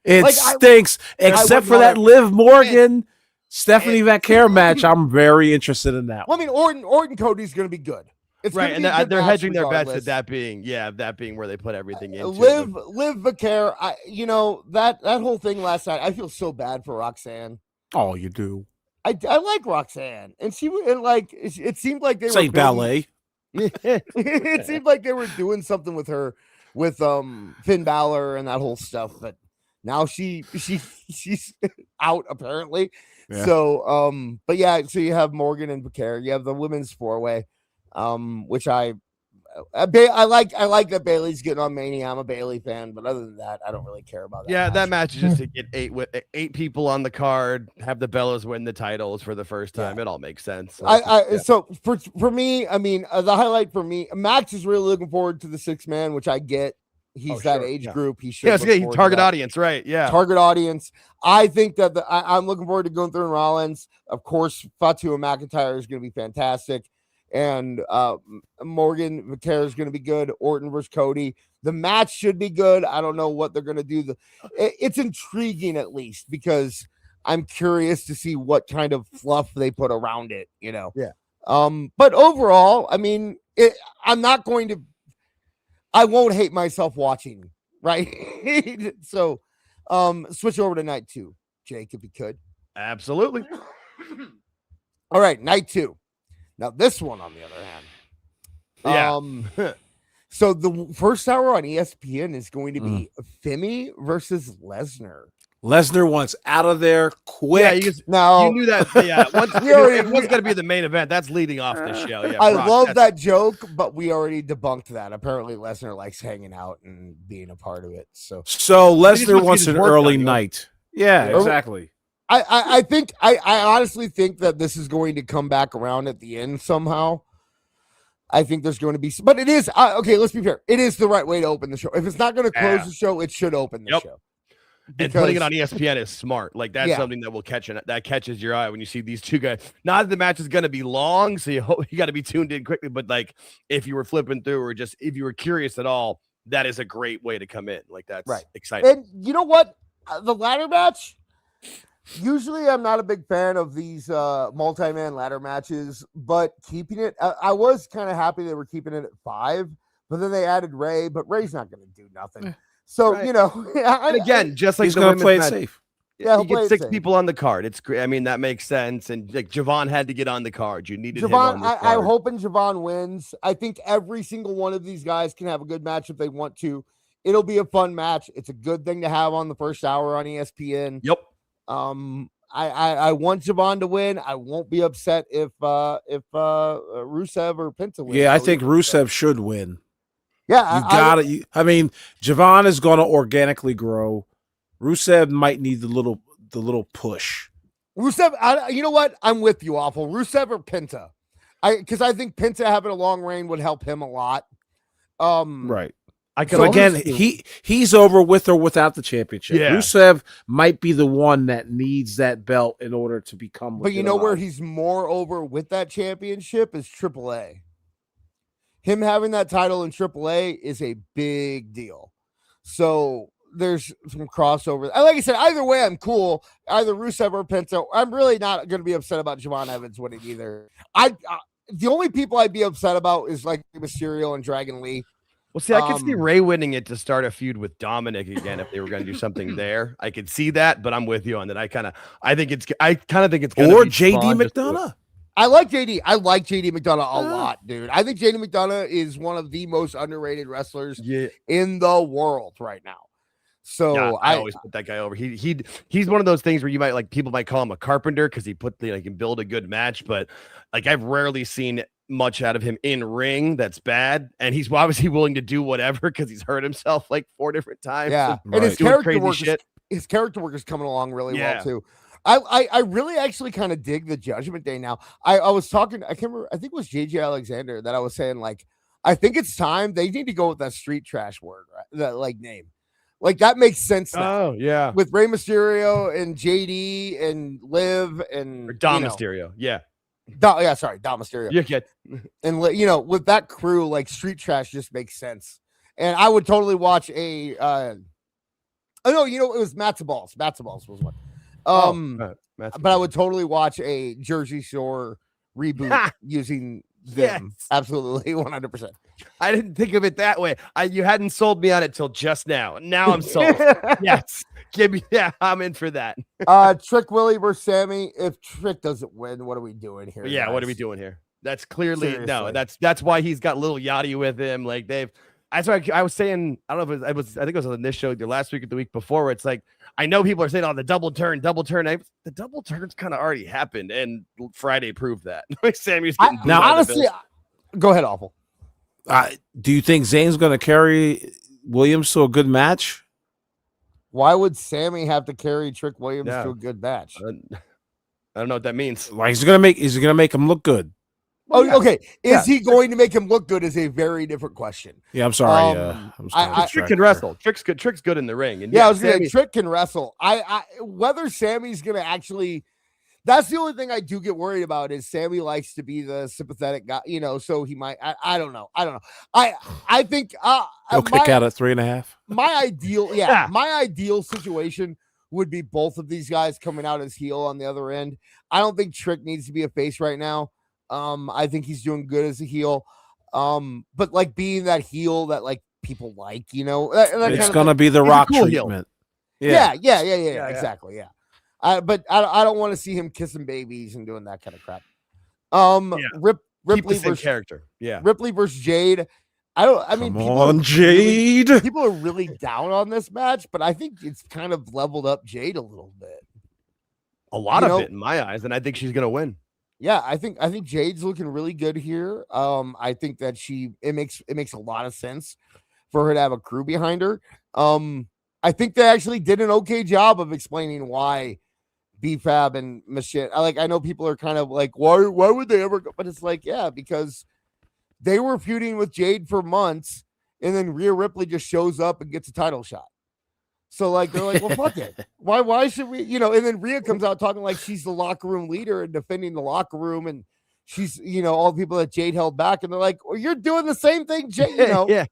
It stinks, except for that Liv Morgan Stephanie Vaquer match. I'm very interested in that. Well, I mean, Orton Cody's going to be good. It's right, and they're hedging their bets at that being where they put everything into. Liv Vaquer, that whole thing last night. I feel so bad for Roxanne. Oh, you do. I like Roxanne, and it seemed like they were ballet. It seemed like they were doing something with her, with Finn Balor and that whole stuff, but now she's out apparently. Yeah. So but yeah, so you have Morgan and Vaquer. You have the women's 4-way, which I like that Bailey's getting on Mania. I'm a Bailey fan, but other than that, I don't really care about that. Yeah, that match is just to get eight people on the card, have the Bellas win the titles for the first time. It all makes sense. So for me, I mean, the highlight for me, Max is really looking forward to the 6-man, which I get. He's that age group. He should. Yeah, target audience, right? Yeah, target audience. I think that I'm looking forward to going through Rollins. Of course, Fatu and McIntyre is going to be fantastic. And Morgan Vaquer is going to be good. Orton versus Cody. The match should be good. I don't know what they're going to do. It's intriguing at least because I'm curious to see what kind of fluff they put around it. Yeah. But overall, I mean, I won't hate myself watching, right? So Switch over to night 2, Jake, if you could. Absolutely. All right, night 2. Now this one, on the other hand, so the first hour on ESPN is going to be Femi versus Lesnar. Lesnar wants out of there quick. Yeah, you knew that. Yeah, it was going to be the main event. That's leading off the show. Yeah, I love that joke, but we already debunked that. Apparently, Lesnar likes hanging out and being a part of it. So Lesnar wants an early night. Yeah, exactly. I think I honestly think that this is going to come back around at the end somehow. I think there's going to be, but it is okay. Let's be fair. It is the right way to open the show. If it's not going to close the show, it should open the show. And putting it on ESPN is smart. Like that's something that will that catches your eye when you see these two guys. Not that the match is going to be long, so you got to be tuned in quickly. But like if you were flipping through or just if you were curious at all, that is a great way to come in. Like that's exciting. And you know what? The ladder match. Usually, I'm not a big fan of these multi-man ladder matches, but keeping it, I was kind of happy they were keeping it at 5. But then they added Ray, but Ray's not going to do nothing. So, and again, just like he's going to play it safe. Yeah, you get 6 people on the card. It's great. I mean, that makes sense. And like Javon had to get on the card. You needed him on the card. I'm hoping Javon wins. I think every single one of these guys can have a good match if they want to. It'll be a fun match. It's a good thing to have on the first hour on ESPN. Yep. I want Javon to win. I won't be upset if Rusev or Penta win. Yeah, I think Rusev should win. Yeah, you got it. I mean, Javon is going to organically grow. Rusev might need the little push. Rusev, you know what? I'm with you, Awful. Rusev or Penta? Because I think Penta having a long reign would help him a lot. Right. He's over with or without the championship. Yeah. Rusev might be the one that needs that belt in order to become. But you know where he's more over with that championship is AAA. Him having that title in AAA is a big deal. So there's some crossover. Like I said, either way, I'm cool. Either Rusev or Penta. I'm really not going to be upset about Javon Evans winning either. The only people I'd be upset about is like Mysterio and Dragon Lee. Well, see, I could see Ray winning it to start a feud with Dominic again if they were going to do something there. I could see that, but I'm with you on that. I kind of think it's going or JD McDonough. I like JD. I like JD McDonough a lot, dude. I think JD McDonough is one of the most underrated wrestlers in the world right now. So yeah, I always put that guy over. He's one of those things where you might people might call him a carpenter because he can build a good match, but like I've rarely seen much out of him in ring that's bad, and he's obviously willing to do whatever because he's hurt himself like 4 different times. Yeah, and his character work is coming along really well too. I really actually kind of dig the Judgment Day now. I was talking, I can't remember, I think it was JJ Alexander that I was saying, like, I think it's time they need to go with that street trash word, right? That like name. Like that makes sense now. Oh, yeah. With Rey Mysterio and JD and Liv and Dom Mysterio. Yeah. Dom Mysterio. Yeah. And with that crew, like street trash just makes sense. And I would totally watch it was Matzo Balls. Matzo Balls was one. But I would totally watch a Jersey Shore reboot using them. Yes. Absolutely, 100%. I didn't think of it that way. You hadn't sold me on it till just now. Now I'm sold. Yes. I'm in for that. Trick Willie versus Sammy. If Trick doesn't win, what are we doing here? Yeah, guys? What are we doing here? That's clearly no. That's why he's got little Yachty with him. Like that's why I was saying, I don't know if I think it was on this show either last week or the week before, where it's like, I know people are saying, oh, the double turn. The double turn's kind of already happened, and Friday proved that. Like Sammy's getting now, honestly, go ahead, Awful. Do you think Zayn's going to carry Williams to a good match? Why would Sammy have to carry Trick Williams to a good match? I don't know what that means. Like, is he going to make him look good? Okay. Is he going to make him look good is a very different question. Yeah, I'm sorry. Trick can wrestle. Trick's good in the ring. And I was going to say Trick can wrestle. Whether Sammy's going to actually, that's the only thing I do get worried about is Sammy likes to be the sympathetic guy, so he might, I don't know. I think he'll kick out at 3.5. My ideal situation would be both of these guys coming out as heel on the other end. I don't think Trick needs to be a face right now. I think he's doing good as a heel. But like being that heel that like people like, it's going to be the Rock treatment. Yeah, exactly. Yeah. But I don't want to see him kissing babies and doing that kind of crap. Ripley versus character. Yeah. Ripley versus Jade. Jade. People are really down on this match, but I think it's kind of leveled up Jade a little bit. A lot of it in my eyes, and I think she's gonna win. Yeah, I think Jade's looking really good here. I think that it makes a lot of sense for her to have a crew behind her. I think they actually did an okay job of explaining why BFAB and Machine. I know people are kind of like, why would they ever go? But it's like, yeah, because they were feuding with Jade for months, and then Rhea Ripley just shows up and gets a title shot. So they're like, well, fuck it. Why should we, and then Rhea comes out talking like she's the locker room leader and defending the locker room, and she's, all the people that Jade held back, and they're like, well, you're doing the same thing, Jade, Yeah.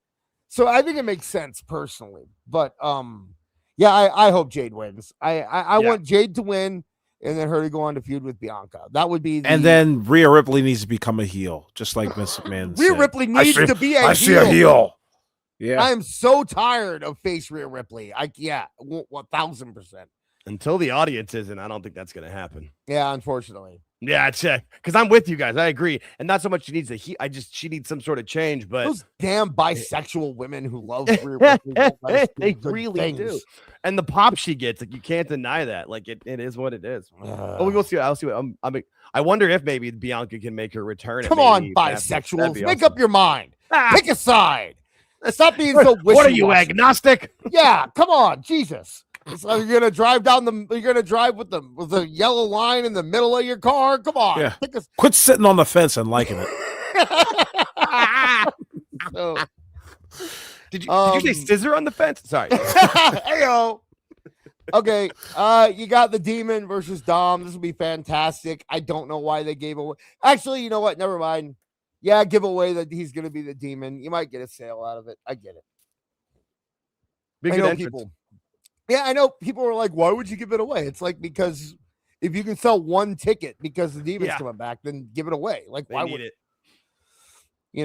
So I think it makes sense personally. But I hope Jade wins. I want Jade to win and then her to go on to feud with Bianca. That would be and then Rhea Ripley needs to become a heel, just like Vince McMahon Rhea Ripley needs to be a heel. I see a heel. Yeah. I am so tired of face Rhea Ripley. 1000%. Until the audience isn't, I don't think that's gonna happen. Yeah, unfortunately. Yeah, because I'm with you guys. I agree. And not so much she needs she needs some sort of change, but those damn bisexual women who love Rhea Ripley, they really do. And the pop she gets, you can't deny that. It is what it is. We'll see. I'll see what I wonder if maybe Bianca can make her return. Come on, bisexuals. Make up your mind. Pick a side. Stop being so wishy-washy. What are you, agnostic? Yeah, come on, Jesus. So you're gonna drive with the yellow line in the middle of your car. Come on. Yeah. Quit sitting on the fence and liking it. Did you say scissor on the fence? Sorry. Heyo. Okay. You got the Demon versus Dom. This will be fantastic. I don't know why they gave away. Actually, you know what? Never mind. Yeah, give away that he's gonna be the Demon. You might get a sale out of it. I get it. Big people. Yeah, I know people are like, why would you give it away? It's like, because if you can sell one ticket because the Demon's coming back, then give it away. Like, why would it? I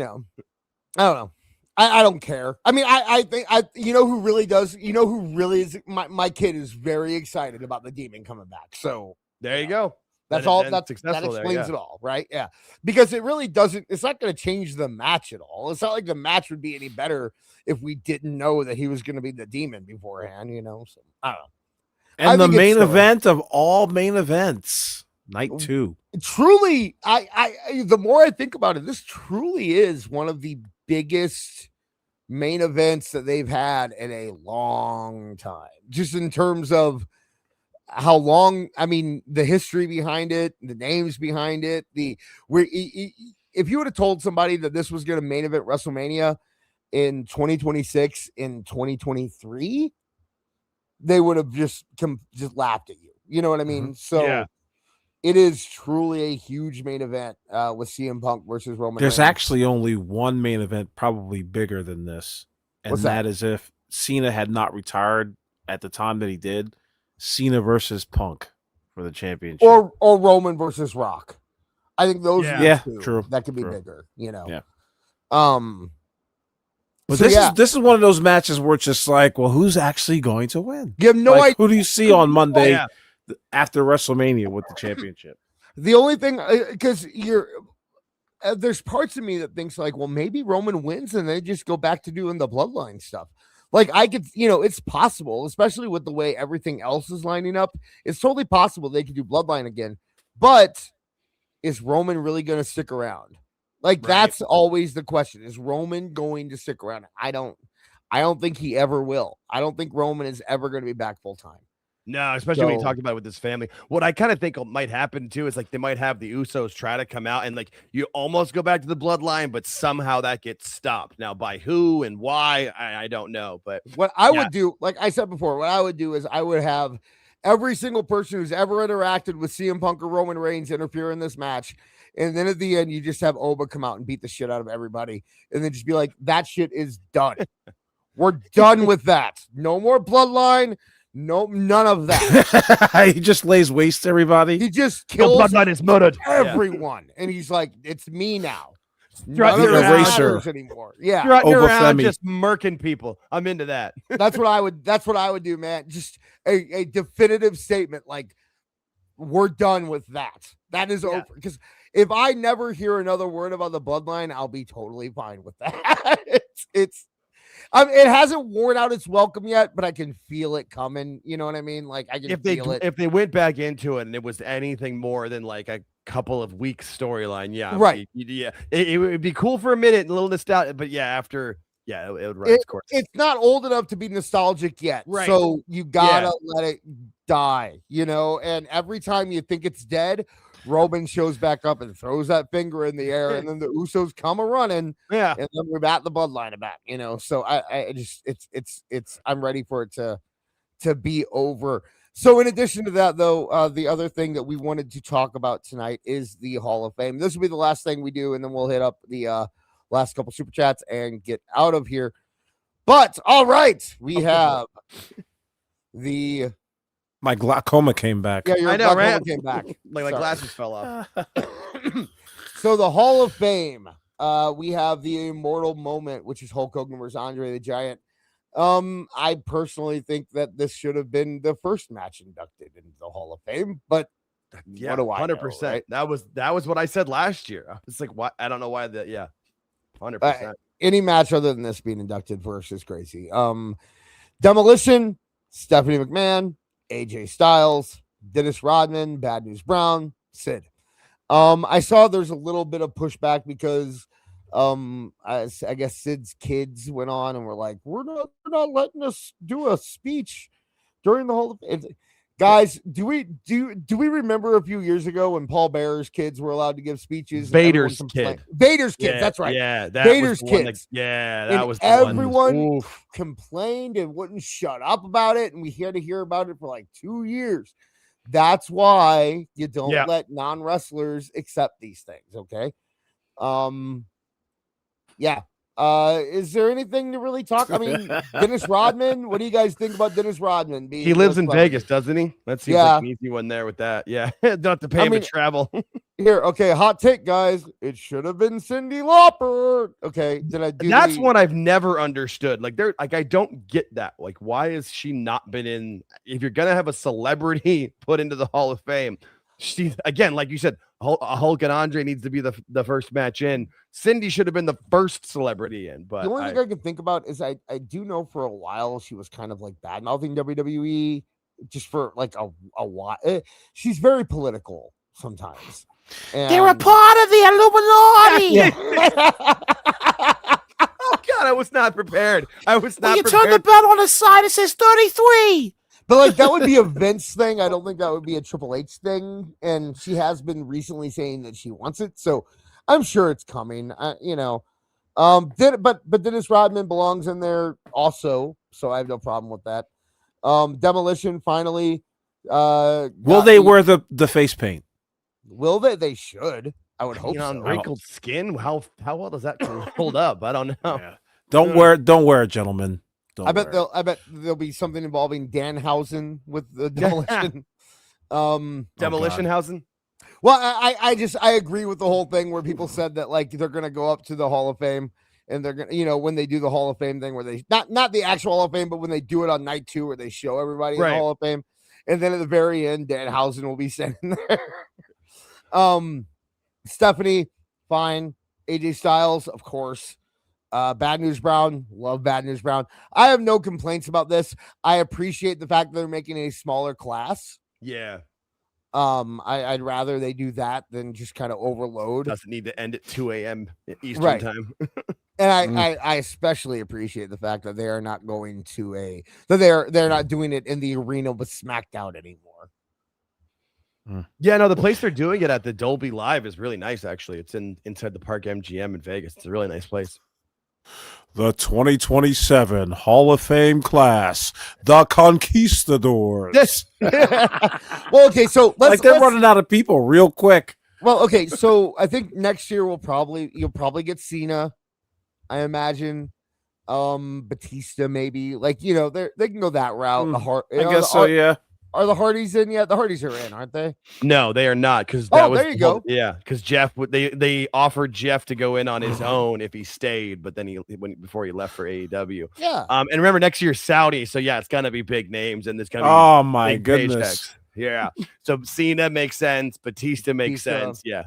don't know. I don't care. I mean, I think who really does, who really is, my kid is very excited about the Demon coming back. So there you go. That explains it all, right? Yeah. Because it really doesn't, it's not going to change the match at all. It's not like the match would be any better if we didn't know that he was going to be the Demon beforehand, So I don't know. And the main event of all main events, night 2. Truly, the more I think about it, this truly is one of the biggest main events that they've had in a long time. Just in terms of how long, the history behind it, the names behind it, if you would have told somebody that this was going to main event WrestleMania in 2026, in 2023, they would have just laughed at you. You know what I mean? So it is truly a huge main event with CM Punk versus Roman There's Reigns. actually only one main event probably bigger than this. And What's that? That is if Cena had not retired at the time that he did. Cena versus Punk for the championship, or Roman versus Rock. I think those are the two true. that could be True. bigger. Yeah. So But this is one of those matches where it's just like, well, who's actually going to win? You have no idea. Who do you see on Monday after WrestleMania with the championship? The only thing, because there's parts of me that thinks like, well, maybe Roman wins and they just go back to doing the bloodline stuff. Like I could, it's possible, especially with the way everything else is lining up. It's totally possible they could do bloodline again. But is Roman really going to stick around? Like that's always the question. Is Roman going to stick around? I don't think he ever will. I don't think Roman is ever going to be back full time. No, especially when you talked about it with his family. What I kind of think might happen too is like they might have the Usos try to come out and like you almost go back to the bloodline, but somehow that gets stopped. Now by who and why, I don't know. But what I would do, like I said before, what I would do is I would have every single person who's ever interacted with CM Punk or Roman Reigns interfere in this match. And then at the end, you just have Oba come out and beat the shit out of everybody. And then just be like, that shit is done. We're done with that. No more bloodline. No, none of that. He just lays waste to everybody. He just kills bloodline is murdered. Everyone. And he's like, it's me now. None of The us eraser. matters anymore. Yeah. Strutting around Obafemi. just murking people. I'm into that. That's what I would do, man. Just a definitive statement like we're done with that. That is over. Because if I never hear another word about the bloodline, I'll be totally fine with that. It's it hasn't worn out its welcome yet, but I can feel it coming. You know what I mean? Like I can feel it. If they went back into it and it was anything more than like a couple of weeks storyline, Right. It would be cool for a minute, a little nostalgic, but after it would run its course. It's not old enough to be nostalgic yet. Right. So you gotta let it die, and every time you think it's dead, Roman shows back up and throws that finger in the air, and then the Usos come a running, and then we're at the bloodline back, So I just it's I'm ready for it to be over. So in addition to that, though, the other thing that we wanted to talk about tonight is the Hall of Fame. This will be the last thing we do, and then we'll hit up the last couple super chats and get out of here. But all right, we have my glaucoma came back. Yeah, your glaucoma came back. My glasses fell off. So the Hall of Fame, we have the immortal moment, which is Hulk Hogan versus Andre the Giant. I personally think that this should have been the first match inducted into the Hall of Fame, but what do I know, 100%. right? That was what I said last year. I was like, what? I don't know why 100%. Any match other than this being inducted first is crazy. Demolition, Stephanie McMahon, AJ Styles, Dennis Rodman, Bad News Brown, Sid. I saw there's a little bit of pushback because I guess Sid's kids went on and were like, we're not letting us do a speech during the whole guys. Do we remember a few years ago when Paul Bearer's kids were allowed to give speeches? Vader's kid. Vader's kids, that's right. Yeah, Vader's kids. That was the everyone complained and wouldn't shut up about it, and we had to hear about it for like 2 years. That's why you don't let non-wrestlers accept these things, okay? Is there anything to really talk? I mean, Dennis Rodman, what do you guys think about Dennis Rodman? He lives in Vegas, doesn't he? That seems like an easy one there with that. Yeah, don't have to pay him to travel. Here, okay, hot take, guys. It should have been Cyndi Lauper. Okay, did I do That's one I've never understood. Like, I don't get that. Like, why has she not been in? If you're gonna have a celebrity put into the Hall of Fame, she, again, like you said, Hulk and Andre needs to be the first match in. Cyndi should have been the first celebrity in. But the only thing I can think about is I do know for a while she was kind of like bad mouthing WWE just for like a while. She's very political sometimes. They're a part of the Illuminati. Oh God, I was not prepared. You turn the belt on the side, it says 33. But like that would be a Vince thing. I don't think that would be a Triple H thing. And she has been recently saying that she wants it, so I'm sure it's coming. But Dennis Rodman belongs in there also, so I have no problem with that. Demolition finally. Will they wear the face paint? Will they? They should. I would hope so. Wrinkled skin. How well does that hold up? I don't know. Yeah. Don't wear it, gentlemen. I bet there'll be something involving Danhausen with the demolition. Demolitionhausen. Well, I agree with the whole thing where people said that like they're gonna go up to the Hall of Fame and they're gonna, when they do the Hall of Fame thing where they not the actual Hall of Fame, but when they do it on night 2 where they show everybody in the Hall of Fame, and then at the very end, Danhausen will be standing there. Stephanie, fine. AJ Styles, of course. Bad News Brown, love Bad News Brown. I have no complaints about this. I appreciate the fact that they're making a smaller class. Yeah. I'd rather they do that than just kind of overload. Doesn't need to end at 2 a.m. Eastern time. And I especially appreciate the fact that they are not going to they're not doing it in the arena with SmackDown anymore. Yeah, no, the place they're doing it at, the Dolby Live, is really nice. Actually, it's inside the Park MGM in Vegas. It's a really nice place. The 2027 Hall of Fame class, the Conquistadors. Well, okay, so they're running out of people real quick. Well, okay, so I think next year you'll probably get Cena, I imagine. Batista maybe, like they can go that route. I guess so. Yeah. Are the Hardys in yet? The Hardys are in, aren't they? No, they are not. Because there you go. Yeah, because Jeff, they offered Jeff to go in on his own if he stayed, but then before he left for AEW. Yeah. And remember, next year's Saudi, so yeah, it's gonna be big names, and there's gonna be Oh my big goodness. paychecks. Yeah. So Cena makes sense. Batista makes sense. Yeah.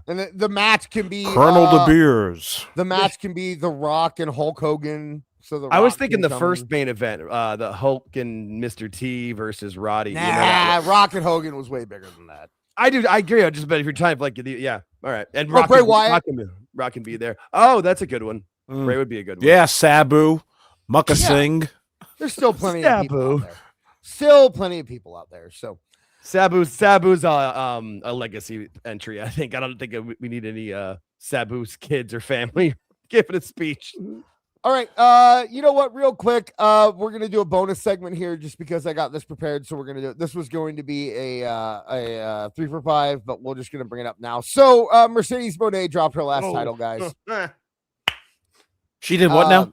And the match can be Colonel De Beers. The match can be The Rock and Hulk Hogan. So I was thinking the first main event, the Hulk and Mr. T versus Roddy. Nah, Rock and Hogan was way bigger than that. I agree. I just bet if you're trying to all right. And Bray Wyatt. Rock can be there. Oh, that's a good one. Bray would be a good one. Yeah, Sabu, Mucka Singh. There's still plenty of people out there. Still plenty of people out there. So Sabu's a legacy entry. I think. I don't think we need any Sabu's kids or family giving a speech. All right. You know what? Real quick, we're gonna do a bonus segment here just because I got this prepared. So we're gonna do it. This was going to be a 3 for 5, but we're just gonna bring it up now. So Mercedes Moné dropped her last title, guys. She did what now?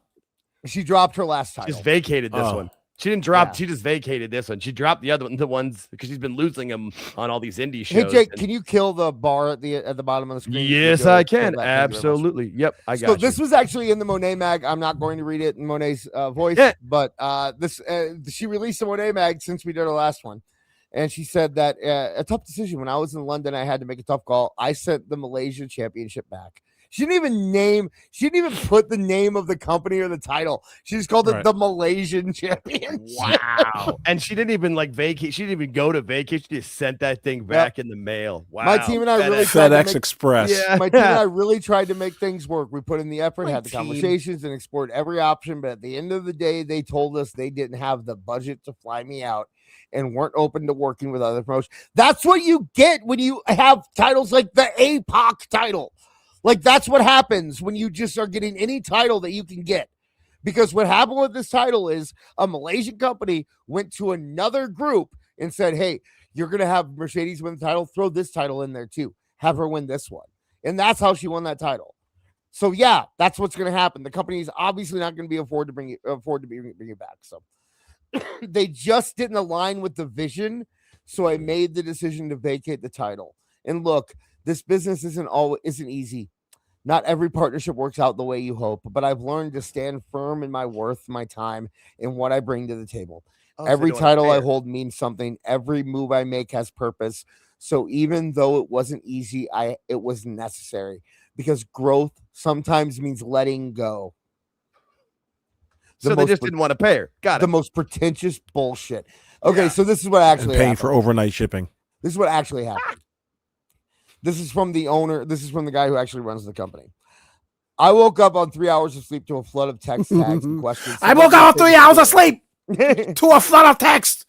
She dropped her last title. She's vacated this one. She didn't drop. She just vacated this one. She dropped the ones because she's been losing them on all these indie shows. Hey Jake, can you kill the bar at the bottom of the screen? Yes, I can. Absolutely. Yep, I got. So this was actually in the Monet mag. I'm not going to read it in Monet's voice, but she released a Monet mag since we did our last one, and she said that a tough decision. When I was in London, I had to make a tough call. I sent the Malaysia Championship back. She didn't even put the name of the company or the title. She just called it the Malaysian Championship. Wow. And she didn't even vacate. She didn't even go to vacate. She just sent that thing back in the mail. Wow. My team and I really FedEx Express. Yeah. My team and I really tried to make things work. We put in the effort, had the conversations, and explored every option. But at the end of the day, they told us they didn't have the budget to fly me out and weren't open to working with other promotions. That's what you get when you have titles like the APOC title. Like, that's what happens when you just are getting any title that you can get. Because what happened with this title is a Malaysian company went to another group and said, hey, you're going to have Mercedes win the title. Throw this title in there too. Have her win this one. And that's how she won that title. So, yeah, that's what's going to happen. The company is obviously not going to be afford to bring it back. So they just didn't align with the vision. So I made the decision to vacate the title. And look, this business isn't easy. Not every partnership works out the way you hope, but I've learned to stand firm in my worth, my time, and what I bring to the table. Every title I hold means something. Every move I make has purpose. So even though it wasn't easy, it was necessary, because growth sometimes means letting go. So they just didn't want to pay her. Got it. The most pretentious bullshit. Okay, so this is what actually paying happened. for overnight shipping. This is what actually happened. This is from the owner. This is from the guy who actually runs the company. I woke up on 3 hours of sleep to a flood of text tags and questions. I woke up on 3 hours of sleep to a flood of tags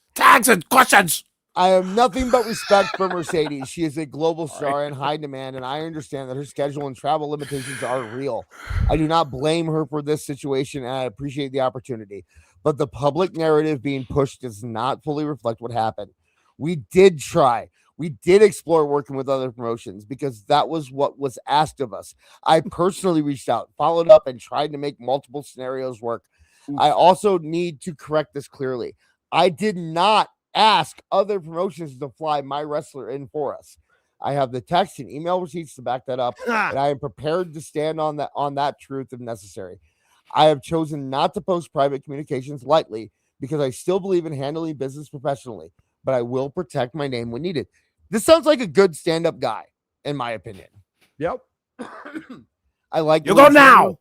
and questions. I have nothing but respect for Mercedes. She is a global star in high demand, and I understand that her schedule and travel limitations are real. I do not blame her for this situation, and I appreciate the opportunity. But the public narrative being pushed does not fully reflect what happened. We did try. We did explore working with other promotions because that was what was asked of us. I personally reached out, followed up, and tried to make multiple scenarios work. I also need to correct this clearly. I did not ask other promotions to fly my wrestler in for us. I have the text and email receipts to back that up, and I am prepared to stand on that truth if necessary. I have chosen not to post private communications lightly because I still believe in handling business professionally, but I will protect my name when needed. This sounds like a good stand-up guy, in my opinion. Yep. I like you go now.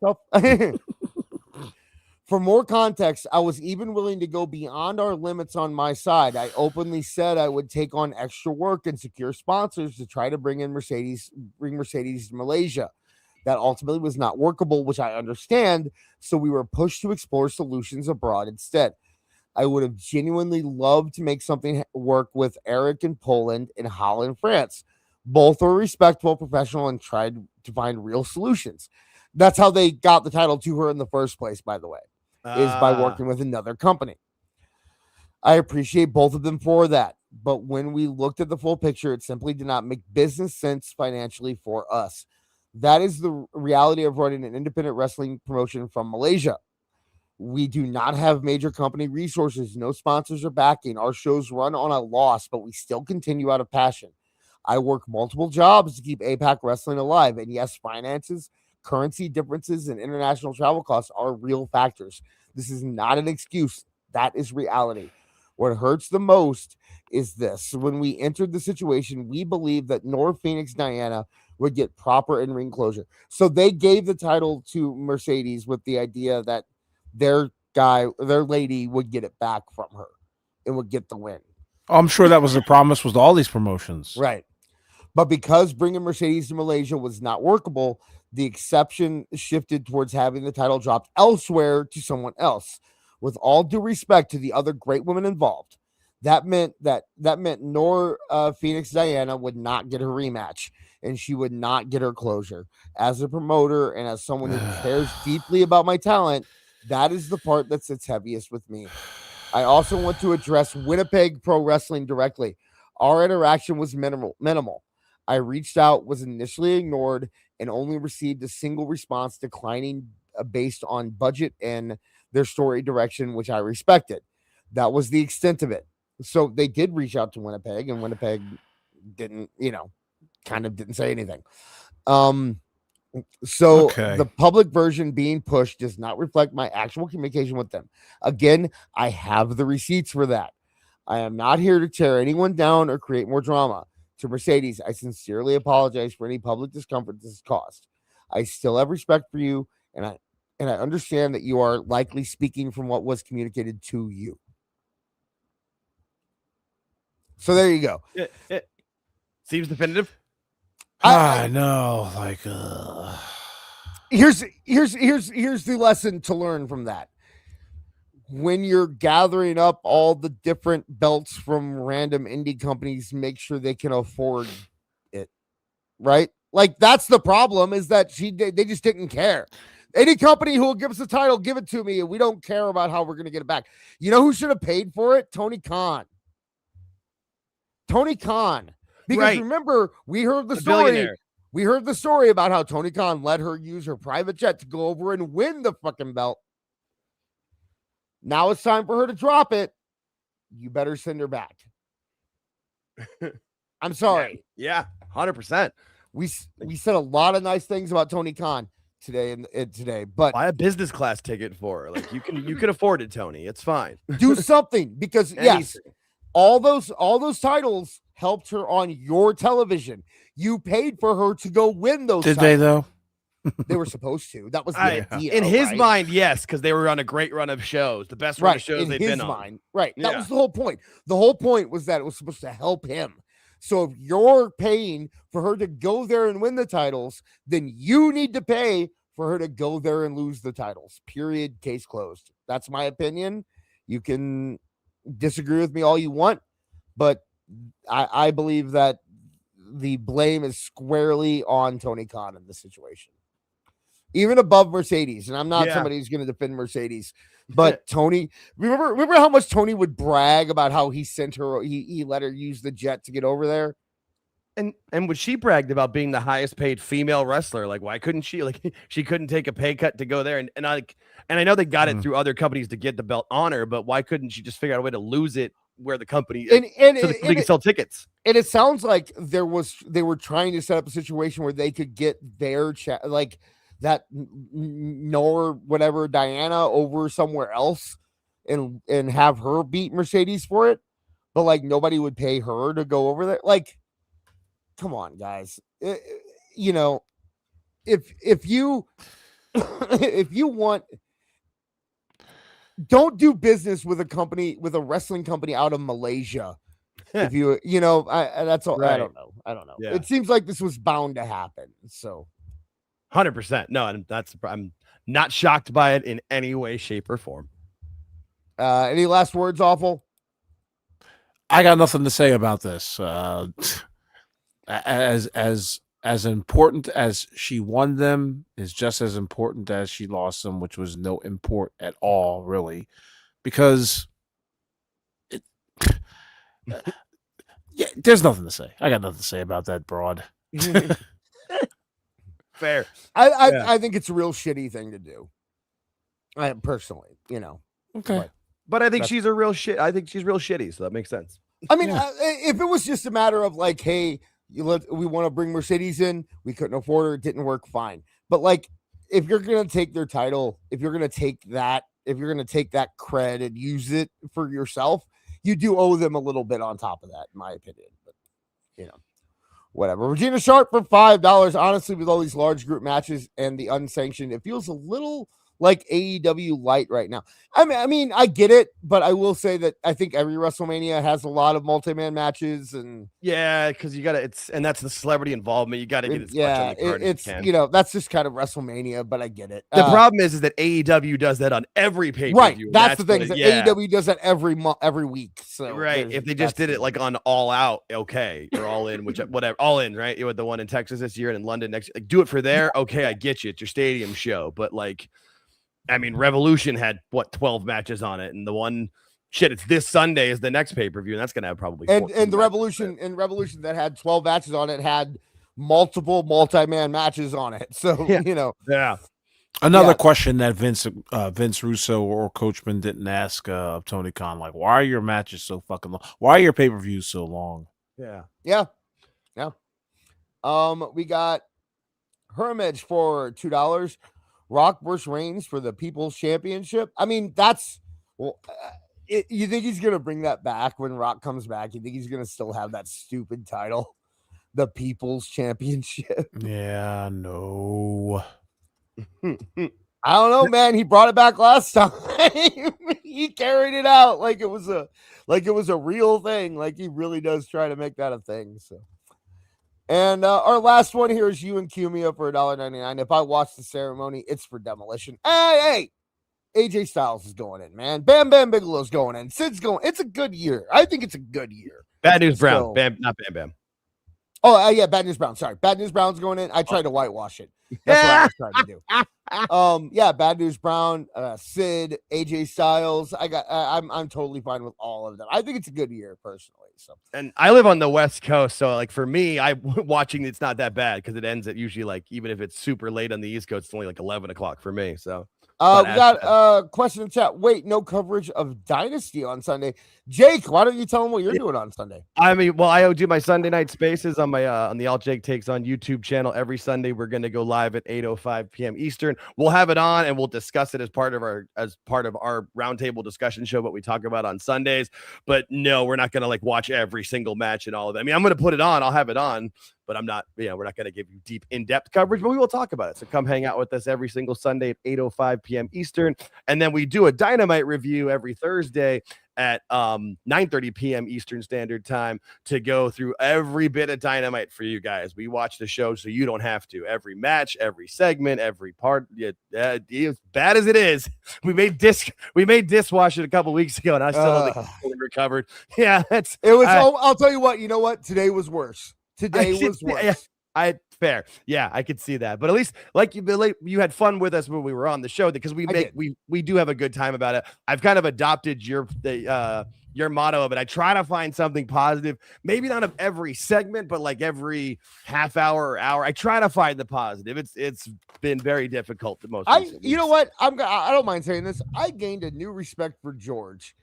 For more context, I was even willing to go beyond our limits on my side. I openly said I would take on extra work and secure sponsors to try to bring Mercedes to Malaysia. That ultimately was not workable, which I understand. So we were pushed to explore solutions abroad instead. I would have genuinely loved to make something work with Eric in Poland and Holland, France. Both were respectful, professional, and tried to find real solutions. That's how they got the title to her in the first place, by the way, is by working with another company. I appreciate both of them for that. But when we looked at the full picture, it simply did not make business sense financially for us. That is the reality of running an independent wrestling promotion from Malaysia. We do not have major company resources. No sponsors are backing. Our shows run on a loss, but we still continue out of passion. I work multiple jobs to keep APAC wrestling alive. And yes, finances, currency differences, and international travel costs are real factors. This is not an excuse. That is reality. What hurts the most is this. When we entered the situation, we believed that Nora Phoenix Diana would get proper in-ring closure. So they gave the title to Mercedes with the idea that their lady would get it back from her and would get the win. I'm sure that was the promise with all these promotions. Right. But because bringing Mercedes to Malaysia was not workable, the exception shifted towards having the title dropped elsewhere to someone else. With all due respect to the other great women involved, that meant Nora Phoenix Diana would not get her rematch, and she would not get her closure. As a promoter and as someone who cares deeply about my talent, that is the part that sits heaviest with me. I also want to address Winnipeg Pro Wrestling directly. Our interaction was minimal. I reached out, was initially ignored, and only received a single response declining based on budget and their story direction, which I respected. That was the extent of it. So they did reach out to Winnipeg, and Winnipeg didn't say anything. So the public version being pushed does not reflect my actual communication with them. Again, I have the receipts for that. I am not here to tear anyone down or create more drama. To Mercedes, I sincerely apologize for any public discomfort this has caused. I still have respect for you, and I understand that you are likely speaking from what was communicated to you. So there you go. It seems definitive. I know, like here's the lesson to learn from that. When you're gathering up all the different belts from random indie companies, make sure they can afford it, right? Like, that's the problem, is that they just didn't care. Any company who will give us the title, give it to me, and we don't care about how we're going to get it back. You know who should have paid for it? Tony Khan. Because remember, we heard the story. We heard the story about how Tony Khan let her use her private jet to go over and win the fucking belt. Now it's time for her to drop it. You better send her back. I'm sorry. Yeah, 100%. We said a lot of nice things about Tony Khan today, but buy a business class ticket for her. Like, you can afford it, Tony. It's fine. Do something, because yes, all those titles helped her on your television. You paid for her to go win those. Did titles. they though? They were supposed to. That was the idea. In his mind, yes, because they were on a great run of shows, the best run of shows they've been on. Right. That was the whole point. The whole point was that it was supposed to help him. So if you're paying for her to go there and win the titles, then you need to pay for her to go there and lose the titles. Period. Case closed. That's my opinion. You can disagree with me all you want, but I believe that the blame is squarely on Tony Khan in this situation. Even above Mercedes, and I'm not somebody who's going to defend Mercedes, but Tony, remember how much Tony would brag about how he sent her, he let her use the jet to get over there, and when she bragged about being the highest paid female wrestler, like, why couldn't she? Like, she couldn't take a pay cut to go there, and I know they got it through other companies to get the belt on her, but why couldn't she just figure out a way to lose it where the company so they can sell tickets? And it sounds like they were trying to set up a situation where they could get their like that Nor whatever Diana over somewhere else and have her beat Mercedes for it, but like nobody would pay her to go over there. Like, come on, guys. You know, if you want, don't do business with a wrestling company out of Malaysia. If that's all. Right. I don't know. Yeah. It seems like this was bound to happen. So 100%. No, and I'm not shocked by it in any way, shape, or form. Any last words, Awful? I got nothing to say about this. As important as she won them is just as important as she lost them, which was no import at all, really, because there's nothing to say. I got nothing to say about that broad. Fair. I think it's a real shitty thing to do. personally, Okay. But I think she's a real shit. I think she's real shitty, so that makes sense. I mean, if it was just a matter of like, hey, we want to bring Mercedes in, we couldn't afford her, it didn't work, fine. But like, if you're gonna take their title, if you're gonna take that cred and use it for yourself, you do owe them a little bit on top of that, in my opinion. But whatever. Regina Sharp for $5. Honestly, with all these large group matches and the unsanctioned, it feels a little like AEW light right now. I mean, I get it, but I will say that I think every WrestleMania has a lot of multi-man matches, and because you gotta, and that's the celebrity involvement. You gotta get as much on the card as you can. That's just kind of WrestleMania, but I get it. The problem is that AEW does that on every pay-per-view. Right, that's the thing. AEW does that every week. So right, if they just did it like on All Out, okay, you're all in, whatever, all in, right? You had the one in Texas this year and in London next. Like, do it for there, okay, I get you. It's your stadium show, but like. I mean, Revolution had 12 matches on it, and the one it's this Sunday is the next pay-per-view, and that's gonna have probably and the Revolution that had 12 matches on it had multiple multi-man matches on it. So Another question that Vince Russo or Coachman didn't ask of Tony Khan, like, why are your matches so fucking long? Why are your pay-per-views so long? Yeah. We got Hermage for $2. Rock versus Reigns for the People's Championship. I mean, you think he's gonna bring that back when Rock comes back? You think he's gonna still have that stupid title, the People's Championship? Yeah, no. I don't know, man. He brought it back last time. He carried it out like it was a real thing. Like he really does try to make that a thing. So. And our last one here is you and Cumia for $1.99. If I watch the ceremony, it's for demolition. Hey, AJ Styles is going in, man. Bam Bam Bigelow's going in. Sid's going. It's a good year. I think it's a good year. Bad News Brown. Bam, not Bam Bam. Oh, yeah, Bad News Brown. Sorry. Bad News Brown's going in. I tried to whitewash it. That's what I was trying to do. Bad News Brown, Sid, AJ Styles. I'm totally fine with all of them. I think it's a good year personally. So, and I live on the West Coast, so like for me, watching it's not that bad because it ends at usually like even if it's super late on the East Coast, it's only like 11 o'clock for me. So we got a question in chat. Wait, no coverage of Dynasty on Sunday. Jake, why don't you tell them what you're doing on Sunday? I mean, well, I do my Sunday night spaces on my on the altJake Takes On YouTube channel every Sunday. We're going to go live at 8:05 p.m. Eastern. We'll have it on and we'll discuss it as part of our roundtable discussion show, what we talk about on Sundays. But no, we're not going to like watch every single match and all of that. I mean, I'm going to put it on. I'll have it on. But I'm not, we're not going to give you deep, in-depth coverage, but we will talk about it. So come hang out with us every single Sunday at 8:05 p.m. Eastern. And then we do a Dynamite review every Thursday at 9:30 p.m. Eastern Standard Time to go through every bit of Dynamite for you guys. We watch the show so you don't have to. Every match, every segment, every part. As bad as it is, we made Dishwash it a couple weeks ago, and I still don't think it's fully recovered. Yeah, it was. I'll tell you what. You know what? Today was worse. Today was worse. Fair. Yeah, I could see that. But at least like you had fun with us when we were on the show because we do have a good time about it. I've kind of adopted your motto of it. I try to find something positive, maybe not of every segment, but like every half hour or hour. I try to find the positive. It's been very difficult the most. You know what? I don't mind saying this. I gained a new respect for George.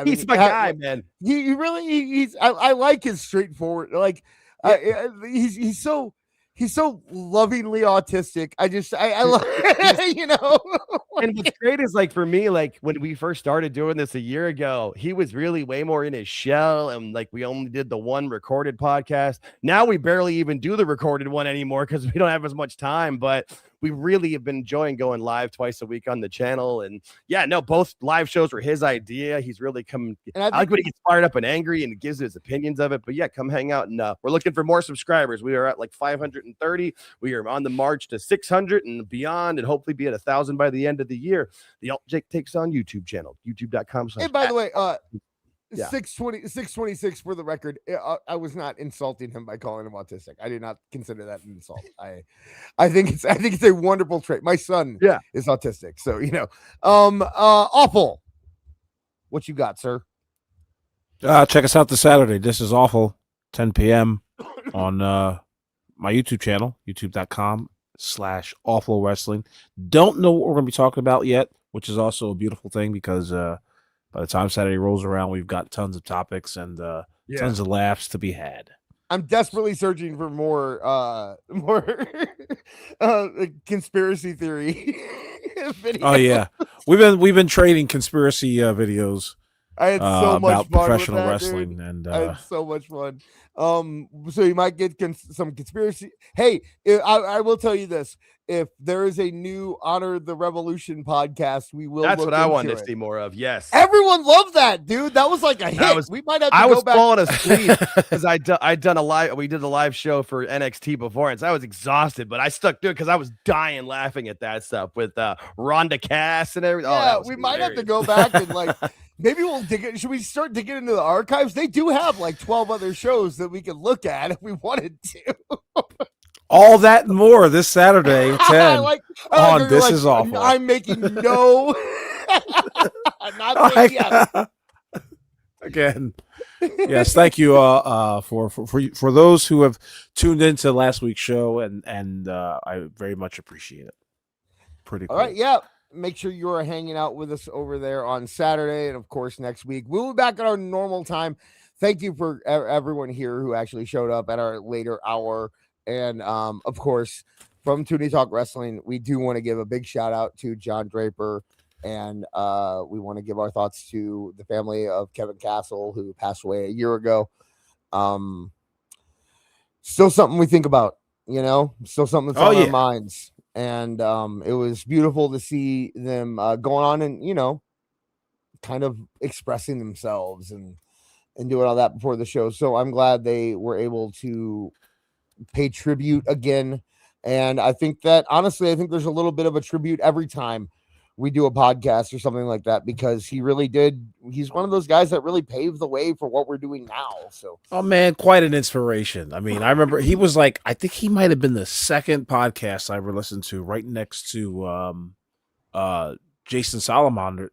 He's my guy, man. I like his straightforward, like he's so lovingly autistic. I love And what's great is like for me, like when we first started doing this a year ago, he was really way more in his shell, and like we only did the one recorded podcast. Now we barely even do the recorded one anymore because we don't have as much time, but we really have been enjoying going live twice a week on the channel. And both live shows were his idea. He's really come. I like when he gets fired up and angry and gives his opinions of it. But yeah, come hang out. And we're looking for more subscribers. We are at like 530. We are on the march to 600 and beyond, and hopefully be at 1,000 by the end of the year. The altJake Takes On YouTube channel, youtube.com. Hey, by the way, 626 for the record. I was not insulting him by calling him autistic. I did not consider that an insult. I think it's a wonderful trait. My son is autistic, so awful. What you got, sir? Check us out this Saturday. This is Awful, 10 p.m. on my YouTube channel, youtube.com YouTube.com/awful wrestling. Don't know what we're going to be talking about yet, which is also a beautiful thing because by the time Saturday rolls around, we've got tons of topics and tons of laughs to be had. I'm desperately searching for more conspiracy theory videos. Oh yeah, we've been trading conspiracy videos. I had so much about fun professional with that, wrestling, dude. and I had so much fun. So you might get some conspiracy. Hey, I will tell you this: if there is a new Honor the Revolution podcast, we will. That's look what I into wanted to it. see more of. Yes, Everyone loved that, dude. That was like a hit. We might have to I go was back. falling asleep because I'd done a live. We did a live show for NXT before, and so I was exhausted, but I stuck to it because I was dying laughing at that stuff with Rhonda Cass and everything. Yeah, we might have to go back and like maybe we'll dig it. Should we start digging into the archives? They do have like 12 other shows that we could look at if we wanted to. All that and more this Saturday at 10 on This Is Awful. I'm making no. I'm not saying yes. Again, yes, thank you for those who have tuned into last week's show, and I very much appreciate it. Pretty cool. All right, yeah. Make sure you are hanging out with us over there on Saturday, and of course next week we'll be back at our normal time. Thank you for everyone here who actually showed up at our later hour, and of course from Tooney Talk Wrestling, we do want to give a big shout out to John Draper. And we want to give our thoughts to the family of Kevin Castle, who passed away a year ago. Still something we think about, still something that's on our minds. And it was beautiful to see them going on and, kind of expressing themselves and doing all that before the show. So I'm glad they were able to pay tribute again. And I think that, honestly, there's a little bit of a tribute every time we do a podcast or something like that, because he really did. He's one of those guys that really paved the way for what we're doing now. So, oh man, quite an inspiration. I mean, I remember he was like, I think he might have been the second podcast I ever listened to, right next to Jason Salamonster,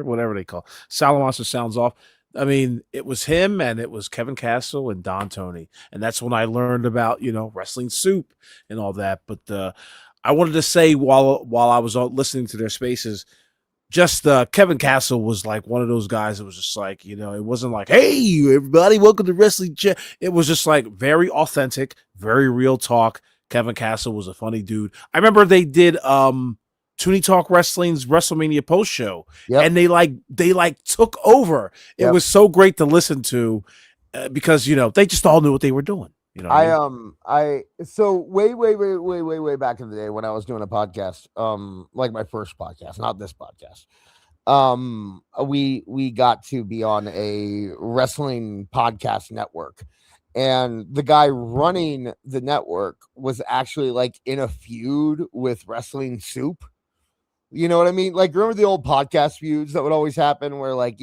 whatever they call Salamonster sounds off. I mean, it was him and it was Kevin Castle and Don Tooney. And that's when I learned about, Wrestling Soup and all that. But I wanted to say while I was listening to their spaces, just Kevin Castle was like one of those guys that was just like, it wasn't like, hey, everybody, welcome to Wrestling Chat. It was just like very authentic, very real talk. Kevin Castle was a funny dude. I remember they did Tooney Talk Wrestling's Wrestlemania post show, and they took over. It was so great to listen to because they just all knew what they were doing. So way back in the day when I was doing a podcast, like my first podcast, not this podcast, we got to be on a wrestling podcast network, and the guy running the network was actually like in a feud with Wrestling Soup. You know what I mean? Like, remember the old podcast feuds that would always happen where, like,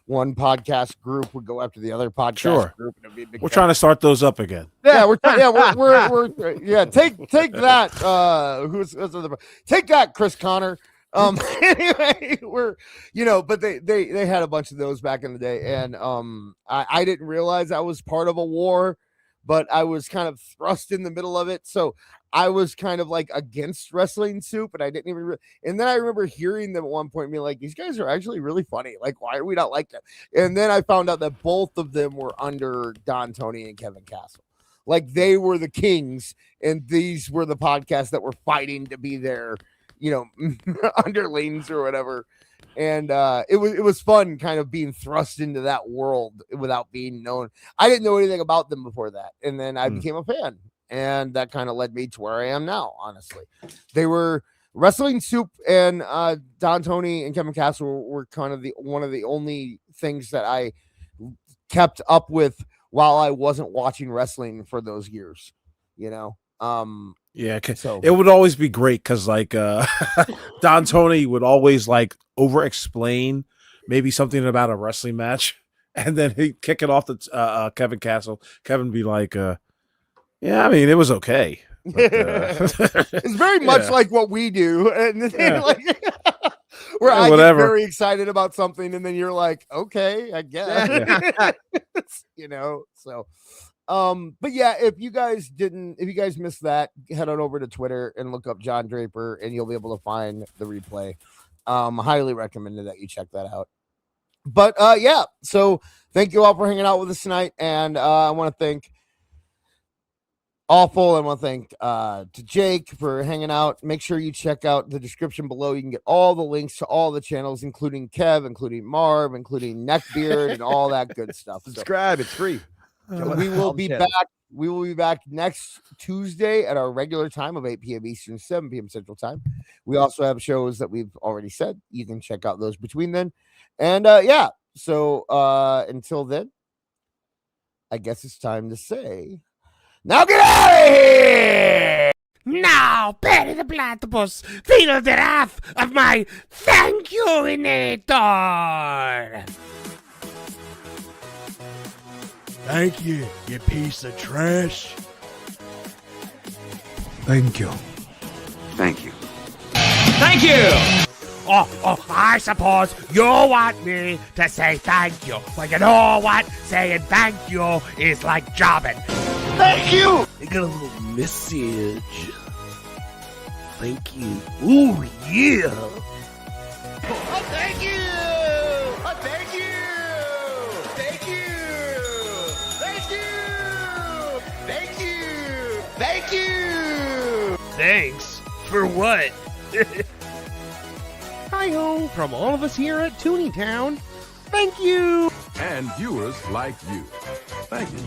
one podcast group would go after the other podcast group. And it'd be a big we're trying to start those up again. Yeah, we're take that. Take that, Chris Connor. Anyway, but they had a bunch of those back in the day, and I didn't realize I was part of a war, but I was kind of thrust in the middle of it. So I was kind of like against Wrestling Soup, and I didn't even. And then I remember hearing them at one point being like, "These guys are actually really funny. Like, why are we not like them?" And then I found out that both of them were under Don Tooney and Kevin Castle. Like, they were the kings, and these were the podcasts that were fighting to be their, underlings or whatever. And it was fun kind of being thrust into that world without being known. I didn't know anything about them before that. And then I became a fan, and that kind of led me to where I am now. Honestly, they were Wrestling Soup, and Don Tooney and Kevin Castle were kind of one of the only things that I kept up with while I wasn't watching wrestling for those years, Yeah, so it would always be great because like Don Tooney would always like over explain maybe something about a wrestling match, and then he'd kick it off to Kevin Castle. Kevin be like, yeah, I mean, it was okay. But, it's very much like what we do, and where I get very excited about something, and then you're like, okay, I guess, So But yeah, if you guys missed that, head on over to Twitter and look up John Draper, and you'll be able to find the replay. Highly recommended that you check that out. But yeah, so thank you all for hanging out with us tonight, and I want to thank Awful. I want to thank to Jake for hanging out. Make sure you check out the description below. You can get all the links to all the channels, including Kev, including Marv, including Neckbeard, and all that good stuff. Subscribe, it's free. We will be back. We will be back next Tuesday at our regular time of 8 p.m. Eastern, 7 p.m. Central Time. We also have shows that we've already said. You can check out those between then. And yeah, so until then, I guess it's time to say, now get out of here! Now, Perry the Platypus, feel the wrath of my thank you-inator! Thank you, you piece of trash. Thank you. Thank you. Thank you! Oh, I suppose you want me to say thank you. Well, you know what? Saying thank you is like jobbing. Thank you! I got a little message. Thank you. Ooh, yeah. Oh, thank you! Oh, thank you! Thank you! Thank you! Thank you! Thank you! Thanks? For what? Hi-ho from all of us here at Tooney Town. Thank you! And viewers like you. Thank you.